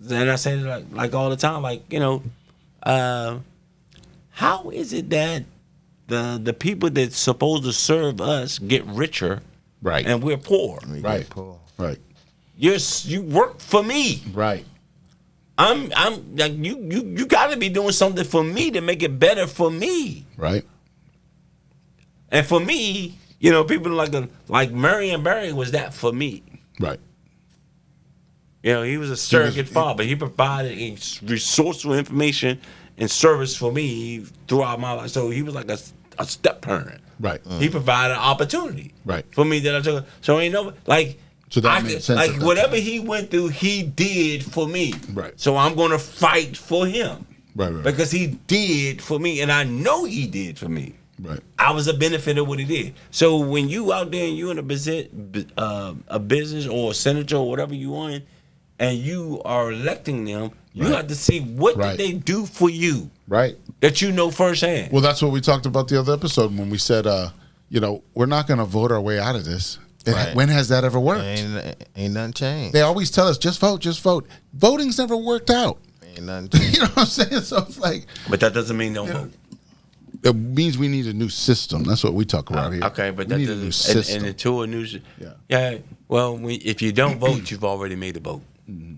And I say it like all the time, like, how is it that the people that's supposed to serve us get richer, right, and we're poor? Right. You work for me. Right. I'm like you got to be doing something for me to make it better for me. Right. And for me, people like Marion Barry was that for me. Right. He was a surrogate father. He provided resourceful information and service for me throughout my life. So he was like a step parent. Right. He provided opportunity. Right. For me that I took. So ain't no like. So that made sense. Like whatever he went through, he did for me. Right. So I'm going to fight for him. Right. Because he did for me, and I know he did for me. Right. I was a benefit of what he did. So when you out there and you in a business or a senator or whatever you on, and you are electing them, you have to see what did they do for you. Right. That you know firsthand. Well, that's what we talked about the other episode when we said, we're not going to vote our way out of this. When has that ever worked? Ain't nothing changed. They always tell us, just vote, just vote. Voting's never worked out. Ain't nothing changed. You know what I'm saying? So it's like... But that doesn't mean don't vote. It means we need a new system. That's what we talk about here. Okay, but we that need a new system. And until a new... Yeah. Well, if you don't vote, you've already made a vote. Mm-hmm.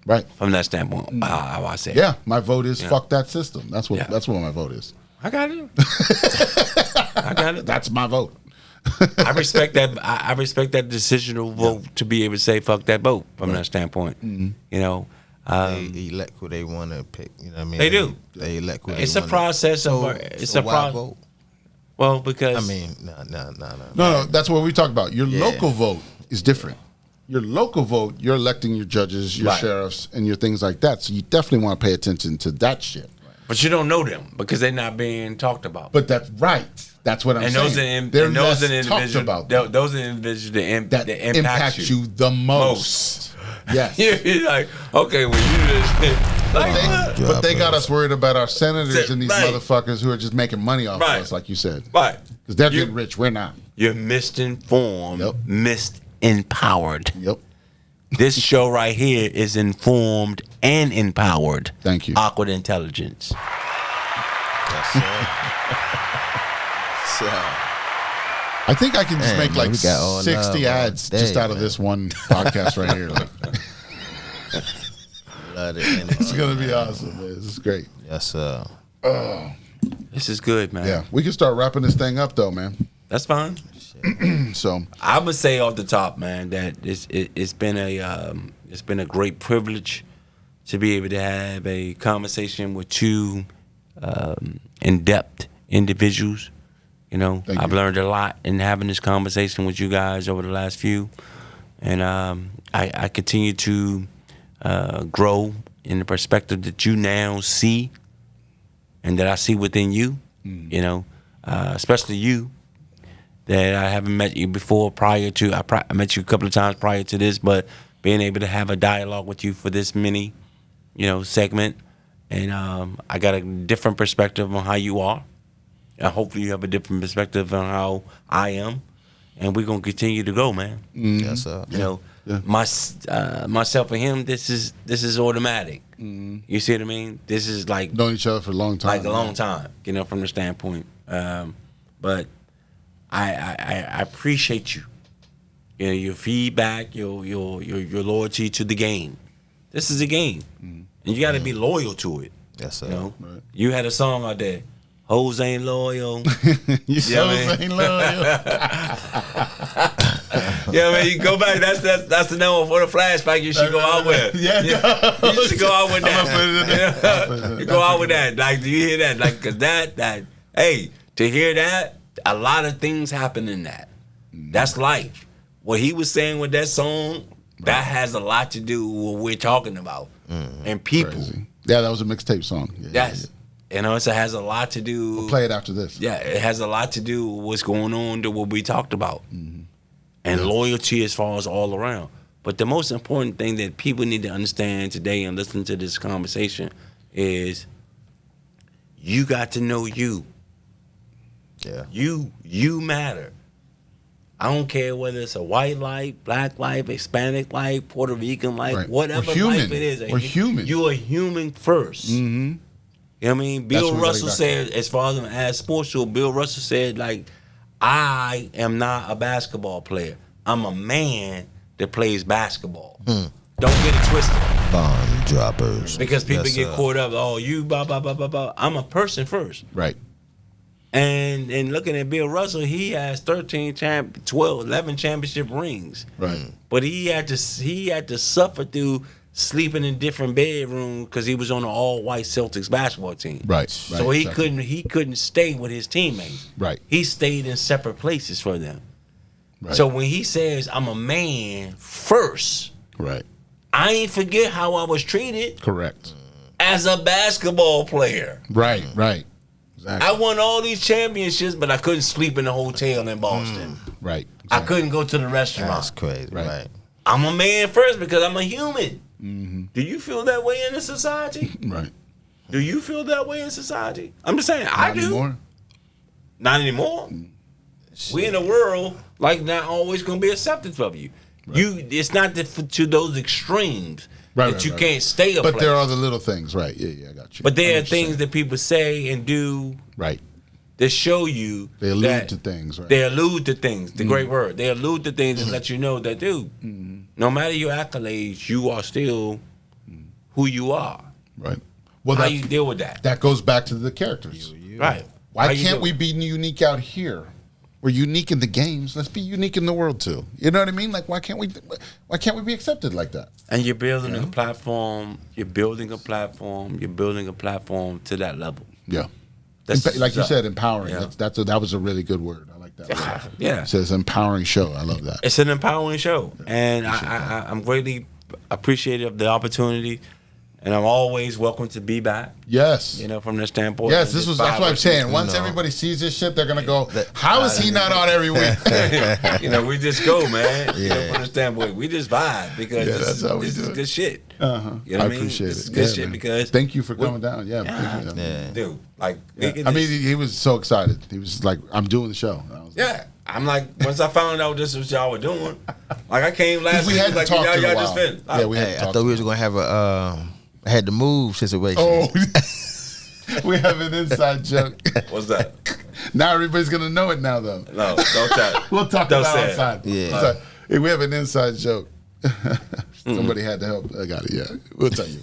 Right. From that standpoint, how I say it. Yeah, my vote is fuck that system. That's what my vote is. I got it. I got it. That's my vote. I respect that. I respect that decisional vote to be able to say fuck that vote from that standpoint. Mm-hmm. You know, they elect who they want to pick. You know what I mean? They do. They elect who it's they a want. process of. It's a process. Well, because I mean, no. No. That's what we talk about. Your local vote is different. Your local vote, you're electing your judges, your sheriffs, and your things like that. So you definitely want to pay attention to that shit. But you don't know them because they're not being talked about. But that's right. That's what I'm saying. They're less talked about. Those are the individuals that impact you the most. Yes. You're like, okay, well, you just... But they got us worried about our senators and these motherfuckers who are just making money off of us, like you said. Right. Because they're getting rich. We're not. You're misinformed, misempowered. Yep. This show right here is informed and empowered. Thank you. Awkward Intelligence. Yes, sir. So, I think I can just make like 60 ads just out of this one podcast right here. It's going to be awesome, man. This is great. Yes, sir. This is good, man. Yeah. We can start wrapping this thing up, though, man. That's fine. So I would say off the top, man, that it's been a great privilege to be able to have a conversation with two in-depth individuals. You know, I've learned a lot in having this conversation with you guys over the last few, and I continue to grow in the perspective that you now see, and that I see within you. You know, especially you. That I haven't met you before prior to, I met you a couple of times prior to this, but being able to have a dialogue with you for this mini, segment, and I got a different perspective on how you are, and hopefully you have a different perspective on how I am, and we're gonna continue to go, man. Yes, sir. Myself and him, this is automatic. You see what I mean? This is like known each other for a long time, like a long time, from the standpoint. But I appreciate you. Your feedback, your loyalty to the game. This is a game, and you got to be loyal to it. Yes, sir. Right. You had a song out there. Hoes ain't loyal. Hoes ain't loyal. You go back. That's the number for the flashback you should go out with. You should go out with that. You go out with that. Like, do you hear that? Like, cause that. Hey, to hear that, a lot of things happen in that. That's life. What he was saying with that song, that has a lot to do with what we're talking about and people. Crazy. Yeah, that was a mixtape song. Yes. It has a lot to do. We'll play it after this. Yeah, it has a lot to do with what's going on to what we talked about. And loyalty as far as all around. But the most important thing that people need to understand today and listen to this conversation is you got to know you. Yeah. You matter. I don't care whether it's a white life, black life, Hispanic life, Puerto Rican life, whatever life it is. We're human. You're a human first. Mm-hmm. You know what I mean? Bill Russell said, as far as as sports show, Bill Russell said, like, I am not a basketball player. I'm a man that plays basketball. Don't get it twisted. Bomb droppers. Because people get caught up, you blah, blah, blah, blah, blah. I'm a person first. Right. And looking at Bill Russell, he has 11 championship rings. Right. But he had to suffer through sleeping in different bedrooms because he was on an all-white Celtics basketball team. Right. So he couldn't stay with his teammates. Right. He stayed in separate places for them. Right. So when he says, I'm a man first, right, I ain't forget how I was treated. Correct. As a basketball player. Right. I won all these championships, but I couldn't sleep in a hotel in Boston. Right. Exactly. I couldn't go to the restaurant. That's crazy. Right. I'm a man first because I'm a human. Do you feel that way in the society? Right. Do you feel that way in society? I'm just saying, I do. Anymore. Not anymore. We in a world like not always gonna be accepted of you. Right. It's not to those extremes that you can't stay. But there are the little things, right? Yeah, I got you. But there are things that people say and do, right, that show you. They allude to things. Right. They allude to things. The great word. They allude to things and let you know that, dude, no matter your accolades, you are still who you are. Right. Well, how you deal with that? That goes back to the characters. Right. Why can't we be unique out here? We're unique in the games. Let's be unique in the world too. You know what I mean? Like, why can't we be accepted like that? And you're building a platform. You're building a platform. You're building a platform to that level. Yeah. Like you said, empowering. Yeah. That was a really good word. I like that word. Yeah. It says empowering show. I love that. It's an empowering show, and I'm greatly appreciative of the opportunity. And I'm always welcome to be back. Yes. You know, from the standpoint. Yes, that's what I'm saying. Once everybody sees this shit, they're going to go, how is he not on every week? You know, we just go, man. You know, from the standpoint, we just vibe because this is good shit. Uh-huh. You know what I mean? Appreciate this it. Is good shit because. Thank you for coming down. Dude, like. I mean, he was so excited. He was like, I'm doing the show. I'm like, once I found out this was y'all were doing, like I came last week. We had to talk y'all in a while. just finished. Yeah, we had to talk. I thought we was going to have a. Had to move situation. Oh, we have an inside joke. What's that? Now everybody's gonna know it now, though. No, don't talk. We'll talk about it outside. Yeah, we have an inside joke. Somebody had to help. I got it. Yeah, we'll tell you.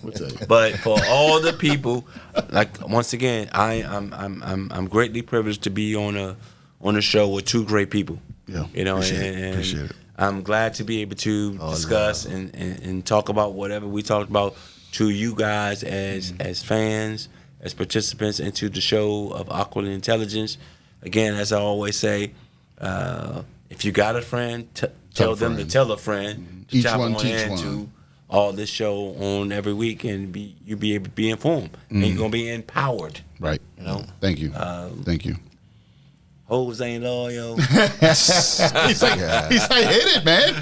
But for all the people, like once again, I'm greatly privileged to be on a show with two great people. Yeah, you know, appreciate it. I'm glad to be able to discuss and talk about whatever we talked about to you guys as fans, as participants into the show of Awkward Intelligence. Again, as I always say, if you got a friend, tell them to tell a friend. Each one teach one. To all this show on every week, and you be able to be informed, and you're gonna be empowered. Right. You know. Thank you. Thank you. Hoes ain't loyal. he's like, hit it, man.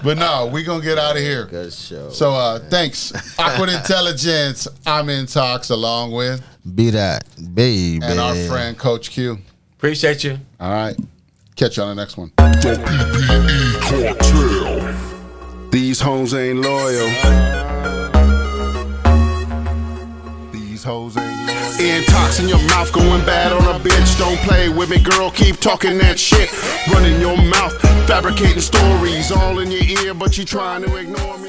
But no, we're going to get out of here. Good show. So thanks. Awkward Intelligence. I'm Intox along with BDot, baby. And our friend Coach Q. Appreciate you. All right. Catch you on the next one. The PPE cartel. These hoes ain't loyal. These hoes ain't loyal. Intox in your mouth, going bad on a bitch. Don't play with me, girl, keep talking that shit. Running your mouth, fabricating stories all in your ear, but you trying to ignore me.